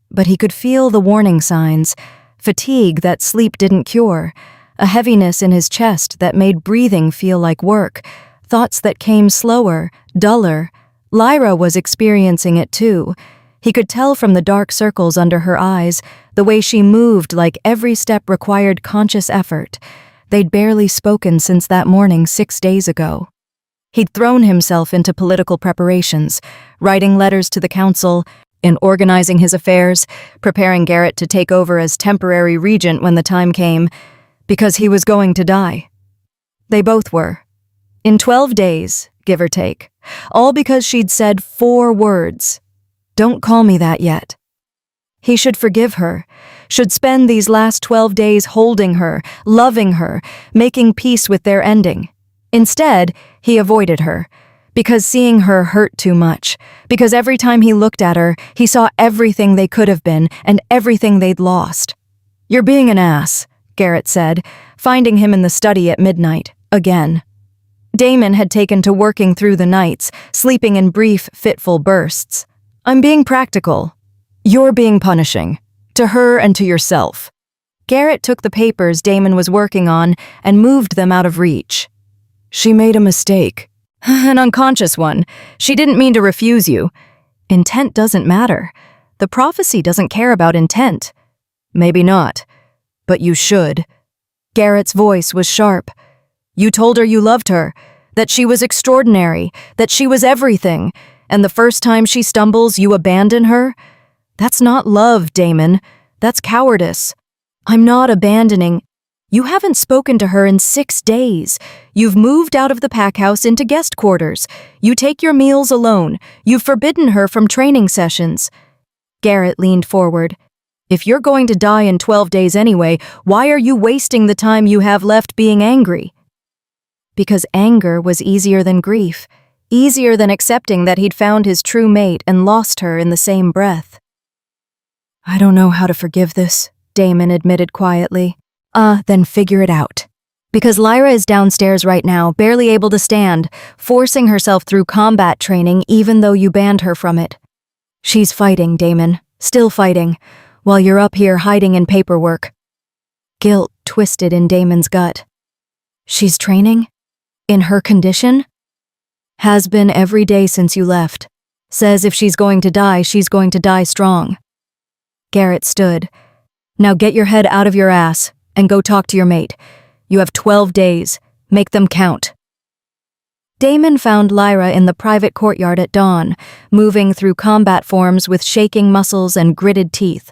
But he could feel the warning signs, fatigue that sleep didn't cure, a heaviness in his chest that made breathing feel like work, thoughts that came slower, duller. Lyra was experiencing it too. He could tell from the dark circles under her eyes, the way she moved like every step required conscious effort. They'd barely spoken since that morning 6 days ago. He'd thrown himself into political preparations, writing letters to the council, in organizing his affairs, preparing Garrett to take over as temporary regent when the time came, because he was going to die. They both were. In 12 days, give or take, all because she'd said 4 words. Don't call me that yet. He should forgive her, should spend these last 12 days holding her, loving her, making peace with their ending. Instead, he avoided her, because seeing her hurt too much, because every time he looked at her, he saw everything they could have been and everything they'd lost. You're being an ass, Garrett said, finding him in the study at midnight, again. Damon had taken to working through the nights, sleeping in brief, fitful bursts. I'm being practical. You're being punishing. To her and to yourself. Garrett took the papers Damon was working on and moved them out of reach. She made a mistake. An unconscious one. She didn't mean to refuse you. Intent doesn't matter. The prophecy doesn't care about intent. Maybe not. But you should. Garrett's voice was sharp. You told her you loved her, that she was extraordinary, that she was everything, and the first time she stumbles, you abandon her? That's not love, Damon. That's cowardice. I'm not abandoning. You haven't spoken to her in 6 days. You've moved out of the pack house into guest quarters. You take your meals alone. You've forbidden her from training sessions. Garrett leaned forward. If you're going to die in 12 days anyway, why are you wasting the time you have left being angry? Because anger was easier than grief. Easier than accepting that he'd found his true mate and lost her in the same breath. I don't know how to forgive this, Damon admitted quietly. Then figure it out. Because Lyra is downstairs right now, barely able to stand, forcing herself through combat training even though you banned her from it. She's fighting, Damon. Still fighting, while you're up here hiding in paperwork. Guilt twisted in Damon's gut. She's training? In her condition? Has been every day since you left. Says if she's going to die strong. Garrett stood. Now get your head out of your ass and go talk to your mate. You have 12 days. Make them count. Damon found Lyra in the private courtyard at dawn, moving through combat forms with shaking muscles and gritted teeth.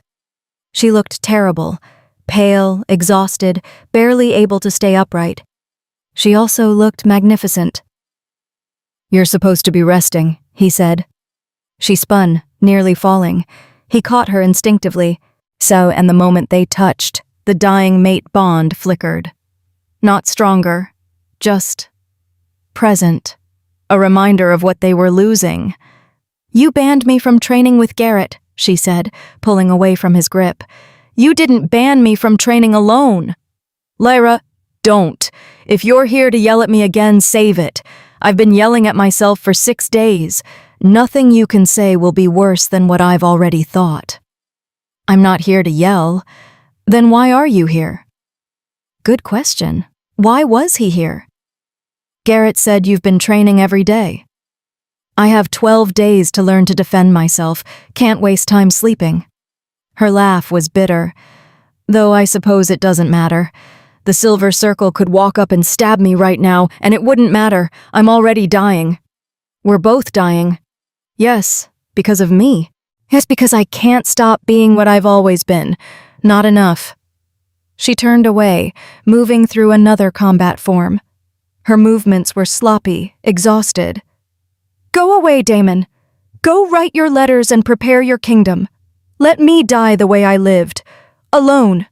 She looked terrible, pale, exhausted, barely able to stay upright. She also looked magnificent. You're supposed to be resting, he said. She spun, nearly falling. He caught her instinctively. And the moment they touched, the dying mate bond flickered. Not stronger, just present. A reminder of what they were losing. You banned me from training with Garrett, she said, pulling away from his grip. You didn't ban me from training alone. Lyra, don't. If you're here to yell at me again, save it. I've been yelling at myself for 6 days. Nothing you can say will be worse than what I've already thought. I'm not here to yell. Then why are you here? Good question. Why was he here? Garrett said you've been training every day. I have 12 days to learn to defend myself. Can't waste time sleeping. Her laugh was bitter. Though I suppose it doesn't matter. The Silver Circle could walk up and stab me right now, and it wouldn't matter. I'm already dying. We're both dying. Yes, because of me. It's because I can't stop being what I've always been. Not enough. She turned away, moving through another combat form. Her movements were sloppy, exhausted. Go away, Damon. Go write your letters and prepare your kingdom. Let me die the way I lived. Alone.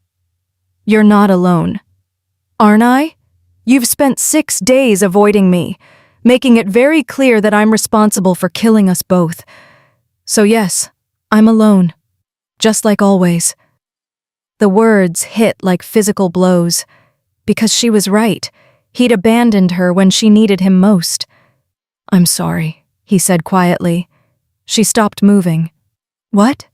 You're not alone. Aren't I? You've spent 6 days avoiding me, making it very clear that I'm responsible for killing us both. So yes, I'm alone. Just like always. The words hit like physical blows. Because she was right. He'd abandoned her when she needed him most. I'm sorry, he said quietly. She stopped moving. What?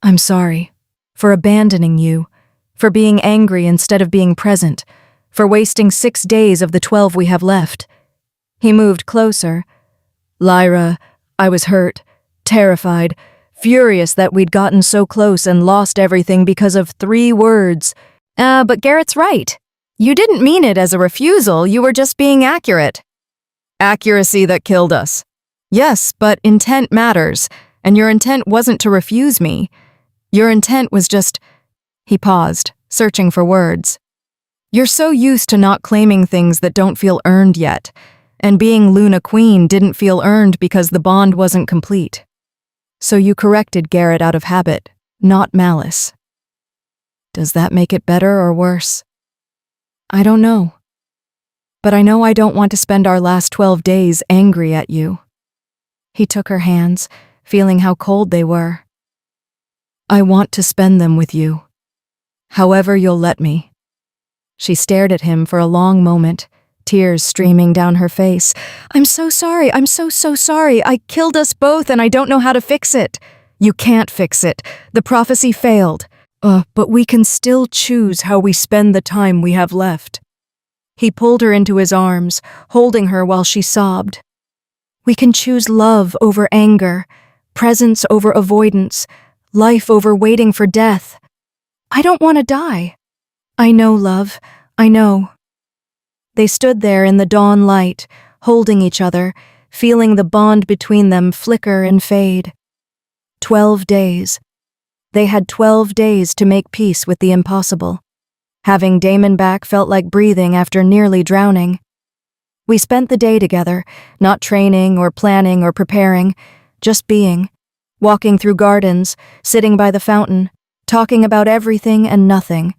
I'm sorry. For abandoning you. For being angry instead of being present. For wasting 6 days of the 12 we have left. He moved closer. Lyra, I was hurt, terrified, furious that we'd gotten so close and lost everything because of 3 words. But Garrett's right. You didn't mean it as a refusal, you were just being accurate. Accuracy that killed us. Yes, but intent matters, and your intent wasn't to refuse me. Your intent was just... He paused, searching for words. You're so used to not claiming things that don't feel earned yet, and being Luna Queen didn't feel earned because the bond wasn't complete. So you corrected Garrett out of habit, not malice. Does that make it better or worse? I don't know. But I know I don't want to spend our last 12 days angry at you. He took her hands, feeling how cold they were. I want to spend them with you. However you'll let me. She stared at him for a long moment, tears streaming down her face. I'm so sorry, I'm so sorry. I killed us both and I don't know how to fix it. You can't fix it. The prophecy failed. But we can still choose how we spend the time we have left. He pulled her into his arms, holding her while she sobbed. We can choose love over anger, presence over avoidance, life over waiting for death. I don't want to die. I know, love. I know. They stood there in the dawn light, holding each other, feeling the bond between them flicker and fade. 12 days. They had 12 days to make peace with the impossible. Having Damon back felt like breathing after nearly drowning. We spent the day together, not training or planning or preparing, just being, walking through gardens, sitting by the fountain, talking about everything and nothing.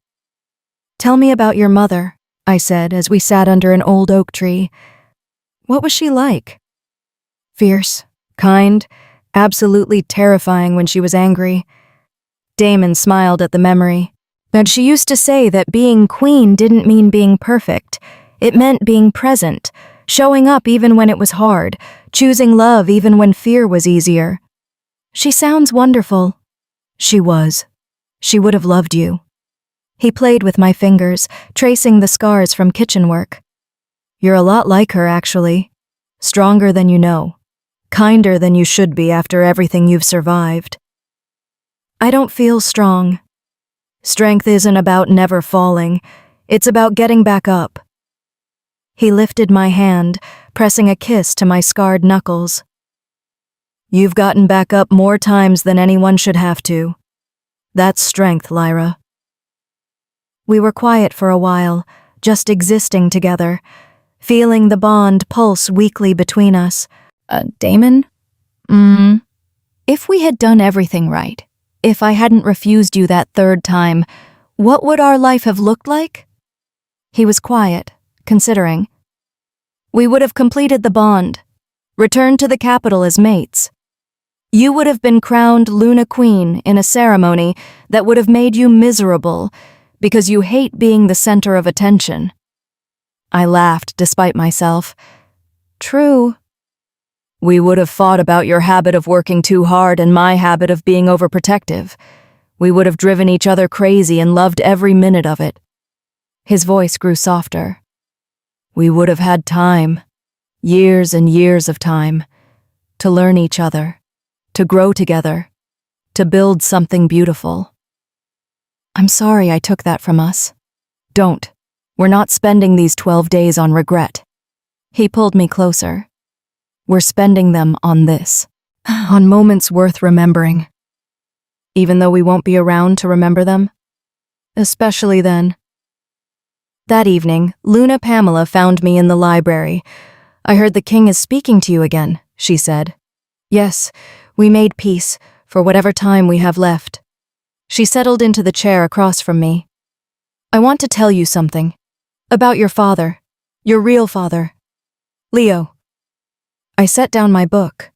Tell me about your mother, I said as we sat under an old oak tree. What was she like? Fierce, kind, absolutely terrifying when she was angry. Damon smiled at the memory. But she used to say that being queen didn't mean being perfect. It meant being present, showing up even when it was hard, choosing love even when fear was easier. She sounds wonderful. She was. She would have loved you. He played with my fingers, tracing the scars from kitchen work. You're a lot like her, actually. Stronger than you know. Kinder than you should be after everything you've survived. I don't feel strong. Strength isn't about never falling. It's about getting back up. He lifted my hand, pressing a kiss to my scarred knuckles. You've gotten back up more times than anyone should have to. That's strength, Lyra. We were quiet for a while, just existing together, feeling the bond pulse weakly between us. Damon? If we had done everything right, if I hadn't refused you that 3rd time, what would our life have looked like? He was quiet, considering. We would have completed the bond, returned to the capital as mates. You would have been crowned Luna Queen in a ceremony that would have made you miserable because you hate being the center of attention. I laughed despite myself. True. We would have fought about your habit of working too hard and my habit of being overprotective. We would have driven each other crazy and loved every minute of it. His voice grew softer. We would have had time, years and years of time, to learn each other, to grow together, to build something beautiful. I'm sorry I took that from us. Don't. We're not spending these 12 days on regret. He pulled me closer. We're spending them on this. On moments worth remembering. even though we won't be around to remember them? Especially then. That evening, Luna Pamela found me in the library. I heard the king is speaking to you again, she said. Yes, we made peace, for whatever time we have left. She settled into the chair across from me. I want to tell you something. About your father. Your real father. Leo. I set down my book.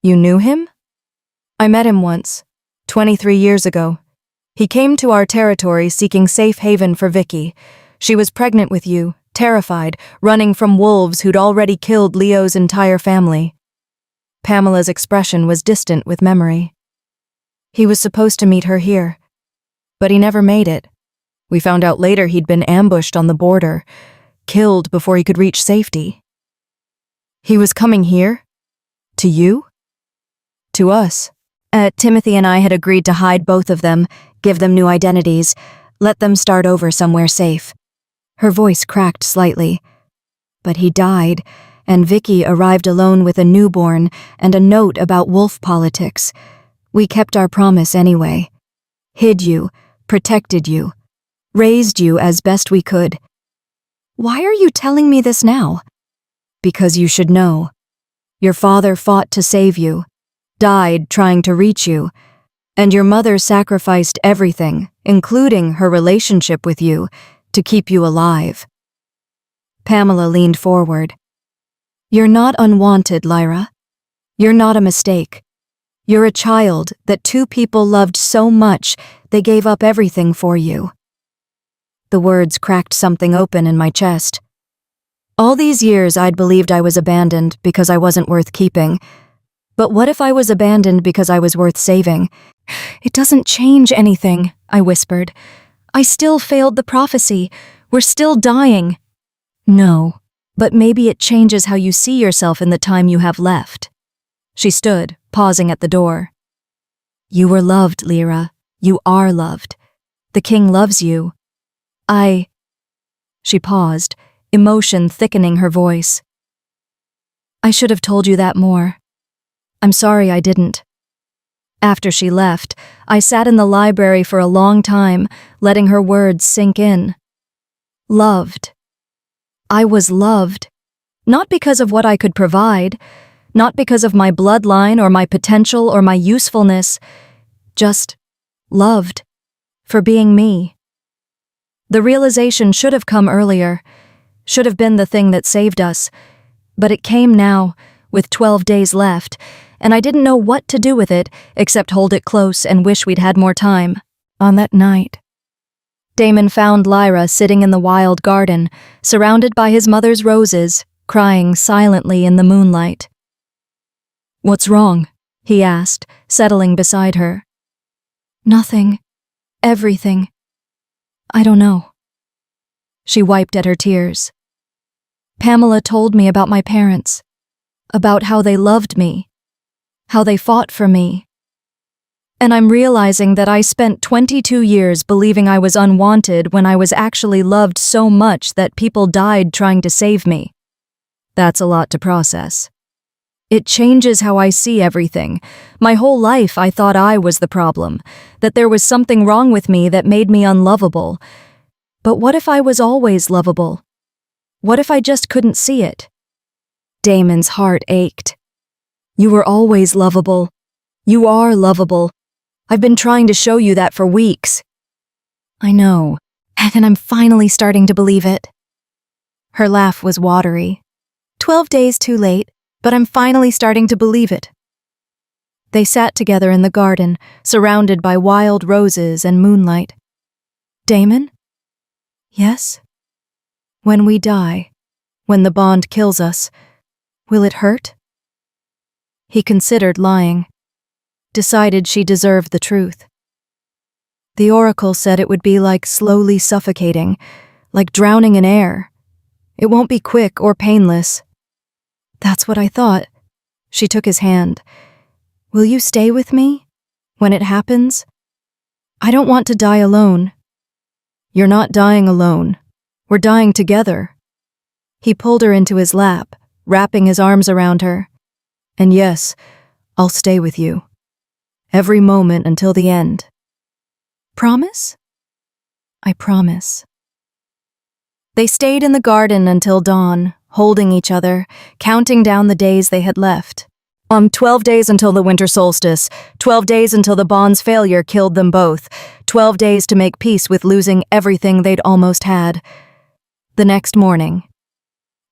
You knew him? I met him once, 23 years ago. He came to our territory seeking safe haven for Vicky. She was pregnant with you, terrified, running from wolves who'd already killed Leo's entire family. Pamela's expression was distant with memory. He was supposed to meet her here, but he never made it. We found out later he'd been ambushed on the border, killed before he could reach safety. He was coming here? To you? To us. Timothy and I had agreed to hide both of them, give them new identities, let them start over somewhere safe. Her voice cracked slightly. But he died, and Vicky arrived alone with a newborn and a note about wolf politics. We kept our promise anyway. Hid you, protected you, raised you as best we could. Why are you telling me this now? Because you should know. Your father fought to save you, died trying to reach you, and your mother sacrificed everything, including her relationship with you, to keep you alive. Pamela leaned forward. You're not unwanted, Lyra. You're not a mistake. You're a child that two people loved so much they gave up everything for you. The words cracked something open in my chest. All these years I'd believed I was abandoned because I wasn't worth keeping. But what if I was abandoned because I was worth saving? It doesn't change anything, I whispered. I still failed the prophecy. We're still dying. No, but maybe it changes how you see yourself in the time you have left. She stood, pausing at the door. You were loved, Lyra. You are loved. The king loves you. She paused, emotion thickening her voice. I should have told you that more. I'm sorry I didn't. After she left, I sat in the library for a long time, letting her words sink in. Loved. I was loved. Not because of what I could provide, not because of my bloodline or my potential or my usefulness, just loved. For being me. The realization should have come earlier, should have been the thing that saved us, but it came now, with 12 days left, and I didn't know what to do with it except hold it close and wish we'd had more time. On that night, Damon found Lyra sitting in the wild garden, surrounded by his mother's roses, crying silently in the moonlight. What's wrong? He asked, settling beside her. Nothing. Everything. I don't know. She wiped at her tears. Pamela told me about my parents, about how they loved me, how they fought for me. And I'm realizing that I spent 22 years believing I was unwanted when I was actually loved so much that people died trying to save me. That's a lot to process. It changes how I see everything. My whole life I thought I was the problem, that there was something wrong with me that made me unlovable. But what if I was always lovable? What if I just couldn't see it? Damon's heart ached. You were always lovable. You are lovable. I've been trying to show you that for weeks. I know, and I'm finally starting to believe it. Her laugh was watery. 12 days too late, but I'm finally starting to believe it. They sat together in the garden, surrounded by wild roses and moonlight. Damon? Yes? When we die, when the bond kills us, will it hurt? He considered lying, decided she deserved the truth. The oracle said it would be like slowly suffocating, like drowning in air. It won't be quick or painless. That's what I thought. She took his hand. Will you stay with me when it happens? I don't want to die alone. You're not dying alone. We're dying together. He pulled her into his lap, wrapping his arms around her. And yes, I'll stay with you. every moment until the end. Promise? I promise. They stayed in the garden until dawn, holding each other, counting down the days they had left. 12 days until the winter solstice, 12 days until the bond's failure killed them both, 12 days to make peace with losing everything they'd almost had. The next morning,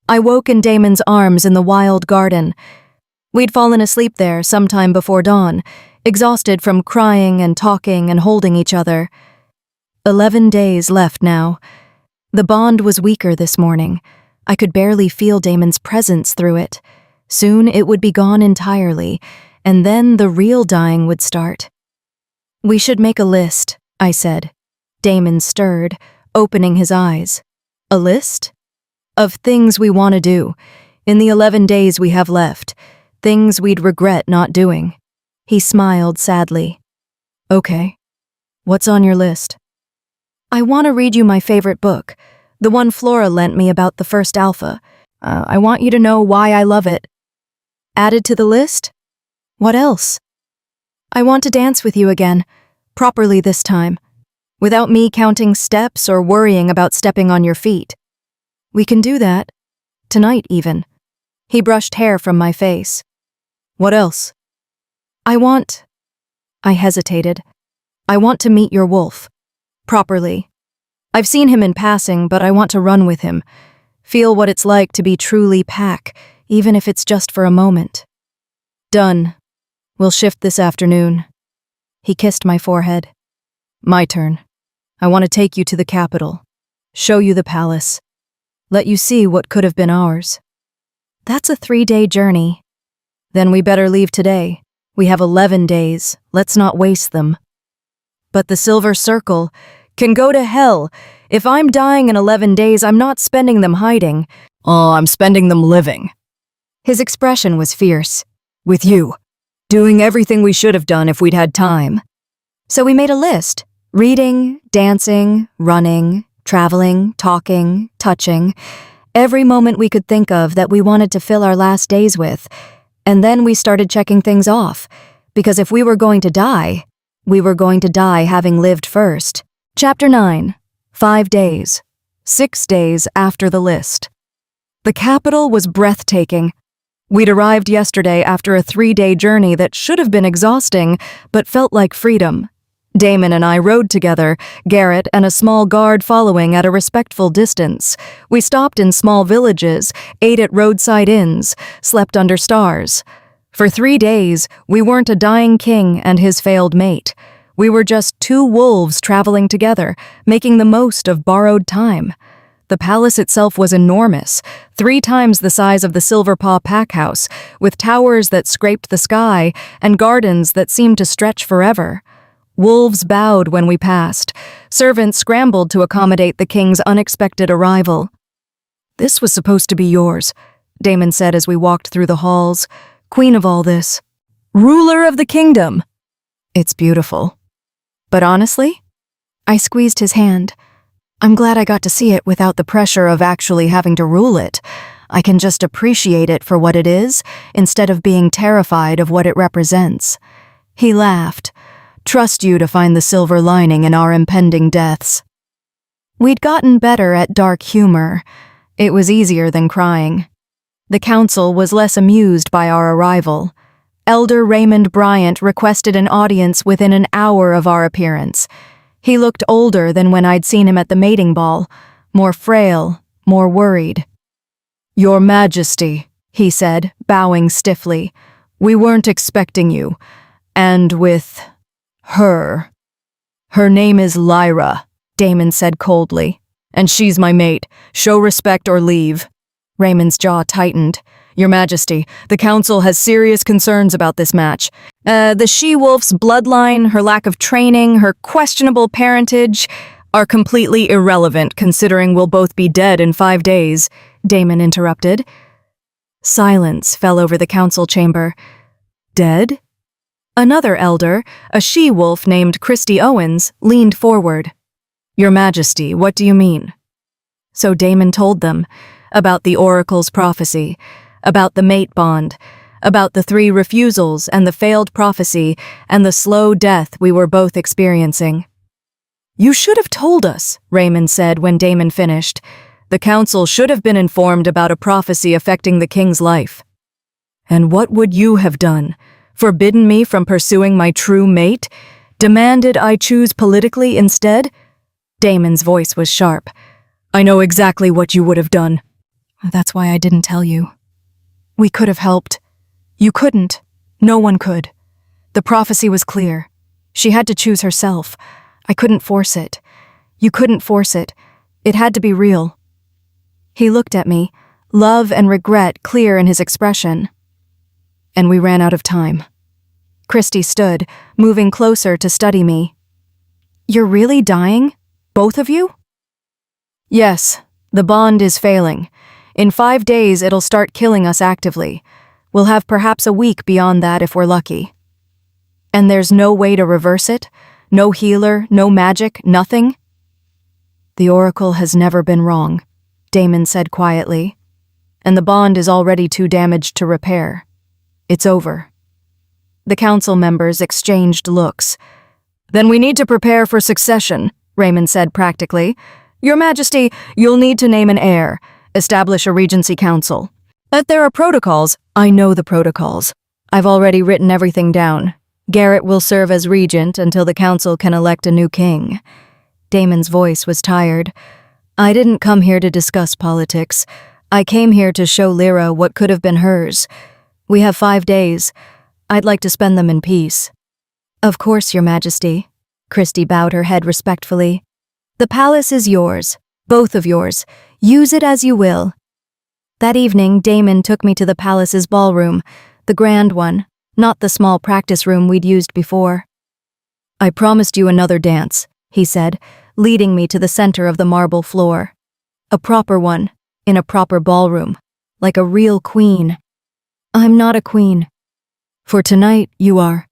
I woke in Damon's arms in the wild garden. We'd fallen asleep there sometime before dawn, exhausted from crying and talking and holding each other. 11 days left now. The bond was weaker this morning. I could barely feel Damon's presence through it. Soon it would be gone entirely, and then the real dying would start. We should make a list, I said. Damon stirred, opening his eyes. A list? Of things we want to do, in the 11 days we have left, things we'd regret not doing. He smiled sadly. Okay. What's on your list? I want to read you my favorite book, the one Flora lent me about the first alpha. I want you to know why I love it. Added to the list? What else? I want to dance with you again, properly this time, without me counting steps or worrying about stepping on your feet. We can do that. Tonight, even. He brushed hair from my face. What else? I hesitated. I want to meet your wolf. Properly. I've seen him in passing, but I want to run with him. Feel what it's like to be truly pack, even if it's just for a moment. Done. We'll shift this afternoon. He kissed my forehead. My turn. I want to take you to the capital. Show you the palace. Let you see what could have been ours. That's a 3-day journey. Then we better leave today. We have 11 days. Let's not waste them. But the Silver Circle can go to hell. If I'm dying in 11 days, I'm not spending them hiding. Oh, I'm spending them living. His expression was fierce. With you. Doing everything we should have done if we'd had time. So we made a list. Reading, dancing, running, traveling, talking, touching. Every moment we could think of that we wanted to fill our last days with. And then we started checking things off. Because if we were going to die, we were going to die having lived first. Chapter 9. 5 days. 6 days after the list. The capital was breathtaking. We'd arrived yesterday after a 3-day journey that should have been exhausting, but felt like freedom. Damon and I rode together, Garrett and a small guard following at a respectful distance. We stopped in small villages, ate at roadside inns, slept under stars. For 3 days, we weren't a dying king and his failed mate. We were just 2 wolves traveling together, making the most of borrowed time. The palace itself was enormous, 3 times the size of the Silverpaw pack house, with towers that scraped the sky and gardens that seemed to stretch forever. Wolves bowed when we passed. Servants scrambled to accommodate the king's unexpected arrival. This was supposed to be yours, Damon said as we walked through the halls. Queen of all this. Ruler of the kingdom. It's beautiful. But honestly, I squeezed his hand. I'm glad I got to see it without the pressure of actually having to rule it. I can just appreciate it for what it is, instead of being terrified of what it represents. He laughed. Trust you to find the silver lining in our impending deaths. We'd gotten better at dark humor. It was easier than crying. The council was less amused by our arrival. Elder Raymond Bryant requested an audience within an hour of our appearance. He looked older than when I'd seen him at the mating ball, more frail, more worried. Your Majesty, he said, bowing stiffly, we weren't expecting you. And with her. Her name is Lyra, Damon said coldly. And she's my mate. Show respect or leave. Raymond's jaw tightened. Your Majesty, the Council has serious concerns about this match. The she-wolf's bloodline, her lack of training, her questionable parentage are completely irrelevant considering we'll both be dead in 5 days, Damon interrupted. Silence fell over the council chamber. Dead? Another elder, a she-wolf named Christy Owens, leaned forward. Your Majesty, what do you mean? So Damon told them about the Oracle's prophecy, about the mate bond, about the 3 refusals and the failed prophecy and the slow death we were both experiencing. "You should have told us," Raymond said when Damon finished. "The council should have been informed about a prophecy affecting the king's life." "And what would you have done? Forbidden me from pursuing my true mate? Demanded I choose politically instead?" Damon's voice was sharp. "I know exactly what you would have done." "That's why I didn't tell you. We could have helped. You couldn't. No one could. The prophecy was clear. She had to choose herself. I couldn't force it. You couldn't force it. It had to be real." He looked at me, love and regret clear in his expression. And we ran out of time. Christy stood, moving closer to study me. "You're really dying? Both of you?" "Yes, the bond is failing. In 5 days it'll start killing us actively. We'll have perhaps a week beyond that if we're lucky." "And there's no way to reverse it? No healer, no magic, nothing?" "The Oracle has never been wrong," Damon said quietly. "And the bond is already too damaged to repair. It's over." The council members exchanged looks. "Then we need to prepare for succession," Raymond said practically. "Your Majesty, you'll need to name an heir, establish a regency council. There are protocols." "I know the protocols. I've already written everything down. Garrett will serve as regent until the council can elect a new king." Damon's voice was tired. "I didn't come here to discuss politics. I came here to show Lyra what could have been hers. We have 5 days. I'd like to spend them in peace." "Of course, Your Majesty." Christy bowed her head respectfully. "The palace is yours, both of yours. Use it as you will." That evening, Damon took me to the palace's ballroom, the grand one, not the small practice room we'd used before. "I promised you another dance," he said, leading me to the center of the marble floor. "A proper one, in a proper ballroom, like a real queen." "I'm not a queen." "For tonight, you are."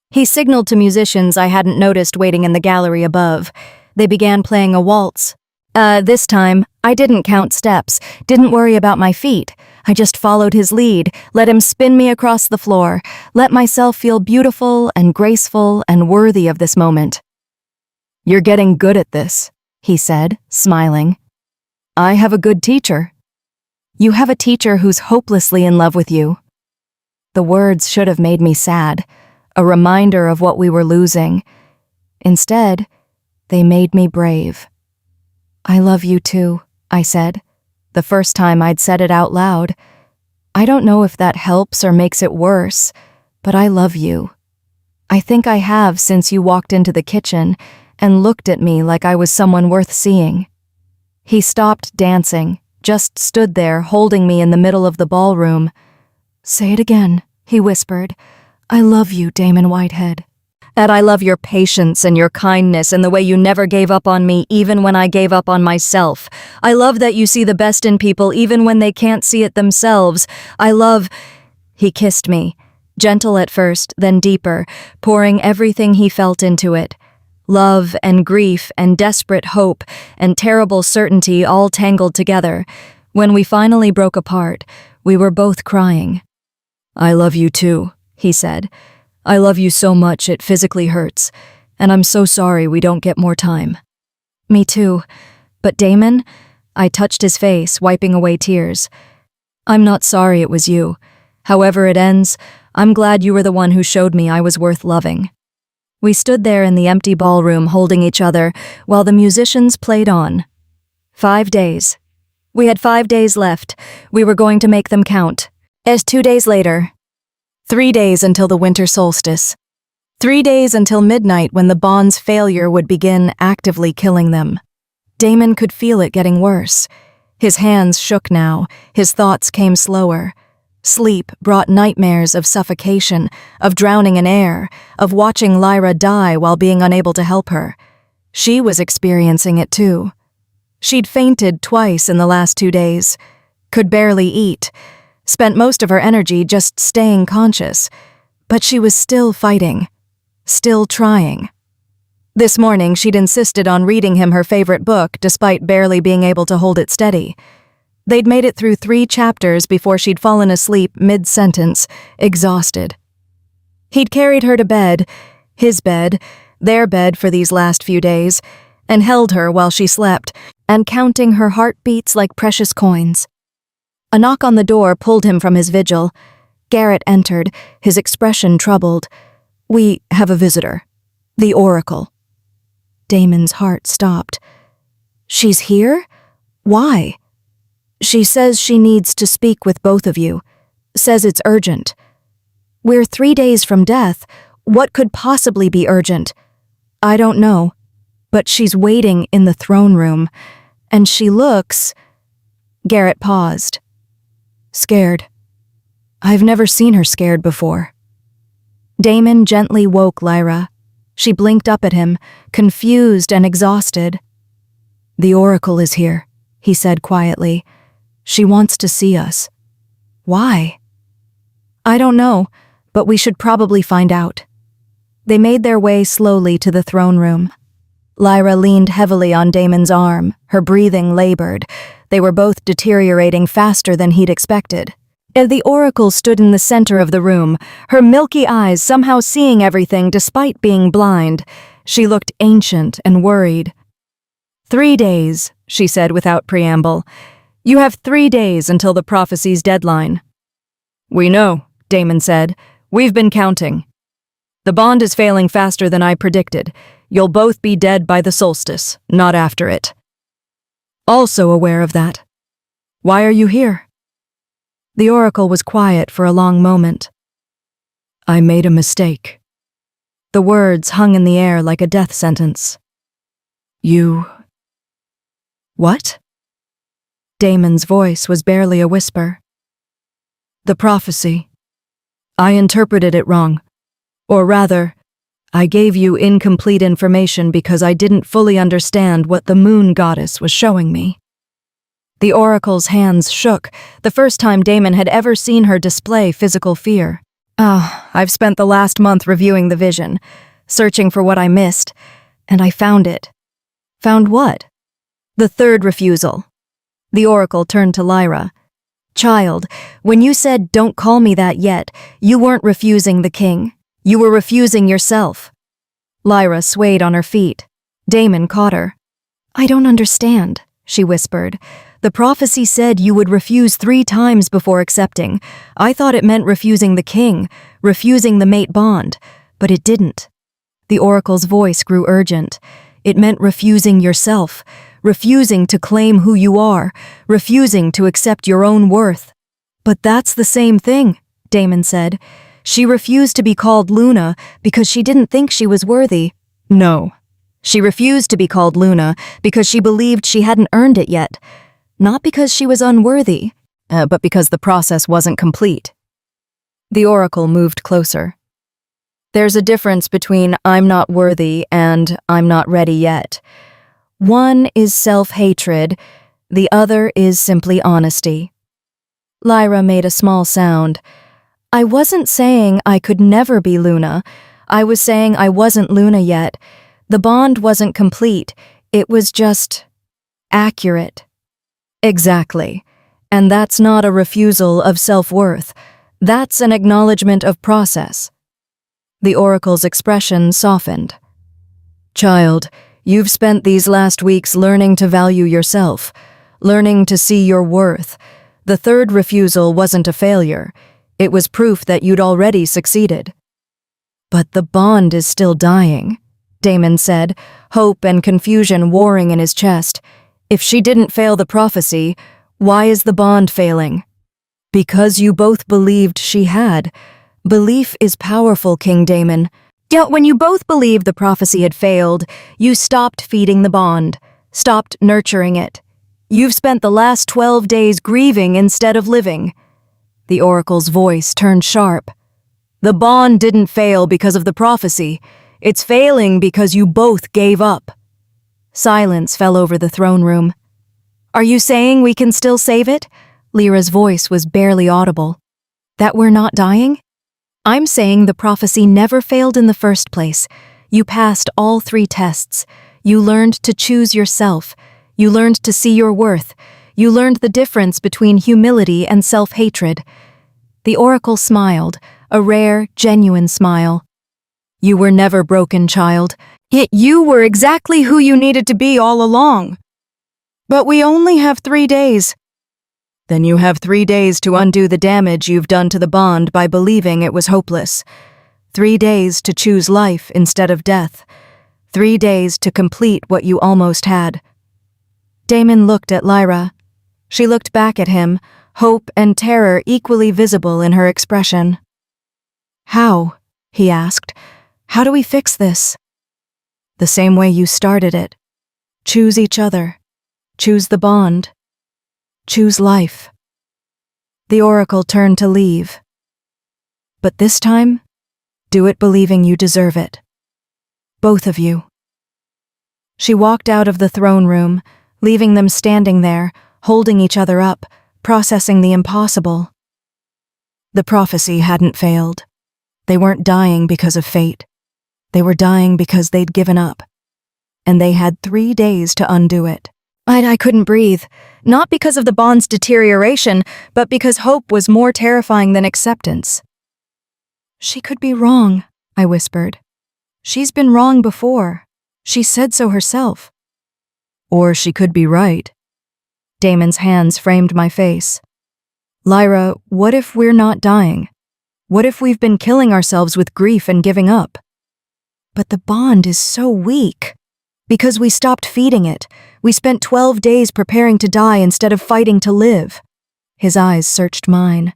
He signaled to musicians I hadn't noticed waiting in the gallery above. They began playing a waltz. This time, I didn't count steps, didn't worry about my feet. I just followed his lead, let him spin me across the floor, let myself feel beautiful and graceful and worthy of this moment. "You're getting good at this," he said, smiling. "I have a good teacher." "You have a teacher who's hopelessly in love with you." The words should have made me sad, a reminder of what we were losing. Instead, they made me brave. "I love you too," I said, the first time I'd said it out loud. "I don't know if that helps or makes it worse, but I love you. I think I have since you walked into the kitchen and looked at me like I was someone worth seeing." He stopped dancing, just stood there holding me in the middle of the ballroom. "Say it again," he whispered. "I love you, Damon Whitehead." "And I love your patience and your kindness and the way you never gave up on me even when I gave up on myself. I love that you see the best in people even when they can't see it themselves. I love—" He kissed me, gentle at first, then deeper, pouring everything he felt into it. Love and grief and desperate hope and terrible certainty all tangled together. When we finally broke apart, we were both crying. "I love you too," he said. "I love you so much it physically hurts, and I'm so sorry we don't get more time." "Me too. But Damon?" I touched his face, wiping away tears. "I'm not sorry it was you. However it ends, I'm glad you were the one who showed me I was worth loving." We stood there in the empty ballroom holding each other while the musicians played on. 5 days. We had 5 days left. We were going to make them count. As 2 days later. 3 days until the winter solstice. 3 days until midnight when the bond's failure would begin actively killing them. Damon could feel it getting worse. His hands shook now, his thoughts came slower. Sleep brought nightmares of suffocation, of drowning in air, of watching Lyra die while being unable to help her. She was experiencing it too. She'd fainted twice in the last 2 days, could barely eat, spent most of her energy just staying conscious, but she was still fighting, still trying. This morning she'd insisted on reading him her favorite book despite barely being able to hold it steady. They'd made it through 3 chapters before she'd fallen asleep mid-sentence, exhausted. He'd carried her to bed, his bed, their bed for these last few days, and held her while she slept, and counting her heartbeats like precious coins. A knock on the door pulled him from his vigil. Garrett entered, his expression troubled. "We have a visitor. The Oracle." Damon's heart stopped. "She's here? Why?" "She says she needs to speak with both of you. Says it's urgent." "We're 3 days from death. What could possibly be urgent?" "I don't know. But she's waiting in the throne room. And she looks—" Garrett paused. "Scared. I've never seen her scared before." Damon gently woke Lyra. She blinked up at him, confused and exhausted. "The Oracle is here," he said quietly. "She wants to see us." "Why?" "I don't know, but we should probably find out." They made their way slowly to the throne room. Lyra leaned heavily on Damon's arm, her breathing labored. They were both deteriorating faster than he'd expected. The Oracle stood in the center of the room, her milky eyes somehow seeing everything despite being blind. She looked ancient and worried. 3 days, she said without preamble. "You have 3 days until the prophecy's deadline." "We know," Damon said. "We've been counting. The bond is failing faster than I predicted. You'll both be dead by the solstice, not after it." "Also aware of that. Why are you here?" The Oracle was quiet for a long moment. "I made a mistake." The words hung in the air like a death sentence. "You—" "What?" Damon's voice was barely a whisper. "The prophecy. I interpreted it wrong. Or rather, I gave you incomplete information because I didn't fully understand what the moon goddess was showing me." The Oracle's hands shook, the first time Damon had ever seen her display physical fear. I've spent the last month reviewing the vision, searching for what I missed, and I found it." "Found what?" "The 3rd refusal." The Oracle turned to Lyra. "Child, when you said, 'Don't call me that yet,' you weren't refusing the king. You were refusing yourself." Lyra swayed on her feet. Damon caught her. "I don't understand," she whispered. "The prophecy said you would refuse 3 times before accepting. I thought it meant refusing the king, refusing the mate bond, but it didn't." The Oracle's voice grew urgent. "It meant refusing yourself, refusing to claim who you are, refusing to accept your own worth." "But that's the same thing," Damon said. "She refused to be called Luna because she didn't think she was worthy." "No. She refused to be called Luna because she believed she hadn't earned it yet. Not because she was unworthy, but because the process wasn't complete." The Oracle moved closer. "There's a difference between 'I'm not worthy' and 'I'm not ready yet.' One is self-hatred, the other is simply honesty." Lyra made a small sound. "I wasn't saying I could never be Luna. I was saying I wasn't Luna yet. The bond wasn't complete. It was just accurate." "Exactly. And that's not a refusal of self-worth. That's an acknowledgement of process." The Oracle's expression softened. "Child, you've spent these last weeks learning to value yourself, learning to see your worth. The 3rd refusal wasn't a failure. It was proof that you'd already succeeded." "But the bond is still dying," Damon said, hope and confusion warring in his chest. "If she didn't fail the prophecy, why is the bond failing?" "Because you both believed she had. Belief is powerful, King Damon. Yet when you both believed the prophecy had failed, you stopped feeding the bond, stopped nurturing it. You've spent the last 12 days grieving instead of living." The Oracle's voice turned sharp. "The bond didn't fail because of the prophecy. It's failing because you both gave up." Silence fell over the throne room. "Are you saying we can still save it?" Lyra's voice was barely audible. "That we're not dying?" "I'm saying the prophecy never failed in the first place. You passed all 3 tests. You learned to choose yourself. You learned to see your worth. You learned the difference between humility and self-hatred. The oracle smiled, a rare, genuine smile. You were never broken, child. Yet you were exactly who you needed to be all along. But we only have 3 days. Then you have 3 days to undo the damage you've done to the bond by believing it was hopeless. 3 days to choose life instead of death. 3 days to complete what you almost had. Damon looked at Lyra. She looked back at him, hope and terror equally visible in her expression. How? He asked. How do we fix this? The same way you started it. Choose each other. Choose the bond. Choose life. The oracle turned to leave. But this time, do it believing you deserve it. Both of you. She walked out of the throne room, leaving them standing there, holding each other up, processing the impossible. The prophecy hadn't failed. They weren't dying because of fate. They were dying because they'd given up. And they had 3 days to undo it. I couldn't breathe, not because of the bond's deterioration, but because hope was more terrifying than acceptance. She could be wrong, I whispered. She's been wrong before. She said so herself. Or she could be right. Damon's hands framed my face. Lyra, what if we're not dying? What if we've been killing ourselves with grief and giving up? But the bond is so weak. Because we stopped feeding it. We spent 12 days preparing to die instead of fighting to live. His eyes searched mine.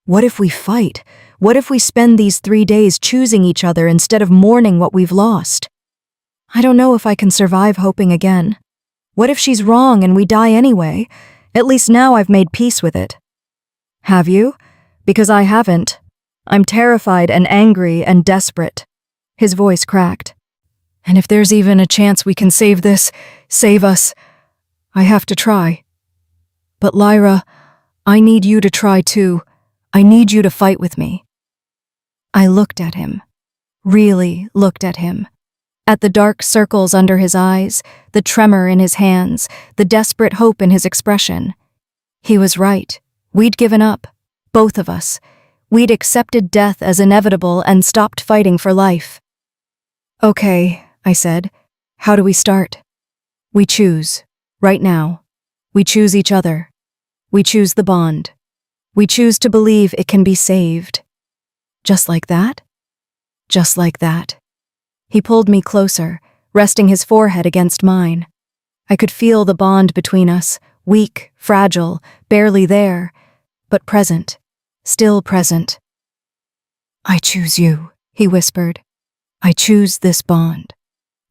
What if we fight? What if we spend these 3 days choosing each other instead of mourning what we've lost? I don't know if I can survive hoping again. What if she's wrong and we die anyway? At least now I've made peace with it. Have you? Because I haven't. I'm terrified and angry and desperate. His voice cracked. And if there's even a chance we can save this, save us, I have to try. But Lyra, I need you to try too. I need you to fight with me. I looked at him. Really looked at him. At the dark circles under his eyes, the tremor in his hands, the desperate hope in his expression. He was right. We'd given up. Both of us. We'd accepted death as inevitable and stopped fighting for life. Okay, I said. How do we start? We choose. Right now. We choose each other. We choose the bond. We choose to believe it can be saved. Just like that? Just like that. He pulled me closer, resting his forehead against mine. I could feel the bond between us, weak, fragile, barely there, but present, still present. I choose you, he whispered. I choose this bond.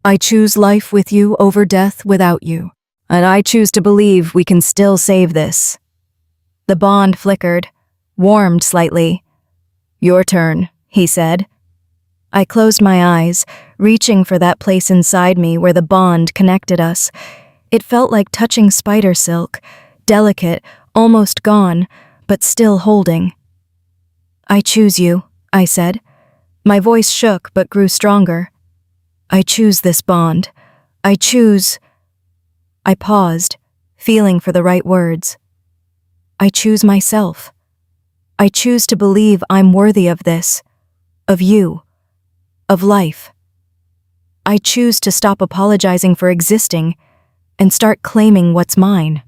I choose life with you over death without you. And I choose to believe we can still save this. The bond flickered, warmed slightly. Your turn, he said. I closed my eyes, reaching for that place inside me where the bond connected us. It felt like touching spider silk, delicate, almost gone, but still holding. I choose you, I said. My voice shook but grew stronger. I choose this bond. I choose... I paused, feeling for the right words. I choose myself. I choose to believe I'm worthy of this, of you, of life. I choose to stop apologizing for existing and start claiming what's mine.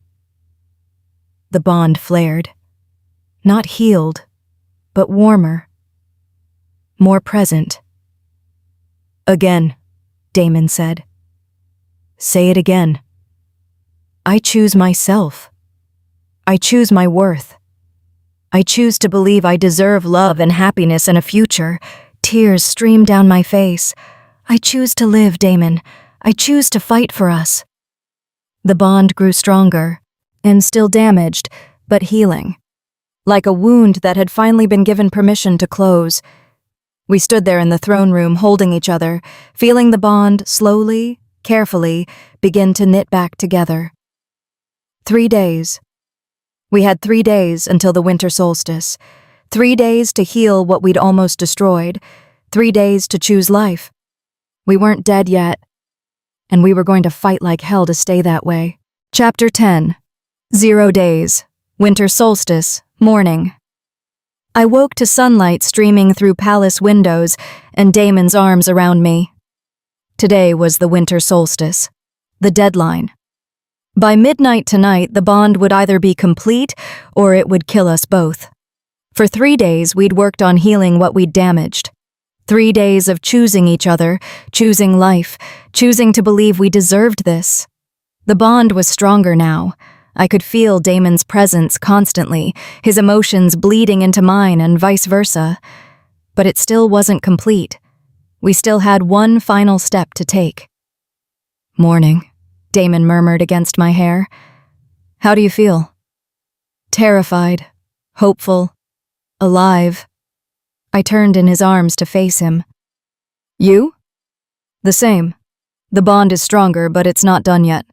The bond flared. Not healed, but warmer. More present. Again, Damon said. Say it again. I choose myself. I choose my worth. I choose to believe I deserve love and happiness and a future. Tears streamed down my face. I choose to live, Damon. I choose to fight for us. The bond grew stronger, and still damaged, but healing. Like a wound that had finally been given permission to close. We stood there in the throne room holding each other, feeling the bond slowly, carefully, begin to knit back together. 3 days. We had 3 days until the winter solstice. 3 days to heal what we'd almost destroyed. 3 days to choose life. We weren't dead yet, and we were going to fight like hell to stay that way. Chapter 10. 0 days. Winter solstice. Morning. I woke to sunlight streaming through palace windows and Damon's arms around me. Today was the winter solstice. The deadline. By midnight tonight, the bond would either be complete or it would kill us both. For 3 days, we'd worked on healing what we'd damaged. 3 days of choosing each other, choosing life, choosing to believe we deserved this. The bond was stronger now. I could feel Damon's presence constantly, his emotions bleeding into mine and vice versa. But it still wasn't complete. We still had one final step to take. Morning, Damon murmured against my hair. How do you feel? Terrified, hopeful, alive. I turned in his arms to face him. You? The same. The bond is stronger, but it's not done yet.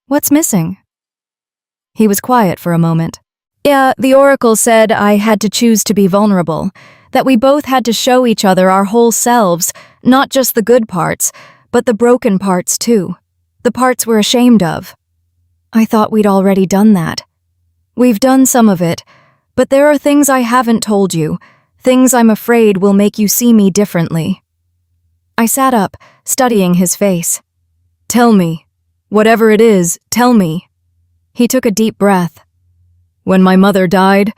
What's missing? He was quiet for a moment. Yeah, the oracle said I had to choose to be vulnerable, that we both had to show each other our whole selves, not just the good parts, but the broken parts too, the parts we're ashamed of. I thought we'd already done that. We've done some of it, but there are things I haven't told you, things I'm afraid will make you see me differently. I sat up, studying his face. Tell me. Whatever it is, tell me. He took a deep breath. When my mother died,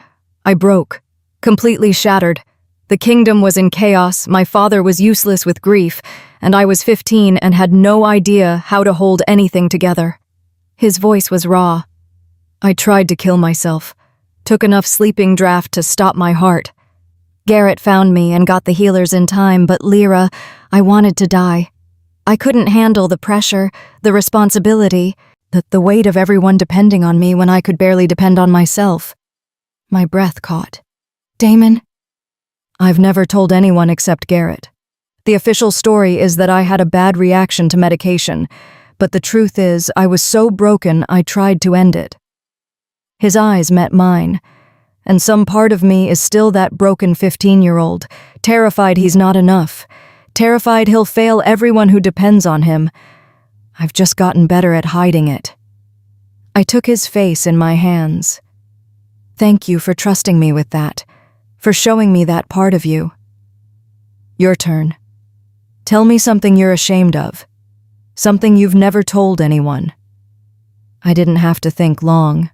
I broke, completely shattered. The kingdom was in chaos, my father was useless with grief, and I was 15 and had no idea how to hold anything together. His voice was raw. I tried to kill myself, took enough sleeping draft to stop my heart. Garrett found me and got the healers in time, but Lyra, I wanted to die. I couldn't handle the pressure, the responsibility, the weight of everyone depending on me when I could barely depend on myself. My breath caught. Damon? I've never told anyone except Garrett. The official story is that I had a bad reaction to medication, but the truth is I was so broken I tried to end it. His eyes met mine, and some part of me is still that broken 15-year-old, terrified he's not enough, terrified he'll fail everyone who depends on him. I've just gotten better at hiding it. I took his face in my hands. Thank you for trusting me with that, for showing me that part of you. Your turn. Tell me something you're ashamed of, something you've never told anyone. I didn't have to think long.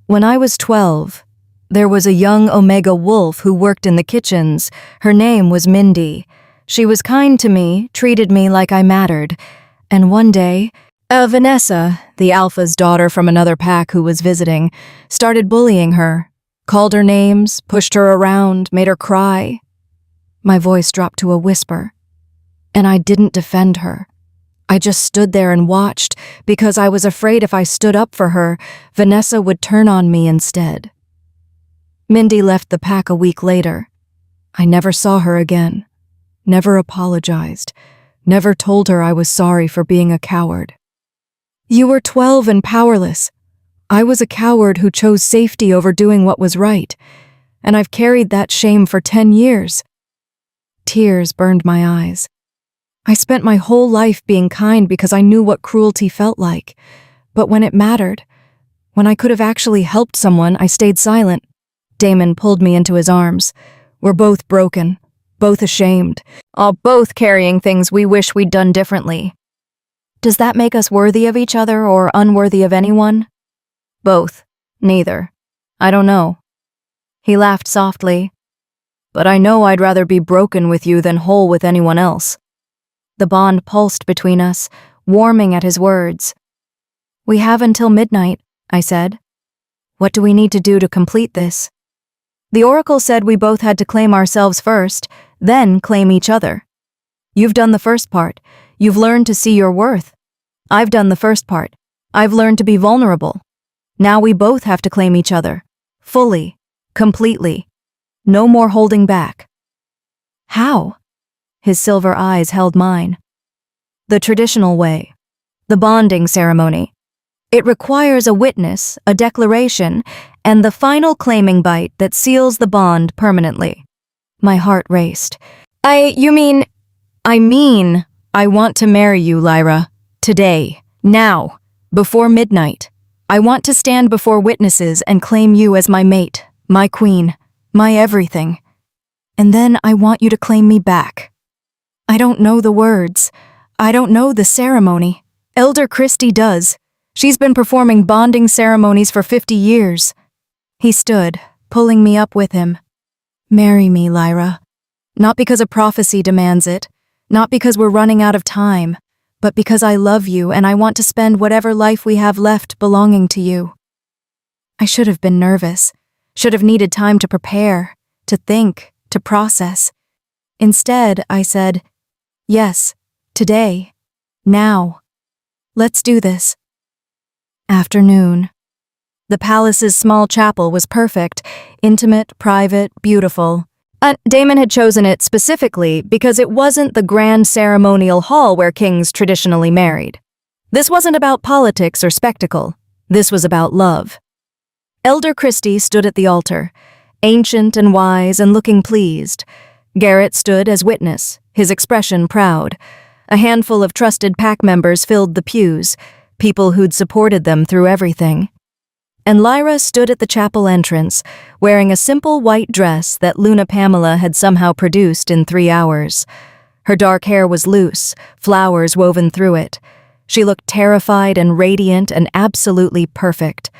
When I was 12, there was a young Omega wolf who worked in the kitchens. Her name was Mindy. She was kind to me, treated me like I mattered. And one day, Vanessa, the alpha's daughter from another pack who was visiting, started bullying her, called her names, pushed her around, made her cry. My voice dropped to a whisper. And I didn't defend her. I just stood there and watched because I was afraid if I stood up for her, Vanessa would turn on me instead. Mindy left the pack a week later. I never saw her again, never apologized, never told her I was sorry for being a coward. You were 12 and powerless. I was a coward who chose safety over doing what was right, and I've carried that shame for 10 years. Tears burned my eyes. I spent my whole life being kind because I knew what cruelty felt like. But when it mattered, when I could have actually helped someone, I stayed silent. Damon pulled me into his arms. We're both broken, both ashamed, all both carrying things we wish we'd done differently. Does that make us worthy of each other or unworthy of anyone? Both. Neither. I don't know. He laughed softly. But I know I'd rather be broken with you than whole with anyone else. The bond pulsed between us, warming at his words. We have until midnight, I said. What do we need to do to complete this? The oracle said we both had to claim ourselves first, then claim each other. You've done the first part. You've learned to see your worth. I've done the first part. I've learned to be vulnerable. Now we both have to claim each other. Fully. Completely. No more holding back. How? His silver eyes held mine. The traditional way. The bonding ceremony. It requires a witness, a declaration, and the final claiming bite that seals the bond permanently. My heart raced. I mean, I want to marry you, Lyra. Today. Now. Before midnight. I want to stand before witnesses and claim you as my mate, my queen, my everything. And then I want you to claim me back. I don't know the words. I don't know the ceremony. Elder Christie does. She's been performing bonding ceremonies for 50 years. He stood, pulling me up with him. Marry me, Lyra. Not because a prophecy demands it, not because we're running out of time, but because I love you and I want to spend whatever life we have left belonging to you. I should have been nervous, should have needed time to prepare, to think, to process. Instead, I said, yes, today, now. Let's do this. Afternoon. The palace's small chapel was perfect, intimate, private, beautiful. Damon had chosen it specifically because it wasn't the grand ceremonial hall where kings traditionally married. This wasn't about politics or spectacle. This was about love. Elder Christie stood at the altar, ancient and wise and looking pleased. Garrett stood as witness, his expression proud. A handful of trusted pack members filled the pews, people who'd supported them through everything. And Lyra stood at the chapel entrance, wearing a simple white dress that Luna Pamela had somehow produced in 3 hours. Her dark hair was loose, flowers woven through it. She looked terrified and radiant and absolutely perfect.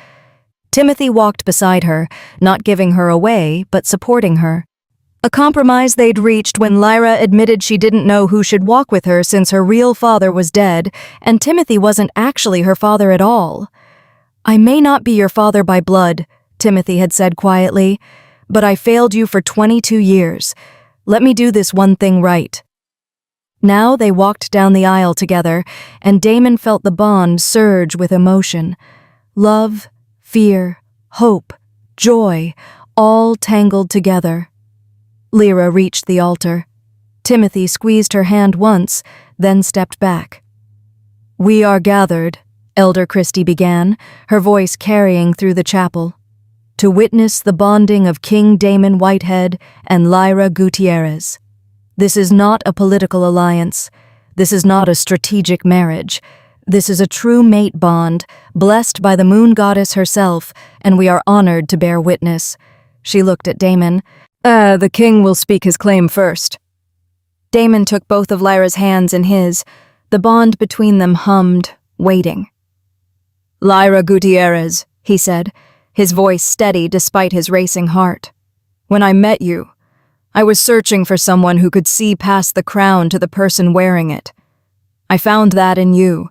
Timothy walked beside her, not giving her away, but supporting her. A compromise they'd reached when Lyra admitted she didn't know who should walk with her since her real father was dead, and Timothy wasn't actually her father at all. I may not be your father by blood, Timothy had said quietly, but I failed you for 22 years. Let me do this one thing right. Now they walked down the aisle together, and Damon felt the bond surge with emotion. Love, fear, hope, joy, all tangled together. Lyra reached the altar. Timothy squeezed her hand once, then stepped back. We are gathered, Elder Christie began, her voice carrying through the chapel, to witness the bonding of King Damon Whitehead and Lyra Gutierrez. This is not a political alliance. This is not a strategic marriage. This is a true mate bond, blessed by the moon goddess herself, and we are honored to bear witness. She looked at Damon. The king will speak his claim first. Damon took both of Lyra's hands in his. The bond between them hummed, waiting. Lyra Gutierrez, he said, his voice steady despite his racing heart. When I met you, I was searching for someone who could see past the crown to the person wearing it. I found that in you.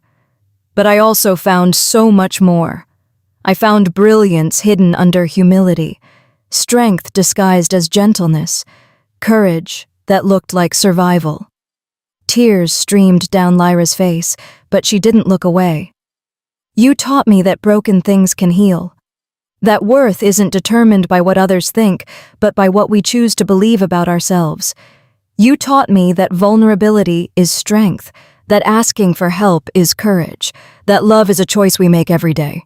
But I also found so much more. I found brilliance hidden under humility, strength disguised as gentleness, courage that looked like survival. Tears streamed down Lyra's face, but she didn't look away. You taught me that broken things can heal. That worth isn't determined by what others think, but by what we choose to believe about ourselves. You taught me that vulnerability is strength, that asking for help is courage, that love is a choice we make every day.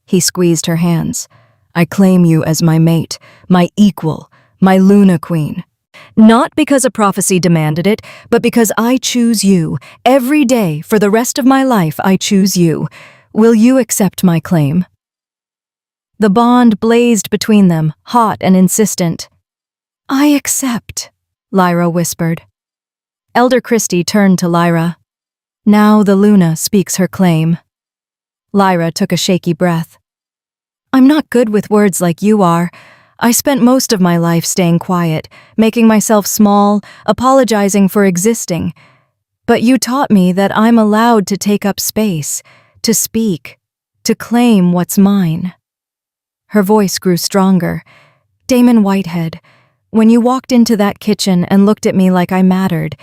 He squeezed her hands. I claim you as my mate, my equal, my Luna Queen. Not because a prophecy demanded it, but because I choose you. Every day, for the rest of my life, I choose you. Will you accept my claim? The bond blazed between them, hot and insistent. I accept, Lyra whispered. Elder Christie turned to Lyra. Now the Luna speaks her claim. Lyra took a shaky breath. I'm not good with words like you are. I spent most of my life staying quiet, making myself small, apologizing for existing. But you taught me that I'm allowed to take up space, to speak, to claim what's mine. Her voice grew stronger. Damon Whitehead, when you walked into that kitchen and looked at me like I mattered,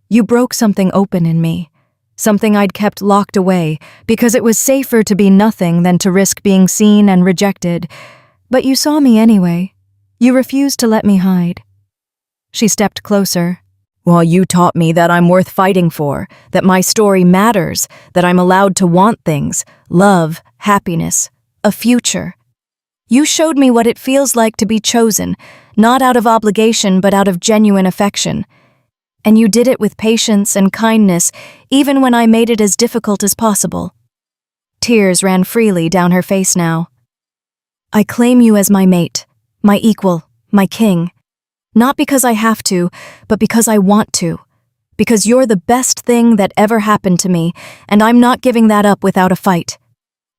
you broke something open in me. Something I'd kept locked away because it was safer to be nothing than to risk being seen and rejected. But you saw me anyway. You refused to let me hide. She stepped closer. Well, you taught me that I'm worth fighting for, that my story matters, that I'm allowed to want things, love, happiness, a future. You showed me what it feels like to be chosen, not out of obligation but out of genuine affection. And you did it with patience and kindness, even when I made it as difficult as possible. Tears ran freely down her face now. I claim you as my mate, my equal, my king. Not because I have to, but because I want to. Because you're the best thing that ever happened to me, and I'm not giving that up without a fight.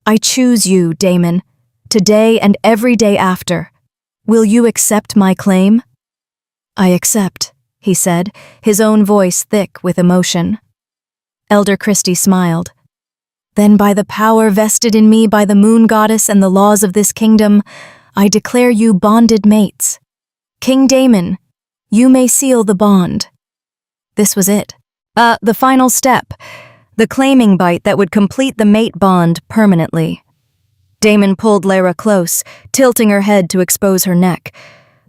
I choose you, Daemon, today and every day after. Will you accept my claim? I accept, he said, his own voice thick with emotion. Elder Christie smiled. Then by the power vested in me by the moon goddess and the laws of this kingdom, I declare you bonded mates. King Daemon, you may seal the bond. This was it. The final step. The claiming bite that would complete the mate bond permanently. Daemon pulled Lyra close, tilting her head to expose her neck,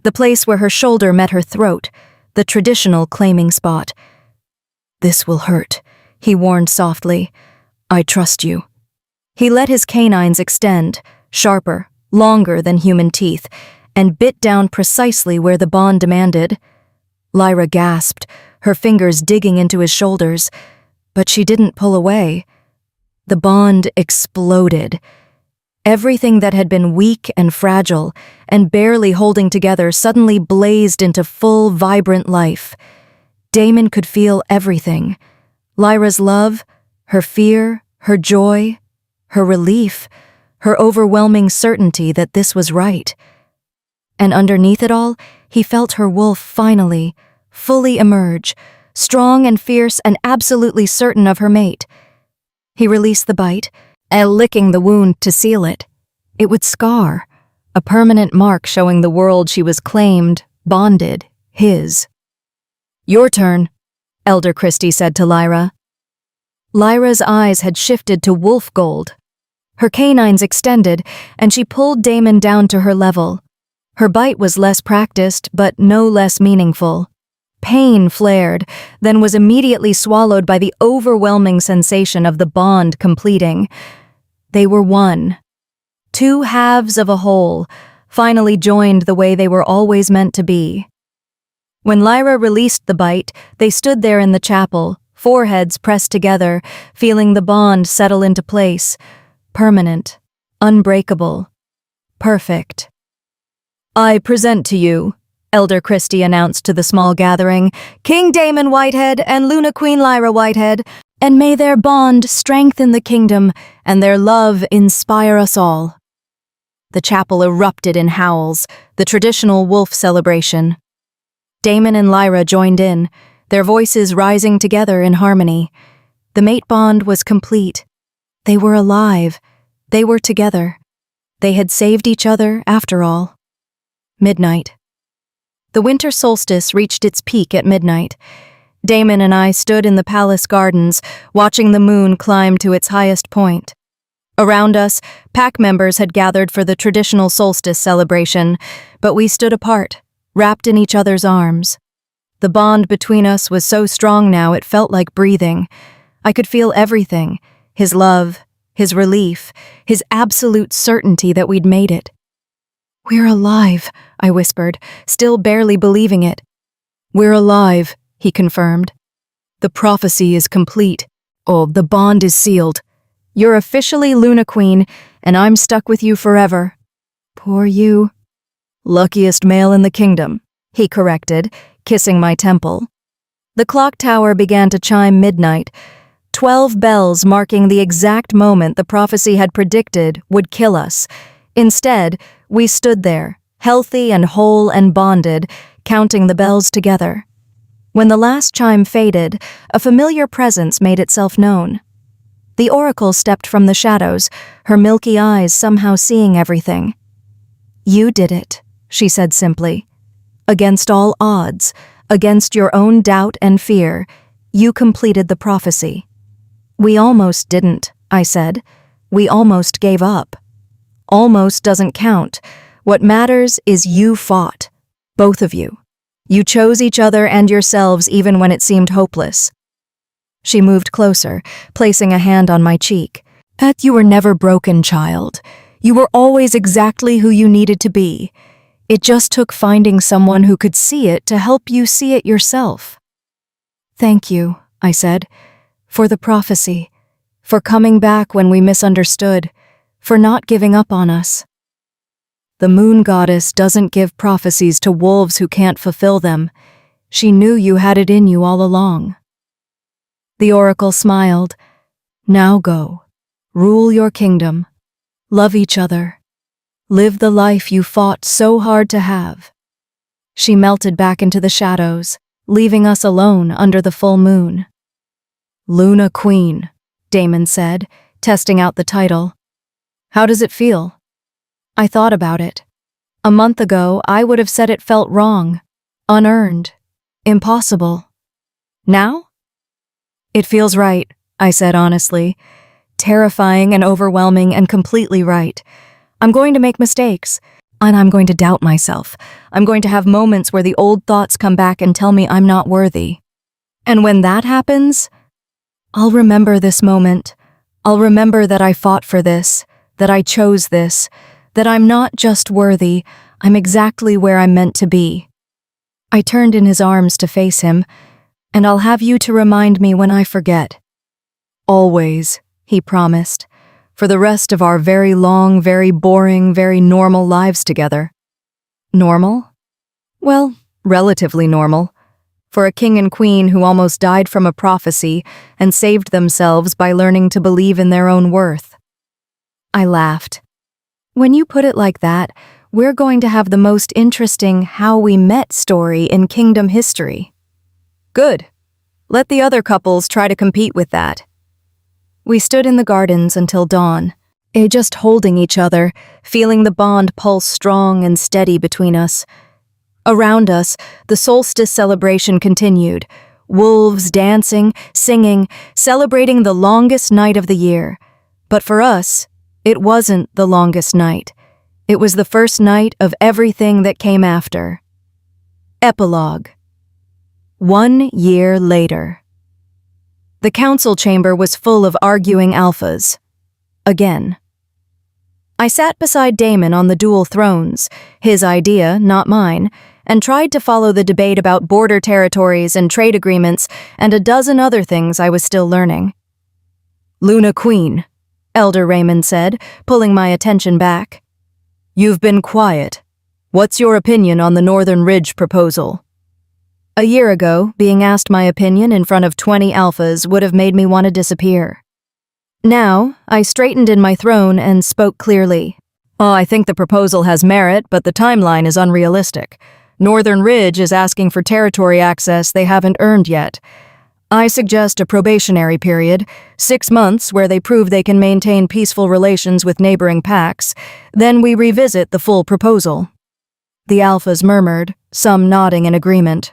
the place where her shoulder met her throat, the traditional claiming spot. This will hurt, he warned softly. I trust you. He let his canines extend, sharper, longer than human teeth, and bit down precisely where the bond demanded. Lyra gasped, her fingers digging into his shoulders, but she didn't pull away. The bond exploded. Everything that had been weak and fragile and barely holding together suddenly blazed into full, vibrant life. Daemon could feel everything. Lyra's love, her fear, her joy, her relief, her overwhelming certainty that this was right. And underneath it all, he felt her wolf finally, fully emerge, strong and fierce and absolutely certain of her mate. He released the bite, licking the wound to seal it. It would scar, a permanent mark showing the world she was claimed, bonded, his. Your turn, Elder Christie said to Lyra. Lyra's eyes had shifted to wolf gold. Her canines extended, and she pulled Daemon down to her level. Her bite was less practiced, but no less meaningful. Pain flared, then was immediately swallowed by the overwhelming sensation of the bond completing. They were one. Two halves of a whole, finally joined the way they were always meant to be. When Lyra released the bite, they stood there in the chapel, foreheads pressed together, feeling the bond settle into place. Permanent, unbreakable, perfect. I present to you, Elder Christie announced to the small gathering, King Daemon Whitehead and Luna Queen Lyra Whitehead, and may their bond strengthen the kingdom and their love inspire us all. The chapel erupted in howls, the traditional wolf celebration. Daemon and Lyra joined in, their voices rising together in harmony. The mate bond was complete. They were alive. They were together. They had saved each other after all. Midnight. The winter solstice reached its peak at midnight. Daemon and I stood in the palace gardens, watching the moon climb to its highest point. Around us, pack members had gathered for the traditional solstice celebration, but we stood apart, wrapped in each other's arms. The bond between us was so strong now it felt like breathing. I could feel everything, his love, his relief, his absolute certainty that we'd made it. We're alive, I whispered, still barely believing it. We're alive, he confirmed. The prophecy is complete. Oh, the bond is sealed. You're officially Luna Queen, and I'm stuck with you forever. Poor you. Luckiest male in the kingdom, he corrected, kissing my temple. The clock tower began to chime midnight, 12 bells marking the exact moment the prophecy had predicted would kill us. Instead, we stood there, healthy and whole and bonded, counting the bells together. When the last chime faded, a familiar presence made itself known. The oracle stepped from the shadows, her milky eyes somehow seeing everything. You did it, she said simply. Against all odds, against your own doubt and fear, you completed the prophecy. We almost didn't, I said. We almost gave up. Almost doesn't count. What matters is you fought. Both of you. You chose each other and yourselves even when it seemed hopeless. She moved closer, placing a hand on my cheek. You were never broken, child. You were always exactly who you needed to be. It just took finding someone who could see it to help you see it yourself. Thank you, I said, for the prophecy, for coming back when we misunderstood, for not giving up on us. The moon goddess doesn't give prophecies to wolves who can't fulfill them. She knew you had it in you all along. The oracle smiled. Now go. Rule your kingdom. Love each other. Live the life you fought so hard to have. She melted back into the shadows, leaving us alone under the full moon. Luna Queen, Damon said, testing out the title. How does it feel? I thought about it. A month ago, I would have said it felt wrong, unearned, impossible. Now? It feels right, I said honestly. Terrifying and overwhelming and completely right. I'm going to make mistakes, and I'm going to doubt myself. I'm going to have moments where the old thoughts come back and tell me I'm not worthy. And when that happens, I'll remember this moment. I'll remember that I fought for this, that I chose this, that I'm not just worthy, I'm exactly where I'm meant to be. I turned in his arms to face him, and I'll have you to remind me when I forget. Always, he promised, for the rest of our very long, very boring, very normal lives together. Normal? Well, relatively normal. For a king and queen who almost died from a prophecy and saved themselves by learning to believe in their own worth. I laughed. When you put it like that, we're going to have the most interesting how we met story in kingdom history. Good. Let the other couples try to compete with that. We stood in the gardens until dawn, just holding each other, feeling the bond pulse strong and steady between us. Around us, the solstice celebration continued, wolves dancing, singing, celebrating the longest night of the year. But for us, it wasn't the longest night. It was the first night of everything that came after. Epilogue. 1 year later. The council chamber was full of arguing alphas. Again. I sat beside Damon on the dual thrones, his idea, not mine, and tried to follow the debate about border territories and trade agreements and a dozen other things I was still learning. Luna Queen, Elder Raymond said, pulling my attention back. You've been quiet. What's your opinion on the Northern Ridge proposal? A year ago, being asked my opinion in front of 20 alphas would have made me want to disappear. Now, I straightened in my throne and spoke clearly. Oh, I think the proposal has merit, but the timeline is unrealistic. Northern Ridge is asking for territory access they haven't earned yet. I suggest a probationary period, 6 months where they prove they can maintain peaceful relations with neighboring pacts, then we revisit the full proposal. The alphas murmured, some nodding in agreement.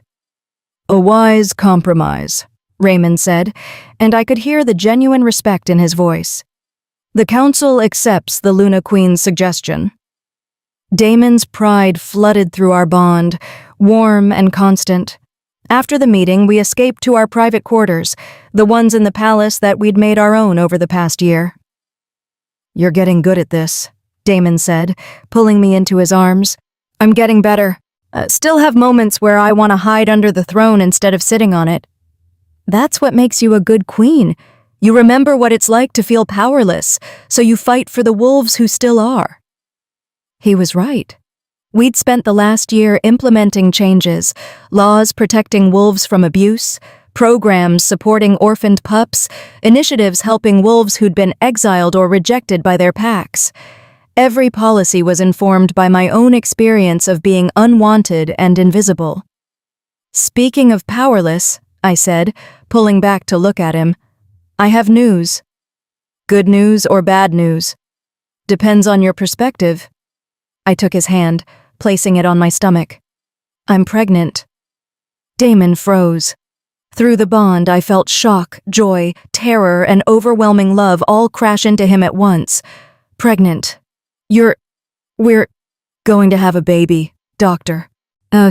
A wise compromise, Raymond said, and I could hear the genuine respect in his voice. The council accepts the Luna Queen's suggestion. Damon's pride flooded through our bond, warm and constant. After the meeting, we escaped to our private quarters, the ones in the palace that we'd made our own over the past year. You're getting good at this, Damon said, pulling me into his arms. I'm getting better. Still have moments where I want to hide under the throne instead of sitting on it. That's what makes you a good queen. You remember what it's like to feel powerless, so you fight for the wolves who still are. He was right. We'd spent the last year implementing changes, laws protecting wolves from abuse, programs supporting orphaned pups, initiatives helping wolves who'd been exiled or rejected by their packs. Every policy was informed by my own experience of being unwanted and invisible. Speaking of powerless, I said, pulling back to look at him, I have news. Good news or bad news? Depends on your perspective. I took his hand, placing it on my stomach. I'm pregnant. Damon froze. Through the bond, I felt shock, joy, terror, and overwhelming love all crash into him at once. Pregnant. We're going to have a baby, doctor.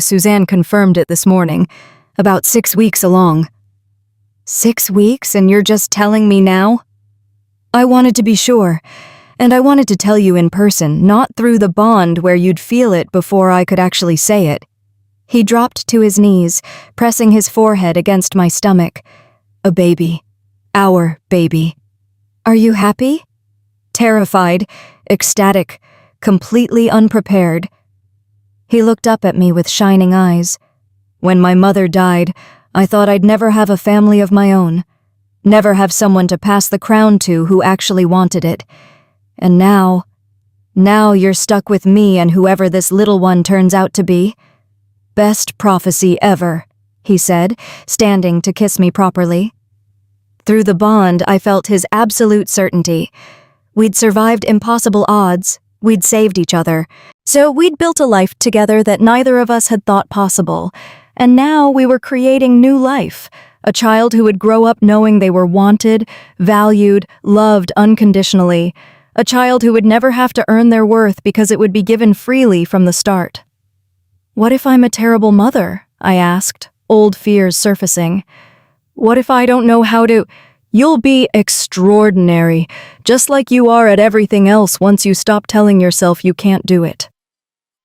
Suzanne confirmed it this morning. About 6 weeks along. 6 weeks, and you're just telling me now? I wanted to be sure, and I wanted to tell you in person, not through the bond where you'd feel it before I could actually say it. He dropped to his knees, pressing his forehead against my stomach. A baby. Our baby. Are you happy? Terrified, ecstatic, completely unprepared. He looked up at me with shining eyes. When my mother died, I thought I'd never have a family of my own, never have someone to pass the crown to who actually wanted it. And now you're stuck with me and whoever this little one turns out to be. Best prophecy ever, he said, standing to kiss me properly. Through the bond, I felt his absolute certainty. We'd survived impossible odds, we'd saved each other, so we'd built a life together that neither of us had thought possible. And now we were creating new life, a child who would grow up knowing they were wanted, valued, loved unconditionally, a child who would never have to earn their worth because it would be given freely from the start. What if I'm a terrible mother? I asked, old fears surfacing. What if I don't know how to— You'll be extraordinary, just like you are at everything else once you stop telling yourself you can't do it.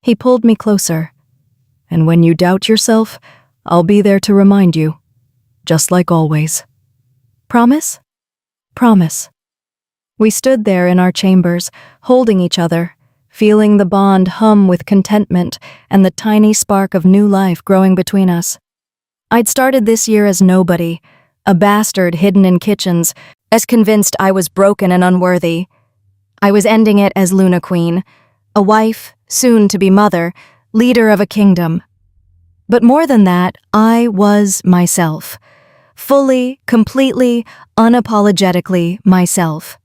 He pulled me closer. And when you doubt yourself, I'll be there to remind you, just like always. Promise? Promise. We stood there in our chambers, holding each other, feeling the bond hum with contentment and the tiny spark of new life growing between us. I'd started this year as nobody, a bastard hidden in kitchens, as convinced I was broken and unworthy. I was ending it as Luna Queen, a wife, soon to be mother, leader of a kingdom. But more than that, I was myself. Fully, completely, unapologetically myself.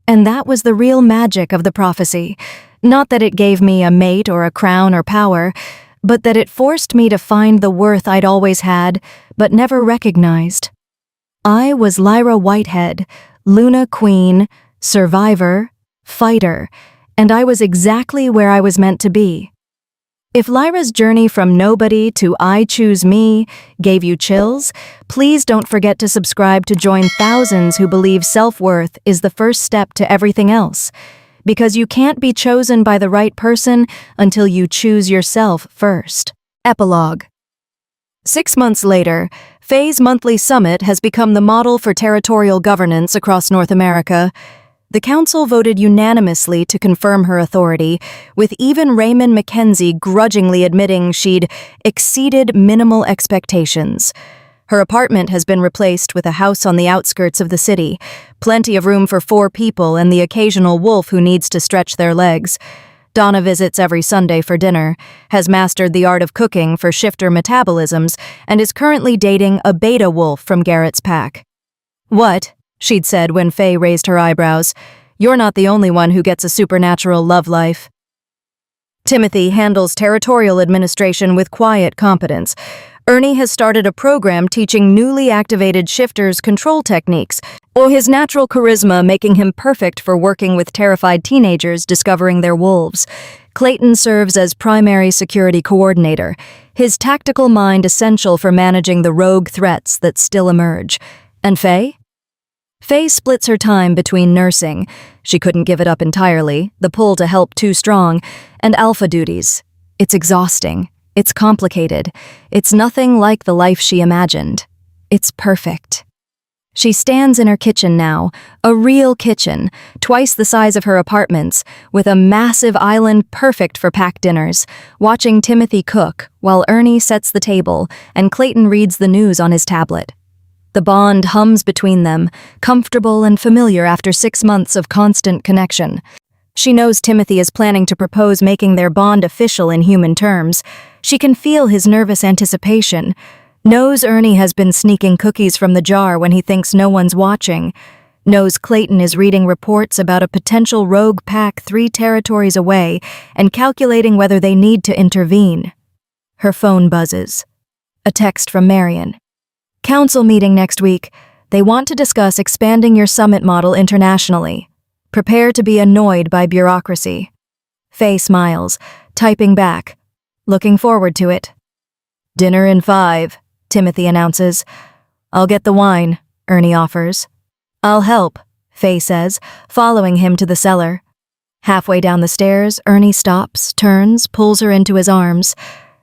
And that was the real magic of the prophecy. Not that it gave me a mate or a crown or power, but that it forced me to find the worth I'd always had, but never recognized. I was Lyra Whitehead, Luna Queen, survivor, fighter, and I was exactly where I was meant to be. If Lyra's journey from nobody to I Choose Me gave you chills, please don't forget to subscribe to join thousands who believe self-worth is the first step to everything else, because you can't be chosen by the right person until you choose yourself first. Epilogue. 6 months later, Faye's monthly summit has become the model for territorial governance across North America. The council voted unanimously to confirm her authority, with even Raymond Mackenzie grudgingly admitting she'd exceeded minimal expectations. Her apartment has been replaced with a house on the outskirts of the city, plenty of room for 4 people and the occasional wolf who needs to stretch their legs. Donna visits every Sunday for dinner, has mastered the art of cooking for shifter metabolisms, and is currently dating a beta wolf from Garrett's pack. "What?" she'd said when Faye raised her eyebrows. "You're not the only one who gets a supernatural love life." Timothy handles territorial administration with quiet competence. Ernie has started a program teaching newly activated shifters control techniques, or his natural charisma making him perfect for working with terrified teenagers discovering their wolves. Clayton serves as primary security coordinator, his tactical mind essential for managing the rogue threats that still emerge. And Faye? Faye splits her time between nursing— she couldn't give it up entirely, the pull to help too strong— and alpha duties. It's exhausting. It's complicated. It's nothing like the life she imagined. It's perfect. She stands in her kitchen now, a real kitchen, twice the size of her apartments, with a massive island perfect for packed dinners, watching Timothy cook while Ernie sets the table and Clayton reads the news on his tablet. The bond hums between them, comfortable and familiar after 6 months of constant connection. She knows Timothy is planning to propose making their bond official in human terms. She can feel his nervous anticipation, knows Ernie has been sneaking cookies from the jar when he thinks no one's watching, knows Clayton is reading reports about a potential rogue pack 3 territories away and calculating whether they need to intervene. Her phone buzzes. A text from Marion. "Council meeting next week. They want to discuss expanding your summit model internationally. Prepare to be annoyed by bureaucracy." Faye smiles, typing back. "Looking forward to it." "Dinner in 5, Timothy announces. "I'll get the wine," Ernie offers. "I'll help," Faye says, following him to the cellar. Halfway down the stairs, Ernie stops, turns, pulls her into his arms.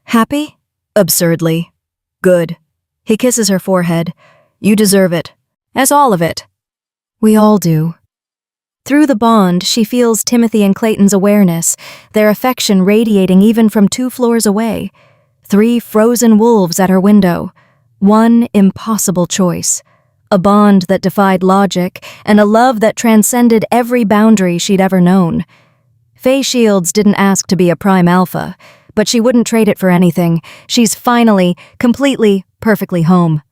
"Happy?" Absurdly. "Good." He kisses her forehead. "You deserve it. As all of it." "We all do." Through the bond, she feels Timothy and Clayton's awareness, their affection radiating even from 2 floors away. 3 frozen wolves at her window. One impossible choice. A bond that defied logic, and a love that transcended every boundary she'd ever known. Faye Shields didn't ask to be a prime alpha, but she wouldn't trade it for anything. She's finally, completely, perfectly home.